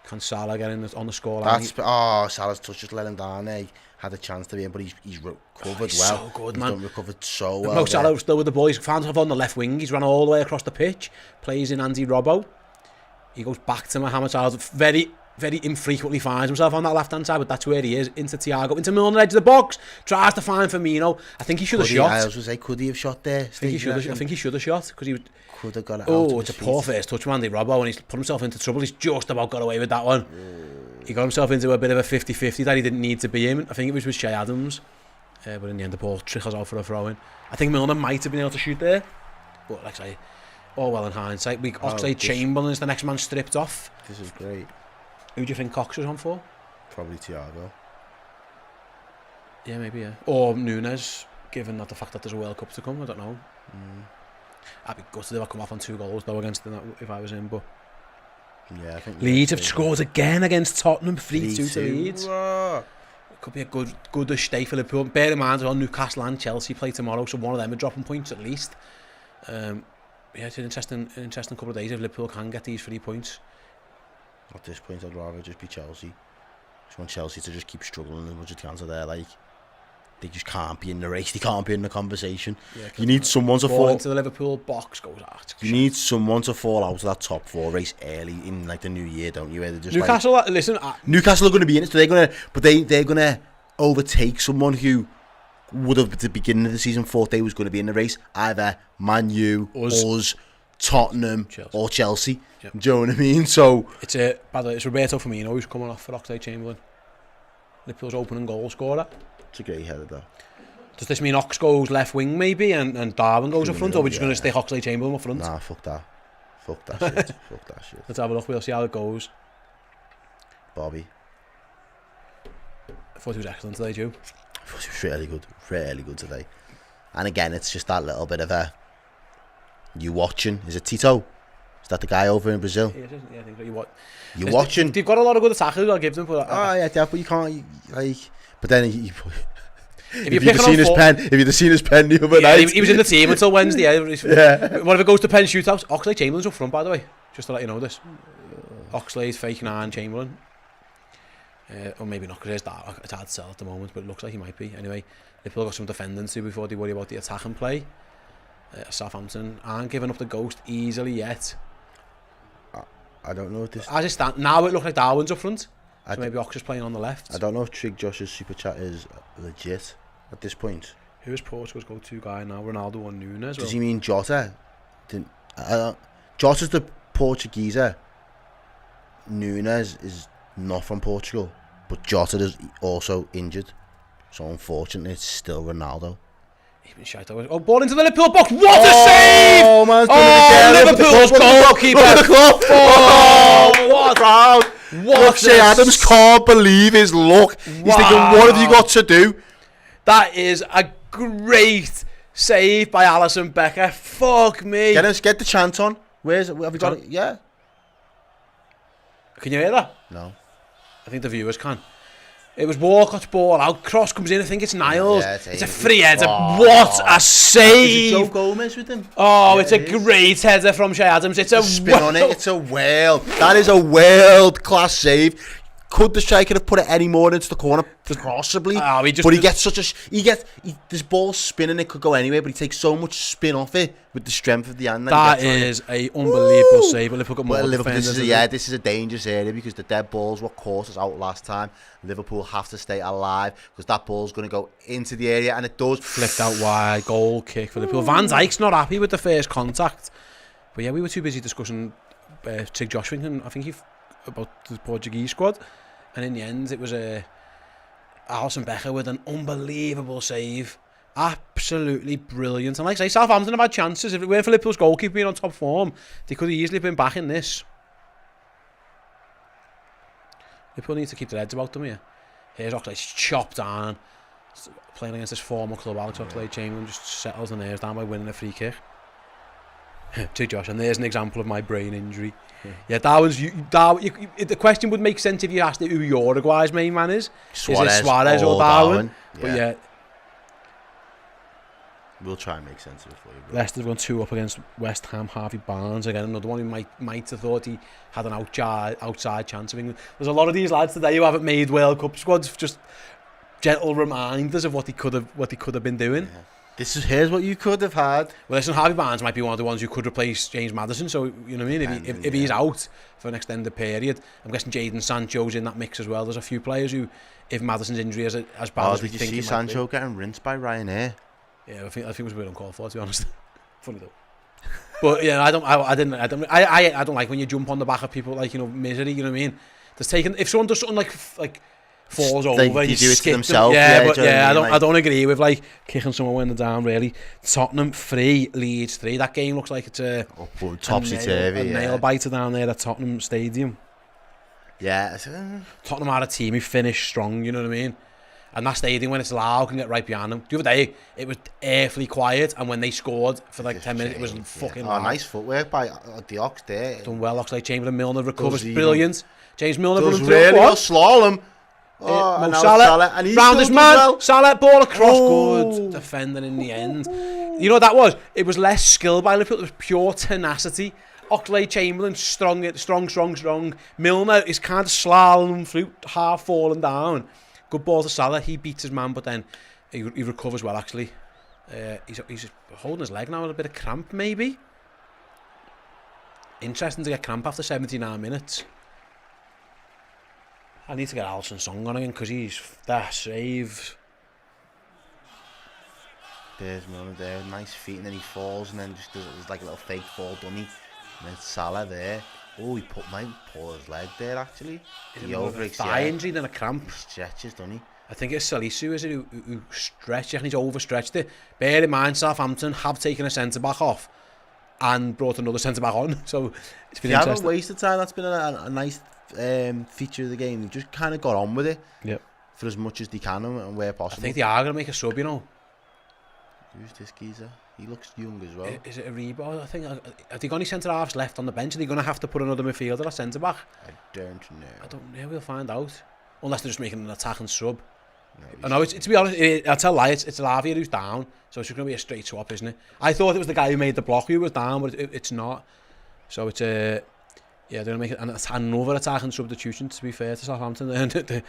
Can Salah get in on the scoreline? Salah's touch just let him down there. He had a chance to be in, but he's recovered he's well. So good, man. He's recovered so well. Mo Salah still with the boys. Found himself on the left wing. He's run all the way across the pitch. Plays in Andy Robbo. He goes back to Mohamed Salah. Very, very infrequently finds himself on that left-hand side, but that's where he is. Into Thiago, into Milner, edge of the box. Tries to find Firmino. I think he should have shot. I was going to say, could he have shot there? I think he should have shot because he would. Could have got it out. Oh, it's a poor first touch from Andy Robbo, and he's put himself into trouble. He's just about got away with that one. He got himself into a bit of a 50-50 that he didn't need to be in. I think it was with Shea Adams, but in the end the ball trickles out for a throw-in. I think Milner might have been able to shoot there, but like I say, all well in hindsight. Oxlade-Chamberlain is the next man stripped off. This is great. Who do you think Cox was on for? Probably Thiago. Yeah, maybe, yeah. Or Nunez, given that the fact that there's a World Cup to come, I don't know. I'd be gutted if I come off on 2 goals though against them if I was in, but yeah, I think Leeds have scored again against Tottenham, 3-2 to Leeds. Whoa. It could be a goodish day for Liverpool. Bear in mind, Newcastle and Chelsea play tomorrow, so one of them are dropping points at least. Yeah, it's an interesting couple of days if Liverpool can get these 3 points. At this point, I'd rather just be Chelsea. Just want Chelsea to just keep struggling as much as they can, so they're like, they just can't be in the race, they can't be in the conversation. Yeah, you need someone to fall into the Liverpool box. You need someone to fall out of that top 4 race early in like the new year, don't you? Where they're just Newcastle, Newcastle are going to be in it, so they're going to overtake someone who would have at the beginning of the season thought they was going to be in the race, either Man U, us, Tottenham, or Chelsea. Yep. Do you know what I mean? So it's by the way, it's Roberto Firmino who's coming off for Oxlade-Chamberlain. Liverpool's opening goal scorer. It's a great header though. Does this mean Ox goes left wing maybe and Darwin goes up front, or are we just going to stick Oxlade-Chamberlain up front? Nah, fuck that shit. Fuck that shit. Let's have a look, we'll see how it goes. Bobby. I thought he was excellent today, Joe. I thought he was really good today. And again, it's just that little bit of a, you watching, is it Tito? Is that the guy over in Brazil? Yeah, I think so. You watching? They've got a lot of good attackers, I'll give them. But but you can't, but then if you'd have seen his pen the other night. He was in the team until Wednesday. Yeah. What if it goes to pen shootouts? Oxlade-Chamberlain's up front, by the way, just to let you know this. Oxlade, fake 9, Chamberlain. Or maybe not, because it's hard to sell at the moment, but it looks like he might be. Anyway, Liverpool got some defending to before they worry about the attack and play. Southampton aren't giving up the ghost easily yet. I don't know if this... As it stands, now it looks like Darwin's up front. So maybe Ox is playing on the left. I don't know if Trig Josh's super chat is legit at this point. Who is Portugal's go-to guy now? Ronaldo or Nunez? Does he mean Jota? Jota's the Portugueser. Nunez is not from Portugal, but Jota is also injured. So unfortunately, it's still Ronaldo. Even shoutout. Oh, ball into the Liverpool box. What a save! Oh, man's done it again. Liverpool's goalkeeper. Oh, what a crowd. What Shea Adams can't believe his luck. He's thinking, what have you got to do? That is a great save by Alisson Becker. Fuck me. Get the chant on. Have you got it? Yeah. Can you hear that? No. I think the viewers can. It was Walcott's ball out. Cross comes in. I think it's Niles. Yeah, it's a free header. What a save! Joe Gomez with him. Oh, yeah, it's a great header from Shea Adams. It's a spin on it. It's a world. That is a world class save. Could the striker have put it any more into the corner? Possibly. But he gets this ball spinning. It could go anywhere, but he takes so much spin off it with the strength of the hand. That is an unbelievable save. Liverpool got more defenders. This is a dangerous area because the dead balls what caught us out last time. Liverpool have to stay alive because that ball's going to go into the area, and it does. Flicked out wide, goal kick for Liverpool. Van Dijk's not happy with the first contact. But yeah, we were too busy discussing Tig Joshua and I think about the Portuguese squad, and in the end it was Alisson Becker with an unbelievable save. Absolutely brilliant. And like I say, Southampton have had chances. If it weren't for Liverpool's goalkeeper being on top form, they could have easily been back in this. Liverpool need to keep their heads about them here. Here's Oxlade's chopped down, playing against this former club. Alex Oxlade-Chamberlain just settles the nerves down by winning a free kick to Josh, and there's an example of my brain injury. Yeah, the question would make sense if you asked who Uruguay's main man is. Suarez, is it Suarez or Darwin? But yeah, we'll try and make sense of it for you. Leicester's gone 2-up against West Ham. Harvey Barnes again, another one who might have thought he had an outside chance of England. There's a lot of these lads today who haven't made World Cup squads, just gentle reminders of what he could have been doing. Yeah. Here's what you could have had. Well, listen, Harvey Barnes might be one of the ones who could replace James Maddison. So you know what I mean. If he's out for an extended period, I'm guessing Jadon Sancho's in that mix as well. There's a few players who, if Maddison's injury is as bad as we think, did you see Sancho getting rinsed by Ryanair? Yeah, I think it was a bit uncalled for, to be honest. Funny though. But yeah, I don't like when you jump on the back of people like, you know, misery. You know what I mean? If someone does something like falls over, you do it to themselves. I don't agree with like kicking someone when they're down. Really, Tottenham 3, Leeds 3. That game looks like it's a topsy-turvy. Nail biter down there at Tottenham Stadium. Yeah, Tottenham are a team who finish strong. You know what I mean? And that stadium, when it's loud, can get right behind them. The other day, it was awfully quiet, and when they scored for like 10 minutes, it was fucking loud. Nice footwork by the Ox there. Done well, Oxlade-Chamberlain. Milner recovers brilliant. James Milner running through really well. Slalom. Mo Salah, and round his man. Well. Salah, ball across. Good defending in the end. You know what that was? It was less skill by Liverpool. It was pure tenacity. Oxlade-Chamberlain, strong. Milner is kind of slaloming through, half falling down. Good ball to Salah. He beats his man, but then he recovers well, actually. He's holding his leg now with a bit of cramp, maybe. Interesting to get cramp after 79 minutes. I need to get Alisson Song on again because he's that save. There's Milner there, nice feet, and then he falls, and then just does like a little fake fall dummy. And then Salah there. Oh, might pull his leg there actually. He overreacts. Thigh injury than a cramp. He stretches, doesn't he? I think it's Salisu, is it, who stretched it, and he's overstretched it. Bear in mind, Southampton have taken a centre back off and brought another centre back on, so it's been interesting. Haven't wasted time. That's been a nice feature of the game. They just kind of got on with it. Yep. For as much as they can and where possible. I think they are going to make a sub, you know. Who's this geezer? He looks young as well. Is it a Rebo? I think. Have they got any centre halves left on the bench? Are they going to have to put another midfielder or centre back? I don't know. I don't know. We'll find out. Unless they're just making an attacking sub. No, it's to be honest, I'll tell a lie. It's Lavia who's down, so it's just going to be a straight swap, isn't it? I thought it was the guy who made the block who was down, but it's not. So it's they're going to make another attacking substitution. To be fair to Southampton, they're going to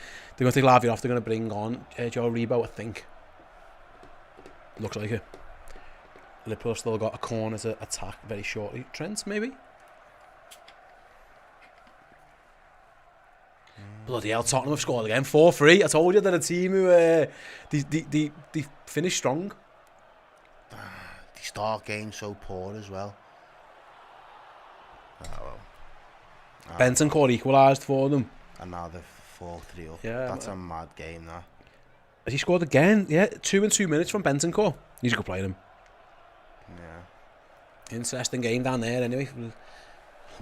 take Lavia off. They're going to bring on Joe Rebo, I think. Looks like it. Liverpool still got a corner to attack very shortly. Trent, maybe? Bloody hell, Tottenham have scored again. 4-3. I told you they're a team who they finish strong. They start games so poor as well. Bentancur equalised for them. And now they're 4-3 up. Yeah, that's a mad game, that. Has he scored again? Yeah, 2 in 2 minutes from Bentancur. He's a good player, him. Yeah. Interesting game down there, anyway.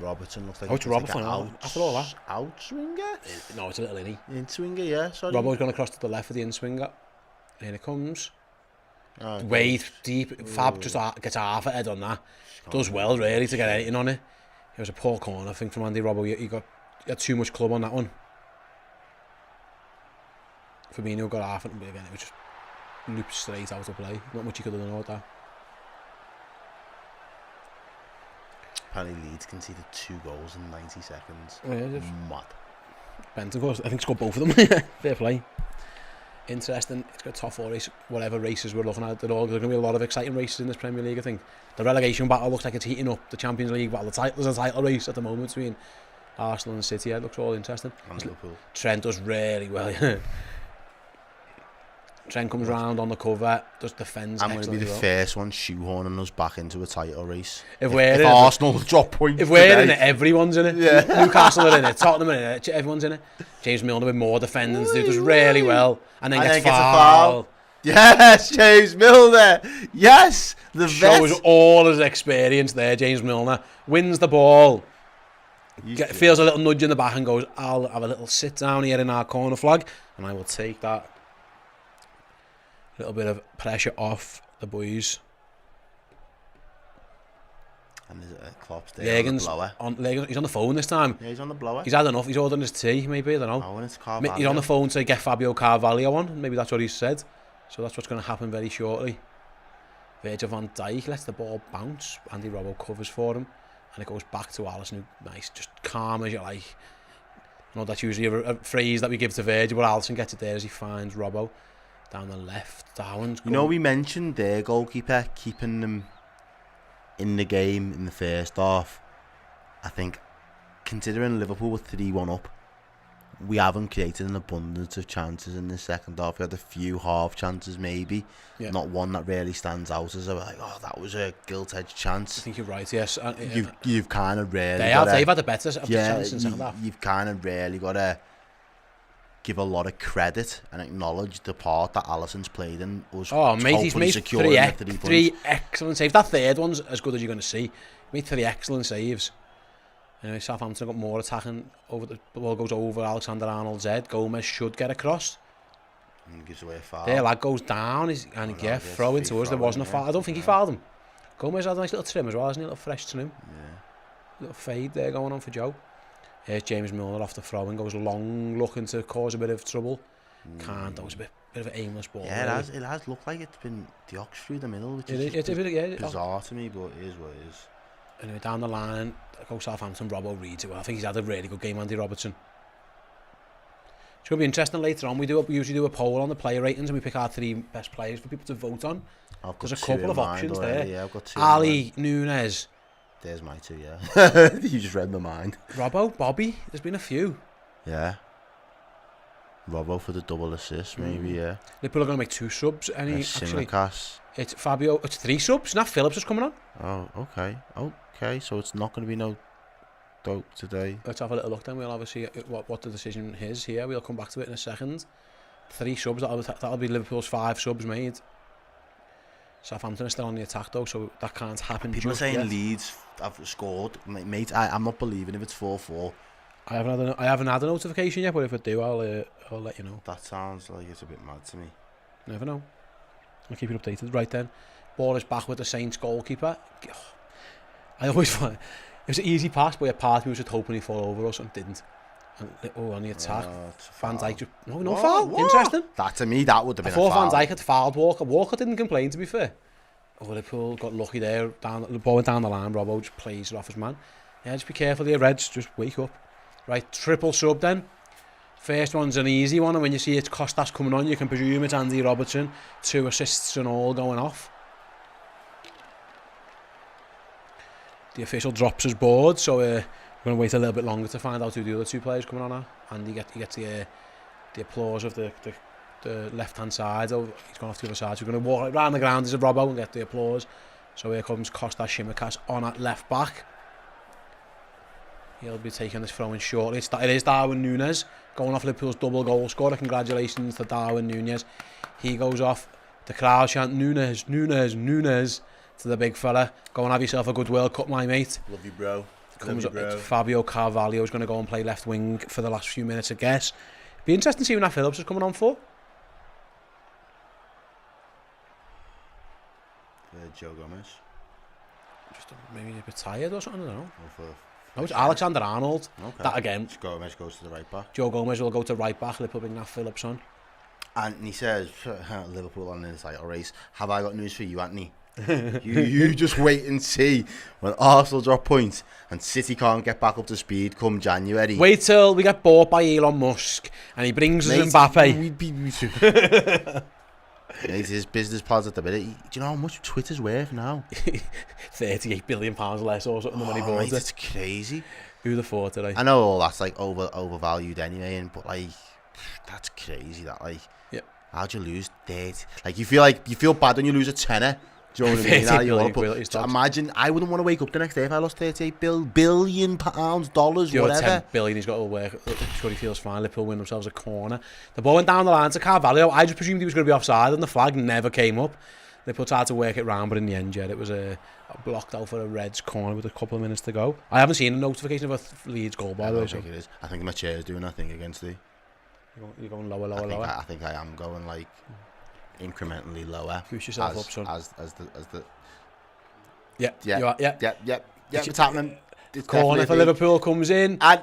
Robertson looks like Oh, it's Robertson, like after all that. out swinger? No, it's a little innie. In swinger, yeah, sorry. Robbo's gone across to the left of the in-swinger. Here it comes. Oh, Way deep. Fab just gets half a head on that. Does well, really, to get anything on it. It was a poor corner, I think, from Andy Robbo. He had too much club on that one. Firmino got half it, but again, it was just looped straight out of play. Not much he could have done with that. Apparently Leeds conceded 2 goals in 90 seconds. Oh, yeah, Mad. Benton, of course, I think scored both of them. Fair play. Interesting. It's got top 4 race, whatever races we're looking at. There's going to be a lot of exciting races in this Premier League, I think. The relegation battle looks like it's heating up. The Champions League battle, there's a title race at the moment between Arsenal and City. Yeah, it looks all interesting. And Liverpool. Trent does really well. Trent comes round on the cover, just defends. I'm going to be the first one shoehorning us back into a title race. If Arsenal drop points, if we're in it, everyone's in it. Yeah. Newcastle are in it, Tottenham are in it, everyone's in it. James Milner with more defending to do, does really well, and then gets a fouled. foul. Yes, James Milner. Yes, the Shows vet. all his experience there. James Milner wins the ball. Feels a little nudge in the back and goes, I'll have a little sit down here in our corner flag, and I will take that. Little bit of pressure off the boys. And there's Klopp's there on the blower. He's on the phone this time. Yeah, he's on the blower. He's had enough. He's ordering his tea, maybe. I don't know. Oh, and it's Carvalho. He's on the phone to get Fabio Carvalho on. Maybe that's what he said. So that's what's going to happen very shortly. Virgil van Dijk lets the ball bounce. Andy Robbo covers for him. And it goes back to Alisson. Nice, just calm as you like. I know that's usually a phrase that we give to Virgil, but Alisson gets it there as he finds Robbo. Down the left, Darwin's You know, we mentioned their goalkeeper keeping them in the game in the first half. I think, considering Liverpool were 3-1 up, we haven't created an abundance of chances in the second half. We had a few half chances, maybe. Yeah. Not one that really stands out as like, oh, that was a gilt-edged chance. I think you're right, yes. You've kind of really they've had the better chance in second half. You've kind of really got to give a lot of credit and acknowledge the part that Alisson's played in us. Oh, mate, he's made three excellent saves. That third one's as good as you're going to see. He made 3 excellent saves. Anyway, Southampton got more attacking. The ball goes over Alexander-Arnold's head. Gomez should get across. And gives away a foul. There, lad goes down. Throw into us. There wasn't a foul. I don't think he fouled him. Gomez had a nice little trim as well, hasn't he? A little fresh trim. Yeah. Little fade there going on for Joe. Here's James Milner off the throw and goes long, looking to cause a bit of trouble. Can't. That was a bit of an aimless ball. Yeah, it has looked like it's been Diox through the middle, which is bizarre to me, but it is what it is. Anyway, down the line, goes Southampton. Robbo reads it well. I think he's had a really good game, Andy Robertson. It's going to be interesting later on. We usually do a poll on the player ratings and we pick our 3 best players for people to vote on. There's a couple of options already, there. Yeah, I've got 2. Ali, Nunez. There's my 2, yeah. You just read my mind. Robbo, Bobby. There's been a few. Yeah. Robbo for the double assist, maybe, yeah. Liverpool are going to make 2 subs. Simicast. It's Fabio. It's 3 subs. Nat Phillips is coming on. Oh, okay. So it's not going to be no dope today. Let's have a little look then. We'll obviously what the decision is here. We'll come back to it in a second. 3 subs. That'll be Liverpool's 5 subs made. Southampton are still on the attack though, so that can't happen. People are saying yet. Leeds have scored, mate. I'm not believing if it's 4-4. I haven't had a notification yet, but if I do, I'll let you know. That sounds like it's a bit mad to me. Never know. I'll keep you updated. Right then, ball is back with the Saints goalkeeper. I always find it was an easy pass, but a part of me was just hoping he'd fall over us and didn't. And, on the attack, Van Dijk just no foul. What? Interesting. That to me, that would have been. I thought Van Dijk had fouled Walker. Walker didn't complain, to be fair. Liverpool got lucky there. The ball went down the line. Robbo just plays it off his man. Yeah, just be careful here, Reds. Just wake up. Right, triple sub then. First one's an easy one, and when you see it's Costas coming on, you can presume it's Andy Robertson. 2 assists and all going off. The official drops his board, so we're going to wait a little bit longer to find out who the other 2 players coming on are. And he gets the applause of the left-hand side. He's gone off to the other side, so we're going to walk around the ground as a Robbo and get the applause. So here comes Kostas Simicast on at left back. He'll be taking this throw in shortly. It is Darwin Nunez going off Liverpool's double goal scorer. Congratulations to Darwin Nunez. He goes off. The crowd chant Nunez, Nunez, Nunez to the big fella. Go and have yourself a good World Cup, my mate. Love you, bro. Fabio Carvalho is going to go and play left wing for the last few minutes, I guess. Be interesting to see when that Phillips is coming on for. Joe Gomez. Just maybe a bit tired or something, I don't know. No, it's Alexander Arnold. Okay. That again. Gomez goes to the right back. Joe Gomez will go to right back. Liverpool bring that Phillips on. Anthony says, Liverpool on the title race. Have I got news for you, Anthony? you just wait and see when Arsenal drop points and City can't get back up to speed come January. Wait till we get bought by Elon Musk and he brings us Mbappe. We'd be his business plans at the minute. Do you know how much Twitter's worth now? £38 billion less or something than when he bought it. It's crazy. Who'd have thought today? I know all that's like overvalued anyway, but like that's crazy. That like, how'd you lose 30? Like you feel bad when you lose a tenner. Do you know what I mean? But imagine, I wouldn't want to wake up the next day if I lost 38 billion pounds, dollars, whatever. 10 billion, he's got to work. Sure, he feels fine. Liverpool win themselves a corner. The ball went down the line to Carvalho. I just presumed he was going to be offside, and the flag never came up. Liverpool tried to work it round, but in the end, it was blocked out for a Reds corner with a couple of minutes to go. I haven't seen a notification of a Leeds goal, by the way. I think it is. I think my chair's doing that thing against the. You're going lower. I think I am going like incrementally lower. Push yourself up, son. As the. Yeah. It's happening. It's corner for Liverpool comes in. And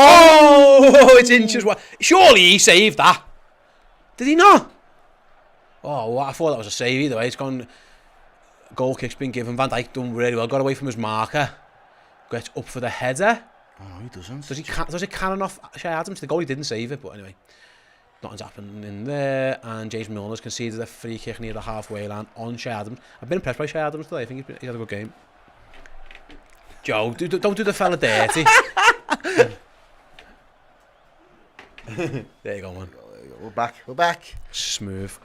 it's inches wide. Surely he saved that. Did he not? Oh, well, I thought that was a save either way. It's gone. Goal kick's been given. Van Dijk done really well. Got away from his marker. Gets up for the header. Oh, no, he doesn't. Does he cannon off Shea Adams? The goalie didn't save it, but anyway. Nothing's happened in there. And James Milner's conceded a free kick near the halfway line on Shea Adams. I've been impressed by Shea Adams today. I think he's had a good game. Joe, don't do the fella dirty. There you go, man. We're back. Smooth.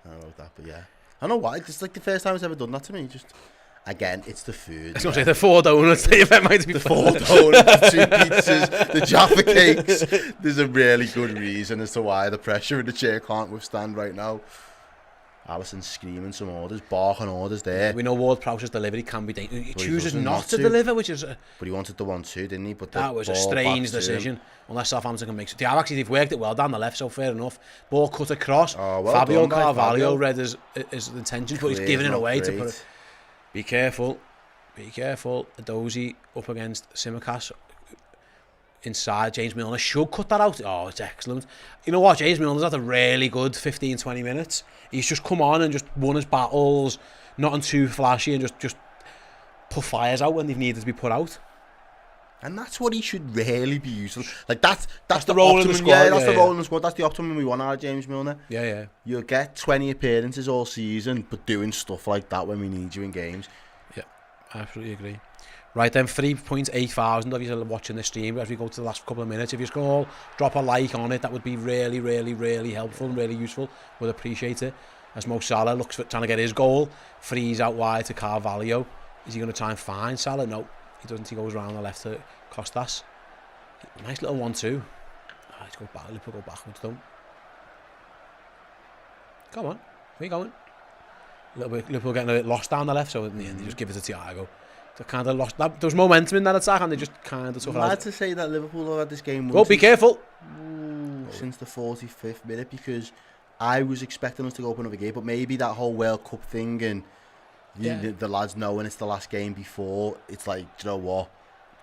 I don't know about that, but yeah. I don't know why. It's like the first time it's ever done that to me. Just again, it's the food. I was going to say the 4 donuts. The event might be the 4 donuts, the 2 pizzas, the Jaffa cakes. There's a really good reason as to why the pressure in the chair can't withstand right now. Alisson screaming some orders, barking orders there. We know Ward-Prowse's delivery can be dangerous. He chooses not to deliver, which is... But he wanted the 1-2, didn't he? But that was a strange decision. Unless Southampton can make it. They've worked it well down the left, so fair enough. Ball cut across. Fabio Carvalho read his intentions, but he's giving it away to put it. Be careful. Adozie up against Simicast. Inside, James Milner should cut that out. Oh, it's excellent. You know what? James Milner's had a really good 15-20 minutes. He's just come on and just won his battles, nothing too flashy, and just put fires out when they've needed to be put out. And that's what he should really be useful. Like that's the role optimum, in the squad. Yeah, that's the role in the squad. That's the optimum we want out of James Milner. Yeah. You'll get 20 appearances all season, but doing stuff like that when we need you in games. Yeah, I absolutely agree. Right then, 3.8 thousand of you are watching this stream as we go to the last couple of minutes. If you scroll, drop a like on it. That would be really, really, really helpful and really useful. We'll appreciate it. As Mo Salah looks for trying to get his goal, frees out wide to Carvalho. Is he going to try and find Salah? No, he doesn't. He goes around the left to Costas. Nice little 1-2. Let's go back. Liverpool go backwards though. Come on, where you going? Liverpool getting a bit lost down the left, so in the end they just give it to Thiago. They kind of lost. There was momentum in that attack, and they just kind of took it out. Mad to say that Liverpool have had this game. Be careful. Since the 45th minute, because I was expecting us to go up another game, but maybe that whole World Cup thing and the lads knowing it's the last game before, it's like, do you know what?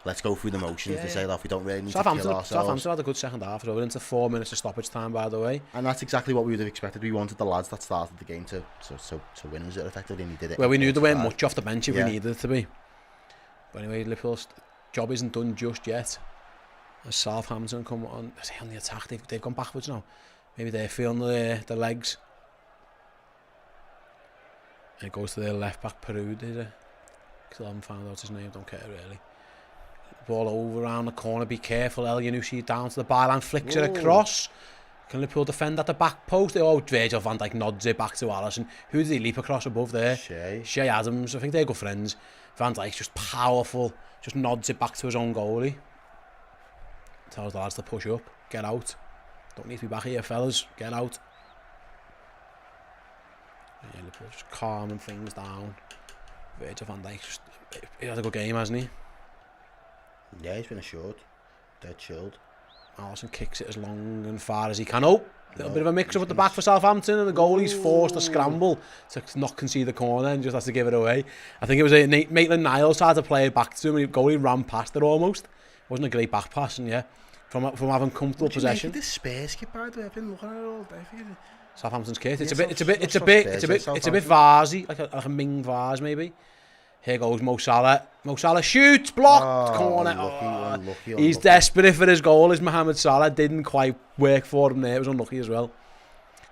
Let's go through the motions to say that we don't really need to kill ourselves. Southampton had a good second half. We're into 4 minutes of stoppage time, by the way. And that's exactly what we would have expected. We wanted the lads that started the game to win us effectively, and he did it. Well, we knew there weren't much off the bench if we needed it to be. But anyway, Liverpool's job isn't done just yet. As Southampton come on the attack, they've gone backwards now. Maybe they're feeling the legs. And it goes to their left back, Peru. Still haven't found out his name, don't care really. Ball over around the corner, be careful. El Yanushi down to the byline, flicks it across. Can Liverpool defend at the back post? Virgil van Dijk nods it back to Alisson. Who did he leap across above there? Shea Adams. I think they're good friends. Van Dijk's just powerful. Just nods it back to his own goalie. Tells the lads to push up. Get out. Don't need to be back here, fellas. Get out. Yeah, Liverpool just calming things down. Virgil van Dijk just he had a good game, hasn't he? Yeah, he's been assured. Dead chilled. Alisson kicks it as long and far as he can. Oh, a little bit of a mix-up at the back for Southampton, and the goalie's forced to scramble to not concede the corner and just has to give it away. I think it was Maitland-Niles tried to play it back to him, and the goalie ran past it almost. It wasn't a great back pass, and yeah, from having comfortable possession. This Spurs kit, by the way, I've been looking at it all day. Southampton's kit. It's a bit Varsy, like a Ming Vars maybe. Here goes Mo Salah. Mo Salah shoots, blocked, corner. Unlucky. He's desperate for his goal. Is Mohamed Salah didn't quite work for him there. It was unlucky as well.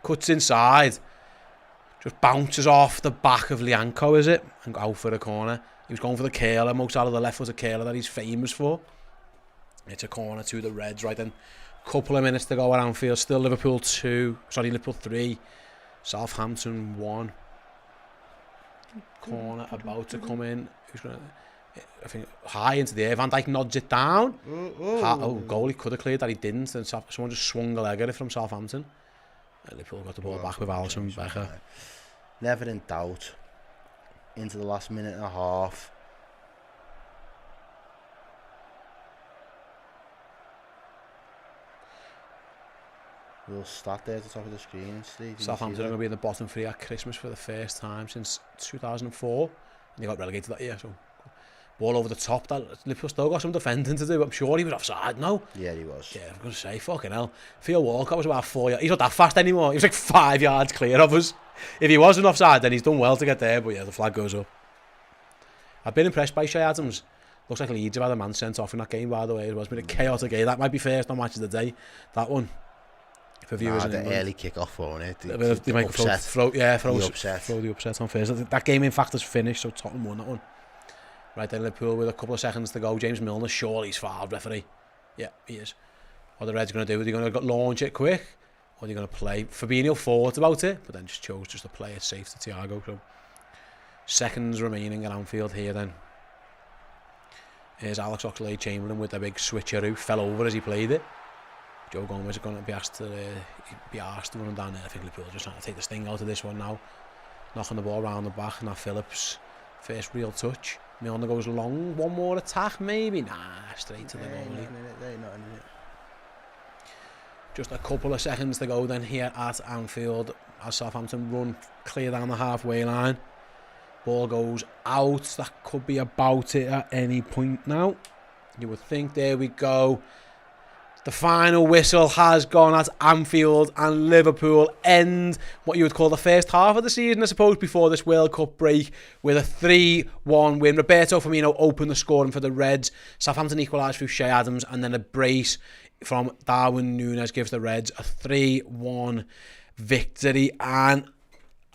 Cuts inside, just bounces off the back of Lianco, is it? And out for the corner. He was going for the curler. Mo Salah, the left was a curler that he's famous for. It's a corner to the Reds right then. Couple of minutes to go at Anfield. Still Liverpool 3, Southampton 1. Corner about to come in. Who's gonna? I think high into the air. Van Dijk nods it down. Goalie could have cleared that, he didn't. And someone just swung the leg at it from Southampton. Liverpool got the ball back with Alisson. Becker. Never in doubt. Into the last minute and a half. We'll start there at the top of the screen. Southampton are going to be in the bottom 3 at Christmas for the first time since 2004. And they got relegated that year, so ball over the top. That Liverpool still got some defending to do. I'm sure he was offside, no? Yeah, he was. Yeah, I'm going to say, fucking hell. Theo Walcott was about 4 yards. He's not that fast anymore. He was like 5 yards clear of us. If he wasn't offside, then he's done well to get there. But yeah, the flag goes up. I've been impressed by Che Adams. Looks like Leeds have had a man sent off in that game, by the way. It was been a chaotic game. That might be first on Match of the Day. That one. For viewers the early kick-off, won't it? They might throw the upset on Thursday. That game, in fact, is finished, so Tottenham won that one. Right then, Liverpool with a couple of seconds to go. James Milner, surely he's fouled, referee. Yeah, he is. What are the Reds going to do? Are they going to launch it quick? Or are they going to play? Fabinho thought about it, but then just chose to play it safe to Thiago. So, seconds remaining at Anfield here then. Here's Alex Oxlade-Chamberlain with the big switcheroo. Fell over as he played it. Joe Gomez is going to be asked to run him down there. I think Liverpool just trying to take the sting out of this one now. Knocking the ball around the back. Now Phillips, first real touch. Milner goes long. One more attack maybe. Nah, straight to the goalie. Just a couple of seconds to go then here at Anfield as Southampton run clear down the halfway line. Ball goes out. That could be about it at any point now. You would think. There we go. The final whistle has gone at Anfield, and Liverpool end what you would call the first half of the season, I suppose, before this World Cup break with a 3-1 win. Roberto Firmino opened the scoring for the Reds. Southampton equalised through Che Adams, and then a brace from Darwin Nunez gives the Reds a 3-1 victory. And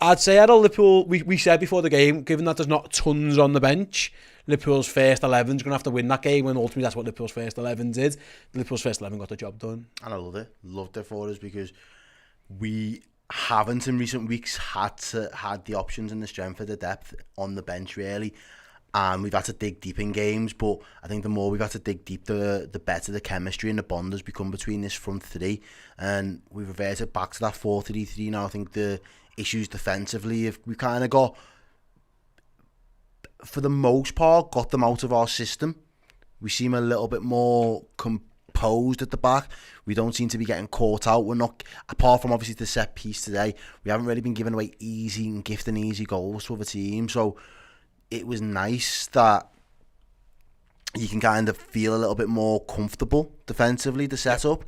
I'd say at Liverpool, we said before the game, given that there's not tons on the bench, Liverpool's first 11 is going to have to win that game, and ultimately that's what Liverpool's first 11 did. Liverpool's first 11 got the job done. And I love it. Loved it for us because we haven't in recent weeks had the options and the strength of the depth on the bench, really. And we've had to dig deep in games, but I think the more we've had to dig deep, the better the chemistry and the bond has become between this front three. And we've reverted back to that 4-3-3 now. I think the issues defensively, if we kind of got, for the most part, got them out of our system. We seem a little bit more composed at the back. We don't seem to be getting caught out. We're not, apart from obviously the set piece today, we haven't really been giving away easy and gifting easy goals to other teams. So it was nice that you can kind of feel a little bit more comfortable defensively, the setup.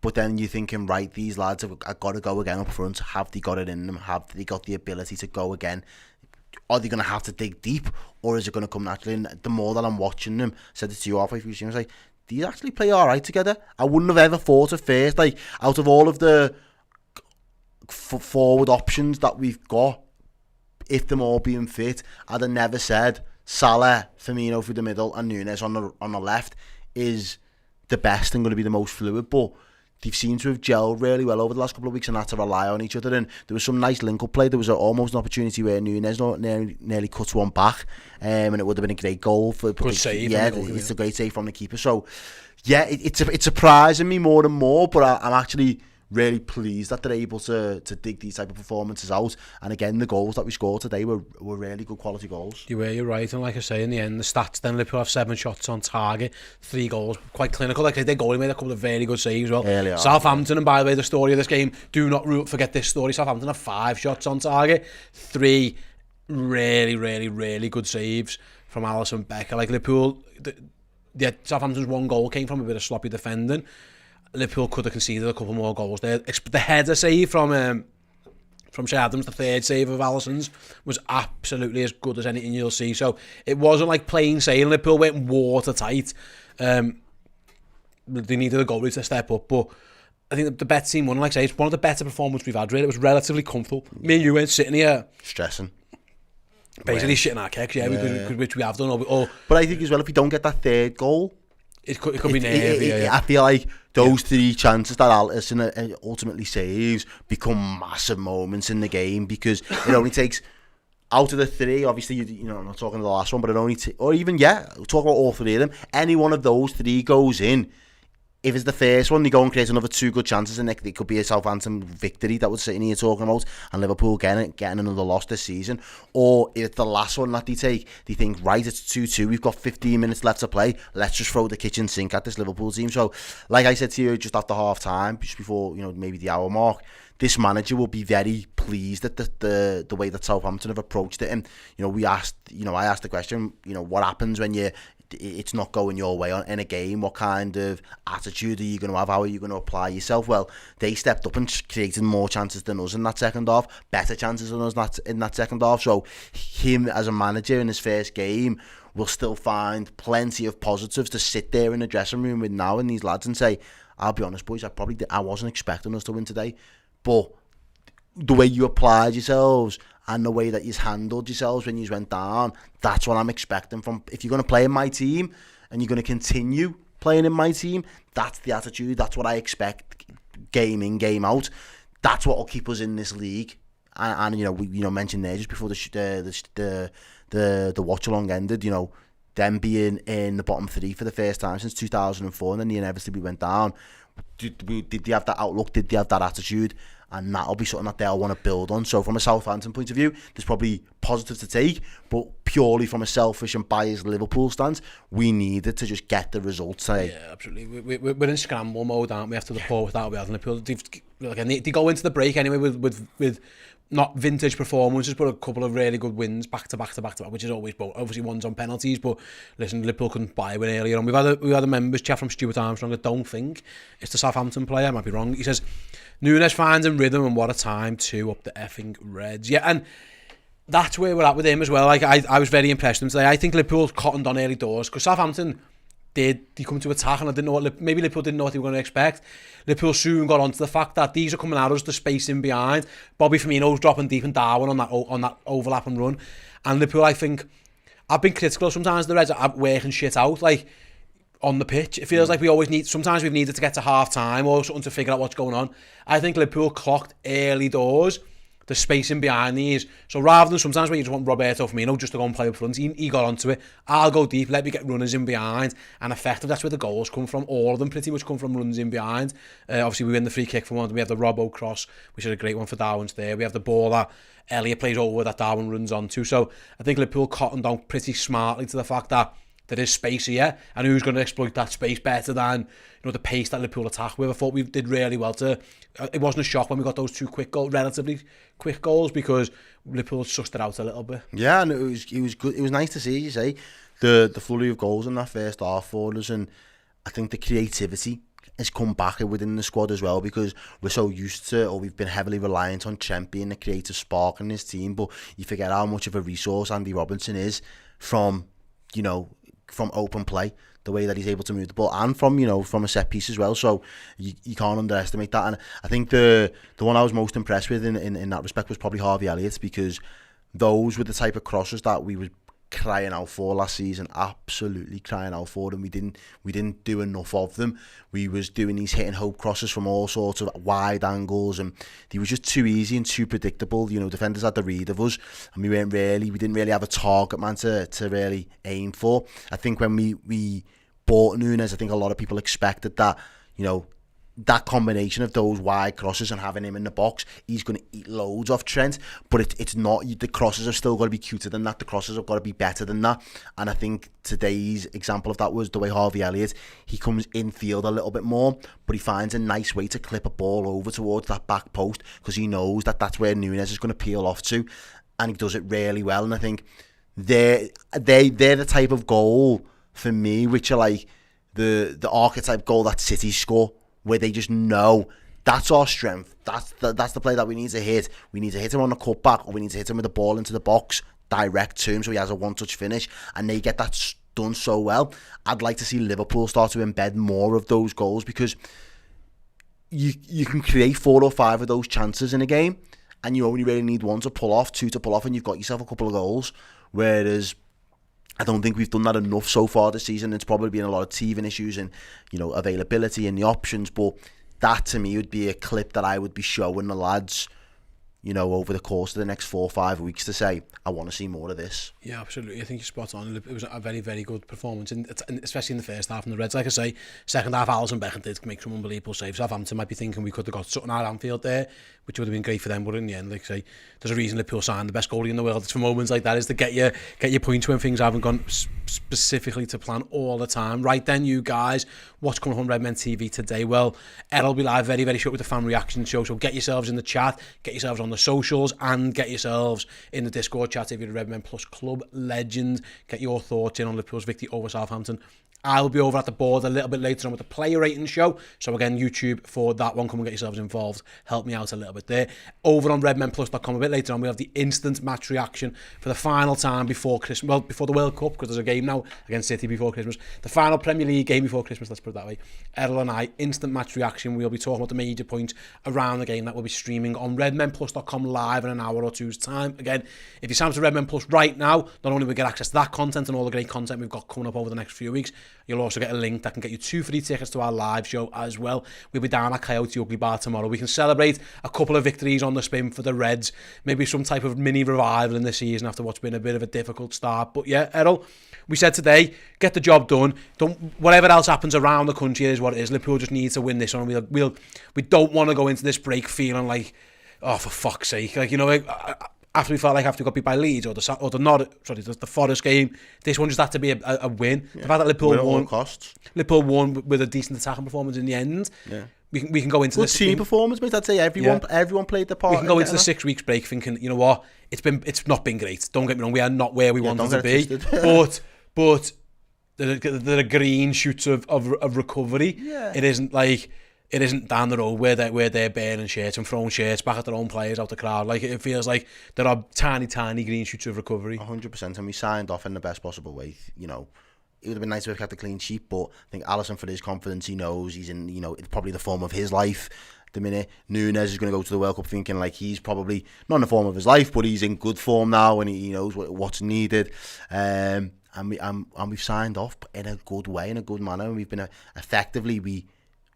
But then you're thinking, right, these lads have got to go again up front. Have they got it in them? Have they got the ability to go again? Are they going to have to dig deep, or is it going to come naturally? And the more that I'm watching them, I said it to you halfway through the game, I was like, these actually play all right together. I wouldn't have ever thought at first, like, out of all of the forward options that we've got, if them all being fit, I'd have never said Salah, Firmino through the middle, and Nunez on the left is the best and going to be the most fluid. But they've seemed to have gelled really well over the last couple of weeks and had to rely on each other. And there was some nice link-up play. There was almost an opportunity where Nunez nearly cuts one back, and it would have been a great goal. Good save. Yeah, it's a great save from the keeper. So, yeah, it's surprising me more and more, but I'm actually really pleased that they're able to dig these type of performances out. And again, the goals that we scored today were really good quality goals. You're right, and like I say, in the end, the stats then, Liverpool have 7 shots on target, 3 goals, quite clinical. Like their goalie made a couple of very good saves as well. Southampton, and by the way, the story of this game, do not forget this story. Southampton have 5 shots on target, 3 really good saves from Alisson, Becker. Like Liverpool, Southampton's 1 goal came from a bit of sloppy defending. Liverpool could have conceded a couple more goals there. The header save from Che Adams, the 3rd save of Alisson's, was absolutely as good as anything you'll see. So it wasn't like plain sailing. Liverpool went watertight. They needed a goalie to step up, but I think the better team won. Like I say, it's one of the better performances we've had. Really, it was relatively comfortable. Me and you weren't sitting here stressing, basically shitting our kicks, which we have done. But I think as well, if we don't get that 3rd goal, it could be nervy. I feel like those 3 chances that Alisson ultimately saves become massive moments in the game, because it only takes, out of the 3, obviously, you know, I'm not talking the last one, but it only or even talk about all 3 of them. Any one of those 3 goes in. If it's the first one, they go and create another 2 good chances, and it could be a Southampton victory that we're sitting here talking about, and Liverpool getting another loss this season. Or if it's the last one that they take, they think, right, it's 2-2, we've got 15 minutes left to play, let's just throw the kitchen sink at this Liverpool team. So, like I said to you just after half time, just before, you know, maybe the hour mark, this manager will be very pleased at the way that Southampton have approached it. And, you know, I asked the question, you know, what happens when it's not going your way in a game? What kind of attitude are you going to have? How are you going to apply yourself? Well, they stepped up and created more chances than us in that second half, better chances than us in that second half. So him as a manager in his first game will still find plenty of positives to sit there in the dressing room with now and these lads and say, I'll be honest, boys, I wasn't expecting us to win today, but the way you applied yourselves and the way that you handled yourselves when you went down, that's what I'm expecting from, if you're going to play in my team and you're going to continue playing in my team, that's the attitude, that's what I expect game in, game out. That's what will keep us in this league. And you know, we mentioned there just before the watch-along ended, you know, them being in the bottom 3 for the first time since 2004, and then they inevitably went down. Did they have that outlook? Did they have that attitude? And that'll be something that they'll want to build on. So from a Southampton point of view, there's probably positive to take, but purely from a selfish and biased Liverpool stance, we needed to just get the results today. Yeah, absolutely. We're in scramble mode, aren't we, after the port without Liverpool. They go into the break anyway with not vintage performances, but a couple of really good wins back to back, which is always, obviously one's on penalties, but listen, Liverpool couldn't buy a win earlier on. We've had a members chat from Stuart Armstrong. I don't think it's the Southampton player, I might be wrong. He says, Nunez finding rhythm, and what a time to up the effing Reds. Yeah, and that's where we're at with him as well. Like I was very impressed with him today. I think Liverpool cottoned on early doors, because Southampton they come to attack, and I didn't know maybe Liverpool didn't know what they were going to expect. Liverpool soon got onto the fact that these are coming at us, the space in behind. Bobby Firmino's dropping deep, and Darwin on that overlap and run. And Liverpool, I think, I've been critical sometimes of the Reds at working shit out, like on the pitch. It feels like sometimes we've needed to get to half time or something to figure out what's going on. I think Liverpool clocked early doors the spacing behind these. So rather than sometimes when you just want Roberto Firmino just to go and play up front, he got onto it. I'll go deep, let me get runners in behind, and effective. That's where the goals come from. All of them pretty much come from runs in behind. Obviously, we win the free kick from one. We have the Robbo cross, which is a great one for Darwin's there. We have the ball that Elliott plays over that Darwin runs onto. So I think Liverpool cottoned down pretty smartly to the fact that there is space here, and who's going to exploit that space better than the pace that Liverpool attack with. I thought we did really well to. It wasn't a shock when we got those 2 relatively quick goals, because Liverpool sussed it out a little bit. Yeah, and it was good. It was nice to see, you say, the flurry of goals in that first half for us, and I think the creativity has come back within the squad as well, because we're so used to, or we've been heavily reliant on Trent being the creative spark in his team, but you forget how much of a resource Andy Robertson is from open play, the way that he's able to move the ball, and from a set piece as well. So you can't underestimate that. And I think the one I was most impressed with in that respect was probably Harvey Elliott, because those were the type of crosses that we were crying out for last season, absolutely crying out for them. We didn't do enough of them. We was doing these hit and hope crosses from all sorts of wide angles, and they were just too easy and too predictable. Defenders had the read of us, and we didn't really have a target man to really aim for. I think when we bought Nunez, I think a lot of people expected that, that combination of those wide crosses and having him in the box, he's going to eat loads off Trent. But it's not, the crosses have still got to be cuter than that. The crosses have got to be better than that. And I think today's example of that was the way Harvey Elliott, he comes in field a little bit more, but he finds a nice way to clip a ball over towards that back post, because he knows that that's where Nunez is going to peel off to, and he does it really well. And I think they're the type of goal for me which are like the archetype goal that City score, where they just know that's our strength. That's the play that we need to hit. We need to hit him on the cutback, or we need to hit him with the ball into the box, direct to him, so he has a one-touch finish, and they get that done so well. I'd like to see Liverpool start to embed more of those goals, because you can create 4 or 5 of those chances in a game, and you only really need 1 to pull off, 2 to pull off, and you've got yourself a couple of goals. Whereas I don't think we've done that enough so far this season. It's probably been a lot of teething issues and, availability and the options. But that to me would be a clip that I would be showing the lads, over the course of the next 4 or 5 weeks, to say, I want to see more of this. Yeah, absolutely. I think you're spot on. It was a very, very good performance, and especially in the first half. And the Reds, like I say, second half, Alisson Becker did make some unbelievable saves. Southampton might be thinking we could have got something at Anfield there, which would have been great for them. But in the end, like I say, there's a reason Liverpool signed the best goalie in the world. It's for moments like that, is to get your points when things haven't gone specifically to plan all the time. Right then, you guys, what's coming on Redmen TV today? Well, Errol will be live very, very short with the fan reaction show. So get yourselves in the chat, get yourselves on the socials, and get yourselves in the Discord chat if you're a Redmen Plus Club legend. Get your thoughts in on Liverpool's victory over Southampton. I'll be over at the board a little bit later on with the player rating show. So again, YouTube for that one. Come and get yourselves involved. Help me out a little bit there. Over on redmenplus.com a bit later on, we have the instant match reaction for the final time before Christmas. Well, before the World Cup, because there's a game now against City before Christmas. The final Premier League game before Christmas, let's put it that way. Errol and I, instant match reaction. We'll be talking about the major points around the game that will be streaming on redmenplus.com live in an hour or two's time. Again, if you sign up to Redmen Plus right now, not only will we get access to that content and all the great content we've got coming up over the next few weeks, you'll also get a link that can get you 2 free tickets to our live show as well. We'll be down at Coyote Ugly Bar tomorrow. We can celebrate a couple of victories on the spin for the Reds. Maybe some type of mini revival in the season after what's been a bit of a difficult start. But yeah, Errol, we said today, get the job done. Whatever else happens around the country, it is what it is. Liverpool just needs to win this one. We don't want to go into this break feeling like, oh, for fuck's sake. After we felt like after we got beat by Leeds or the Forest game, this one just had to be a win. Yeah. The fact that Liverpool won with a decent attacking performance in the end. Yeah. We can go into this team performance, mate. I'd say everyone played the part. We can go into the 6 weeks break thinking, you know what, it's not been great. Don't get me wrong, we are not where we wanted to be. but there are green shoots of recovery. Yeah. It isn't down the road where they're burning shirts and throwing shirts back at their own players out the crowd. Like, it feels like there are tiny green shoots of recovery. 100%, and we signed off in the best possible way. It would have been nice to have kept a clean sheet, but I think Alisson, for his confidence, he knows he's in, it's probably the form of his life at the minute. Nunez is going to go to the World Cup thinking like he's probably not in the form of his life, but he's in good form now, and he knows what's needed. And we've signed off in a good way, in a good manner, and we've been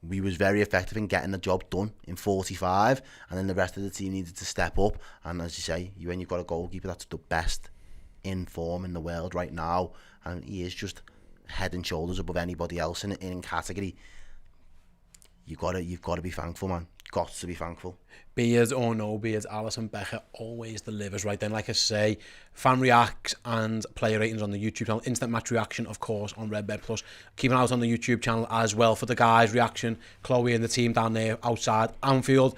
we was very effective in getting the job done in 45, and then the rest of the team needed to step up. And as you say, when you've got a goalkeeper that's the best in form in the world right now, and he is just head and shoulders above anybody else in category, you've got to be thankful, man. Got to be thankful. Be it or no be it, Alisson Becker always delivers. Right then, like I say, fan reacts and player ratings on the YouTube channel. Instant match reaction, of course, on Redmen Plus. Keep an eye out on the YouTube channel as well for the guys' reaction. Chloe and the team down there outside Anfield.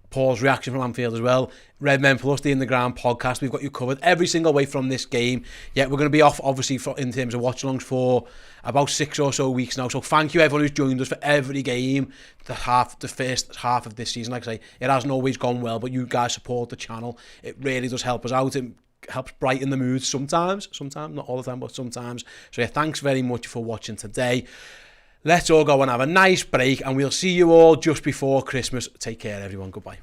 Paul's reaction from Anfield as well. Redmen Plus, the In The Ground podcast. We've got you covered every single way from this game. Yeah, we're going to be off, obviously, in terms of watch-alongs for about 6 or so weeks now. So thank you, everyone who's joined us for every game, the first half of this season. Like I say, it hasn't always gone well, but you guys support the channel. It really does help us out. It helps brighten the mood sometimes, not all the time, but sometimes. So yeah, thanks very much for watching today. Let's all go and have a nice break, and we'll see you all just before Christmas. Take care, everyone. Goodbye.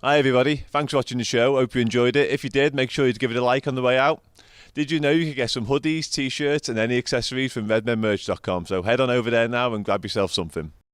Hi, everybody. Thanks for watching the show. Hope you enjoyed it. If you did, make sure you give it a like on the way out. Did you know you could get some hoodies, t-shirts, and any accessories from redmenmerch.com? So head on over there now and grab yourself something.